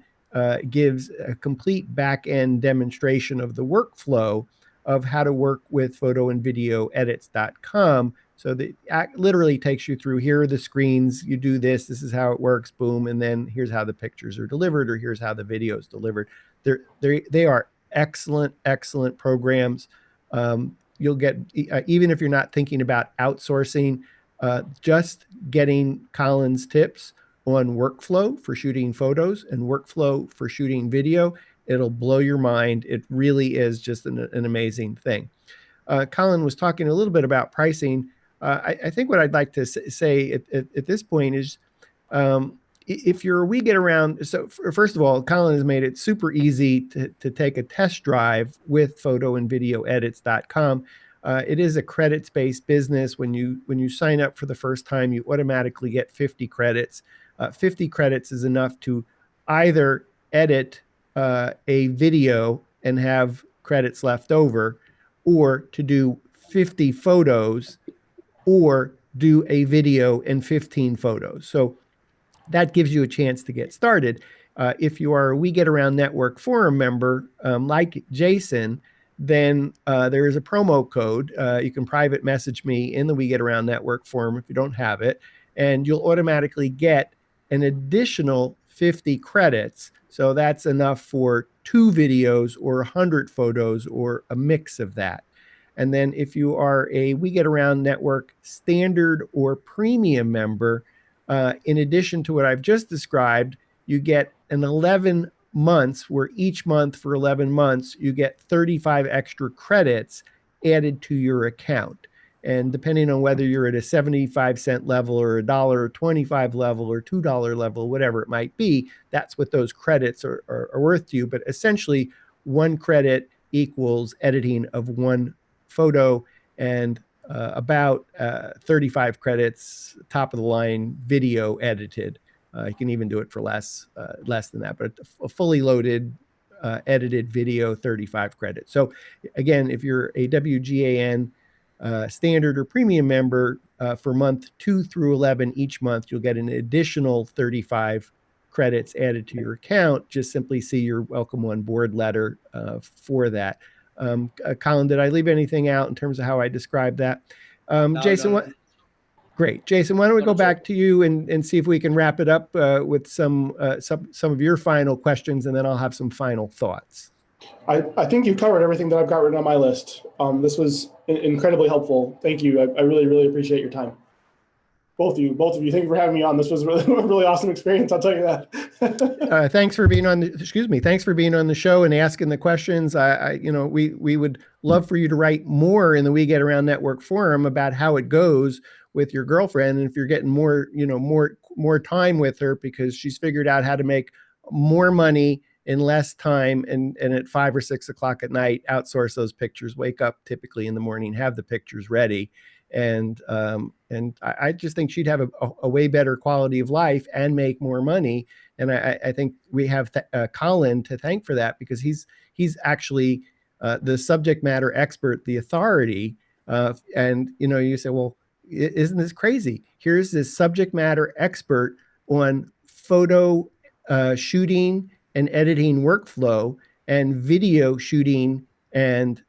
gives a complete back-end demonstration of the workflow of how to work with photo and video edits.com. So that literally takes you through, here are the screens, you do this is how it works, boom, and then here's how the pictures are delivered, or here's how the video is delivered. They are excellent programs. You'll get, even if you're not thinking about outsourcing, just getting Colin's tips on workflow for shooting photos and workflow for shooting video, it'll blow your mind. It really is just an amazing thing. Colin was talking a little bit about pricing. I think what I'd like to say at this point is, if you're We Get Around, so first of all, Colin has made it super easy to take a test drive with photo and video edits.com. It is a credits-based business. When you sign up for the first time, you automatically get 50 credits. 50 credits is enough to either edit a video and have credits left over, or to do 50 photos, or do a video and 15 photos. So that gives you a chance to get started. If you are a We Get Around Network forum member, like Jason, then there is a promo code. You can private message me in the We Get Around Network forum if you don't have it, and you'll automatically get an additional 50 credits. So that's enough for 2 videos or 100 photos, or a mix of that. And then if you are a We Get Around Network standard or premium member, in addition to what I've just described, you get an 11 months, where each month for 11 months, you get 35 extra credits added to your account. And depending on whether you're at a 75-cent level or $1.25 level or $2 level, whatever it might be, that's what those credits are worth to you. But essentially, 1 credit equals editing of one photo, and about 35 credits, top of the line video edited. You can even do it for less than that, but a fully loaded edited video, 35 credits. So again, if you're a WGAN standard or premium member, for month 2 through 11 each month, you'll get an additional 35 credits added to your account. Just simply see your welcome on board letter for that. Colin, did I leave anything out in terms of how I described that? No, Jason, no. what? Great. Jason, why don't we go back to you and see if we can wrap it up with some of your final questions, and then I'll have some final thoughts. I think you covered everything that I've got written on my list. This was incredibly helpful. Thank you. I really, really appreciate your time. Both of you. Thank you for having me on. This was really, a really awesome experience. I'll tell you that. Thanks for being on. Thanks for being on the show and asking the questions. We would love for you to write more in the We Get Around Network forum about how it goes with your girlfriend, and if you're getting more time with her because she's figured out how to make more money in less time, and at 5 or 6 o'clock at night, outsource those pictures, wake up typically in the morning, have the pictures ready. And I just think she'd have a way better quality of life and make more money. And I think we have Colin to thank for that, because he's actually the subject matter expert, the authority. And you say, well, isn't this crazy? Here's this subject matter expert on photo shooting and editing workflow and video shooting and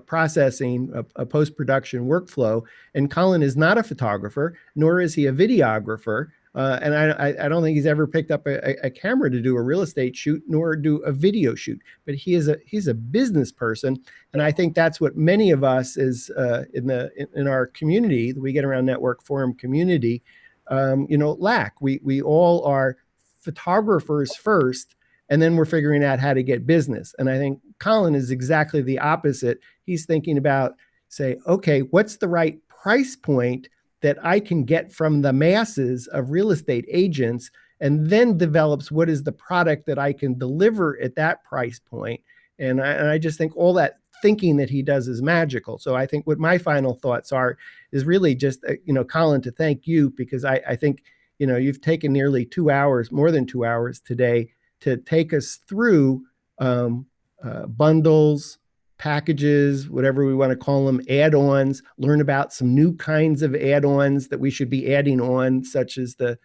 processing, a post-production workflow. And Colin is not a photographer, nor is he a videographer. And I don't think he's ever picked up a camera to do a real estate shoot, nor do a video shoot. But he's a business person, and I think that's what many of us is in our community, the We Get Around Network forum community, lack. We all are photographers first, and then we're figuring out how to get business. And I think Colin is exactly the opposite. He's thinking about, say, okay, what's the right price point that I can get from the masses of real estate agents, and then develops what is the product that I can deliver at that price point. And I just think all that thinking that he does is magical. So I think what my final thoughts are is really just, Colin, to thank you, because I think, you've taken nearly 2 hours, more than 2 hours today, to take us through bundles, packages, whatever we want to call them, add-ons, learn about some new kinds of add-ons that we should be adding on, such as the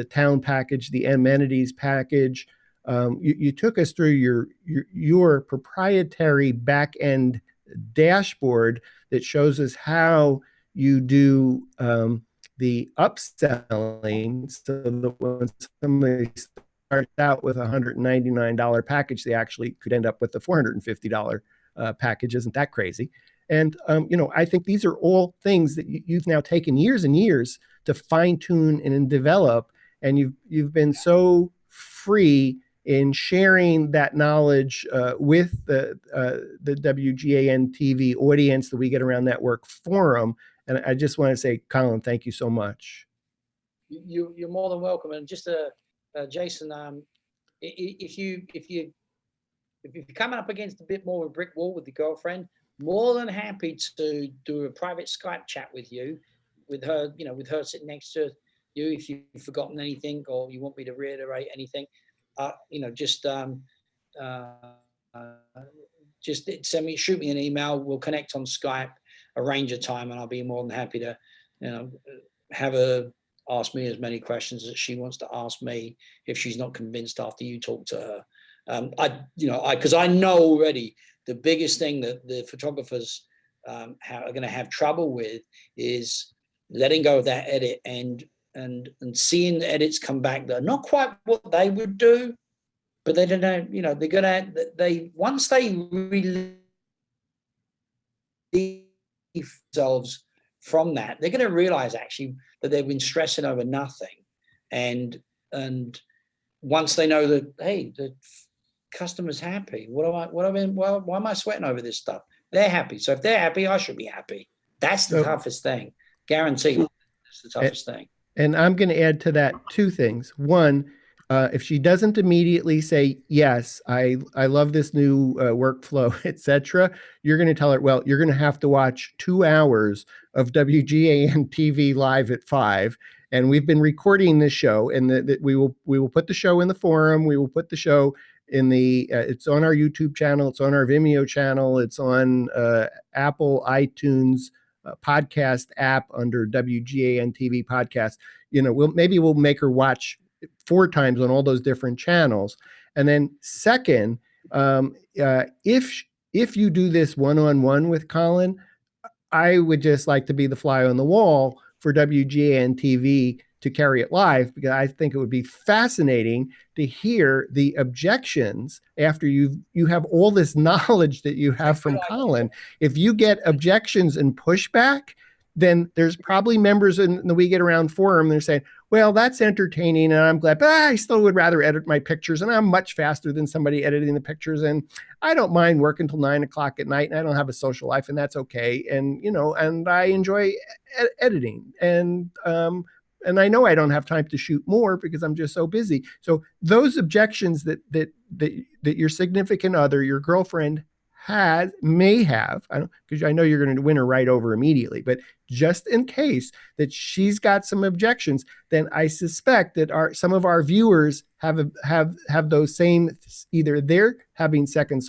town package, the amenities package. You took us through your proprietary back-end dashboard that shows us how you do the upselling, so that when somebody starts out with a $199 package, they actually could end up with a $450 package. Isn't that crazy? And, I think these are all things that you've now taken years and years to fine tune and develop. And you've been so free in sharing that knowledge with the WGAN-TV audience, the We Get Around Network forum. And I just want to say, Colin, thank you so much. You're more than welcome. And just Jason, if you're coming up against a bit more of a brick wall with the girlfriend, more than happy to do a private Skype chat with you, with her, with her sitting next to you. If you've forgotten anything or you want me to reiterate anything, just shoot me an email. We'll connect on Skype, arrange a time, and I'll be more than happy to, have her ask me as many questions as she wants to ask me if she's not convinced after you talk to her. Because I know already the biggest thing that the photographers are going to have trouble with is letting go of that edit and seeing the edits come back that are not quite what they would do, but they don't know, they're going to, once they relieve themselves from that, they're going to realize actually that they've been stressing over nothing. And once they know that, hey, the customer's happy, why am I sweating over this stuff? They're happy. So if they're happy, I should be happy. That's the toughest thing. Guaranteed. That's the toughest thing. And I'm going to add to that two things. One, If she doesn't immediately say, yes, I love this new workflow, etc., you're going to tell her, well, you're going to have to watch 2 hours of WGAN-TV live at 5. And we've been recording this show, and that we will put the show in the forum. We will put the show in the, it's on our YouTube channel. It's on our Vimeo channel. It's on Apple iTunes podcast app under WGAN-TV podcast. We'll make her watch 4 times on all those different channels. And then second, if you do this one-on-one with Colin, I would just like to be the fly on the wall for WGAN-TV to carry it live, because I think it would be fascinating to hear the objections after you have all this knowledge that you have from Colin. If you get objections and pushback, then there's probably members in the We Get Around forum that are saying, well, that's entertaining and I'm glad, but I still would rather edit my pictures, and I'm much faster than somebody editing the pictures, and I don't mind working till 9 o'clock at night, and I don't have a social life, and that's okay. And, and I enjoy editing, and I know I don't have time to shoot more because I'm just so busy. So those objections that your significant other, your girlfriend, may have, because I know you're going to win her right over immediately, but just in case that she's got some objections, then I suspect that some of our viewers have those same, either they're having second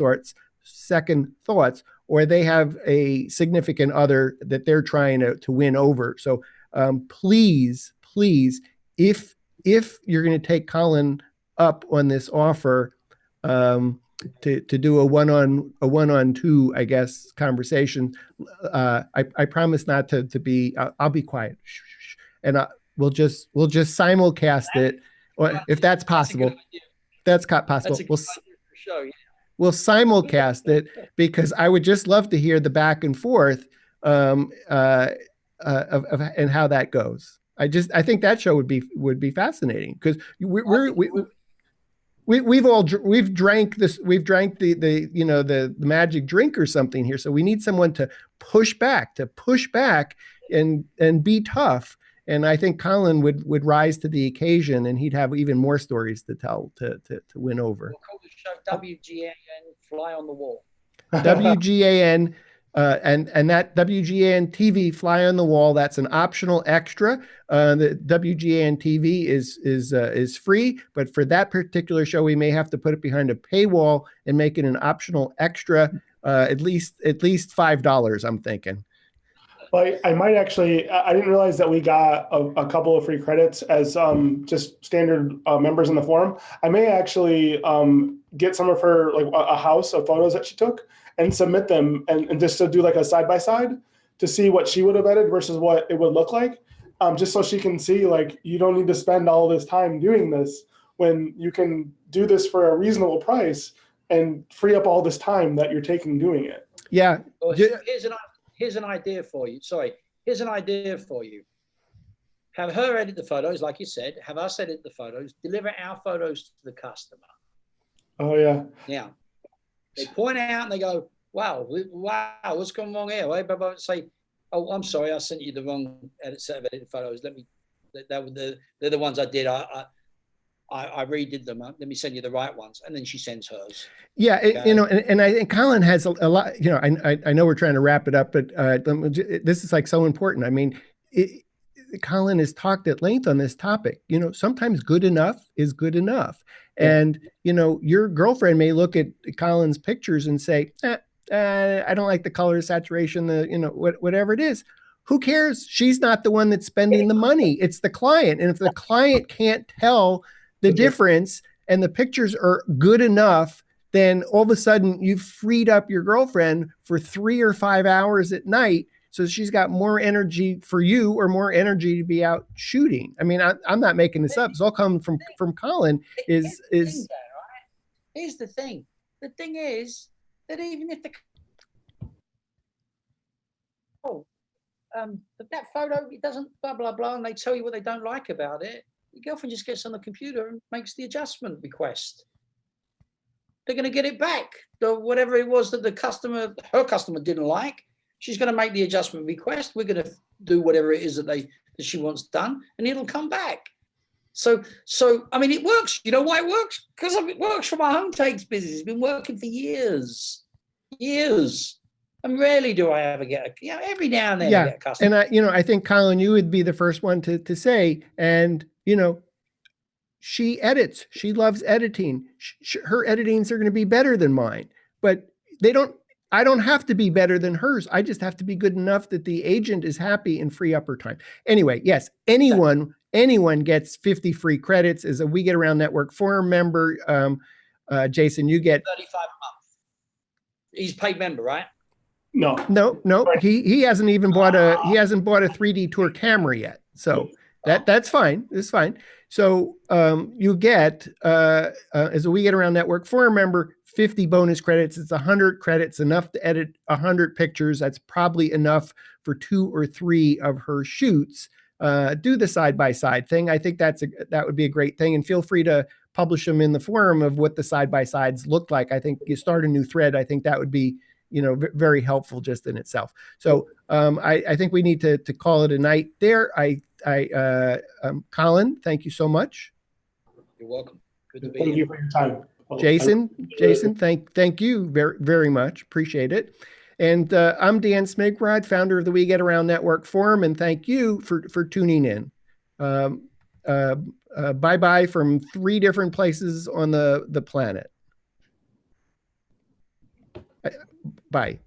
thoughts, or they have a significant other that they're trying to win over. So please, if you're going to take Colin up on this offer, to do a one-on 2, I guess, conversation, I promise not to be. I'll be quiet, and we'll just simulcast it, or if that's possible. That's possible. We'll simulcast it, because I would just love to hear the back and forth of and how that goes. I think that show would be fascinating, because we've drank the magic drink or something here. So we need someone to push back and be tough. And I think Colin would rise to the occasion, and he'd have even more stories to tell to win over. We'll call the show WGAN Fly on the Wall. WGAN. And that WGAN-TV Fly on the Wall, that's an optional extra. The WGAN-TV is free, but for that particular show, we may have to put it behind a paywall and make it an optional extra, at least $5, I'm thinking. Well, I might actually, I didn't realize that we got a couple of free credits as just standard members in the forum. I may actually get some of her, like a house of photos that she took, and submit them, and just to do like a side-by-side to see what she would have edited versus what it would look like, just so she can see, like, you don't need to spend all this time doing this when you can do this for a reasonable price and free up all this time that you're taking doing it. Yeah. Well, here's an idea for you. Here's an idea for you. Have her edit the photos, like you said, have us edit the photos, deliver our photos to the customer. Oh, yeah. Now, they point out and they go, wow, what's gone wrong here? Right? Say, oh, I'm sorry, I sent you the wrong set of edited photos. They're the ones I did. I redid them. Let me send you the right ones. And then she sends hers. Yeah, okay. And I think Colin has a lot, I know we're trying to wrap it up, but this is like so important. I mean, Colin has talked at length on this topic. Sometimes good enough is good enough. And, your girlfriend may look at Colin's pictures and say, I don't like the color, saturation, whatever it is. Who cares? She's not the one that's spending the money. It's the client. And if the client can't tell the difference and the pictures are good enough, then all of a sudden you've freed up your girlfriend for 3 or 5 hours at night. So she's got more energy for you, or more energy to be out shooting. I mean, I'm not making this up. It's all coming from Colin. Here's the thing. The thing is that even if that photo, it doesn't blah, blah, blah, and they tell you what they don't like about it, your girlfriend just gets on the computer and makes the adjustment request. They're going to get it back. Whatever it was that her customer didn't like, she's going to make the adjustment request. We're going to do whatever it is that she wants done, and it'll come back. So I mean, it works. You know why it works? Because it works for my home takes business. It's been working for years. And rarely do I ever get every now and then I get a customer. And I think, Colin, you would be the first one to say, and she edits. She loves editing. Her editings are going to be better than mine, but I don't have to be better than hers. I just have to be good enough that the agent is happy and free up her time. Anyway, yes, anyone gets 50 free credits as a We Get Around Network forum member. Jason, you get 35 a month. He's paid member, right? No. Right. He hasn't even bought a 3D tour camera yet. So that's fine. It's fine. So you get as a We Get Around Network forum member, 50 bonus credits. It's 100 credits, enough to edit 100 pictures. That's probably enough for 2 or 3 of her shoots. Do the side-by-side thing. I think that would be a great thing. And feel free to publish them in the forum of what the side-by-sides look like. I think you start a new thread. I think that would be very helpful just in itself. So I think we need to call it a night there. Colin, thank you so much. You're welcome. Good to be here. Thank you for your time. Jason, thank you very, very much. Appreciate it. And I'm Dan Smigrod, founder of the We Get Around Network Forum, and thank you for tuning in. Bye-bye from 3 different places on the planet. Bye.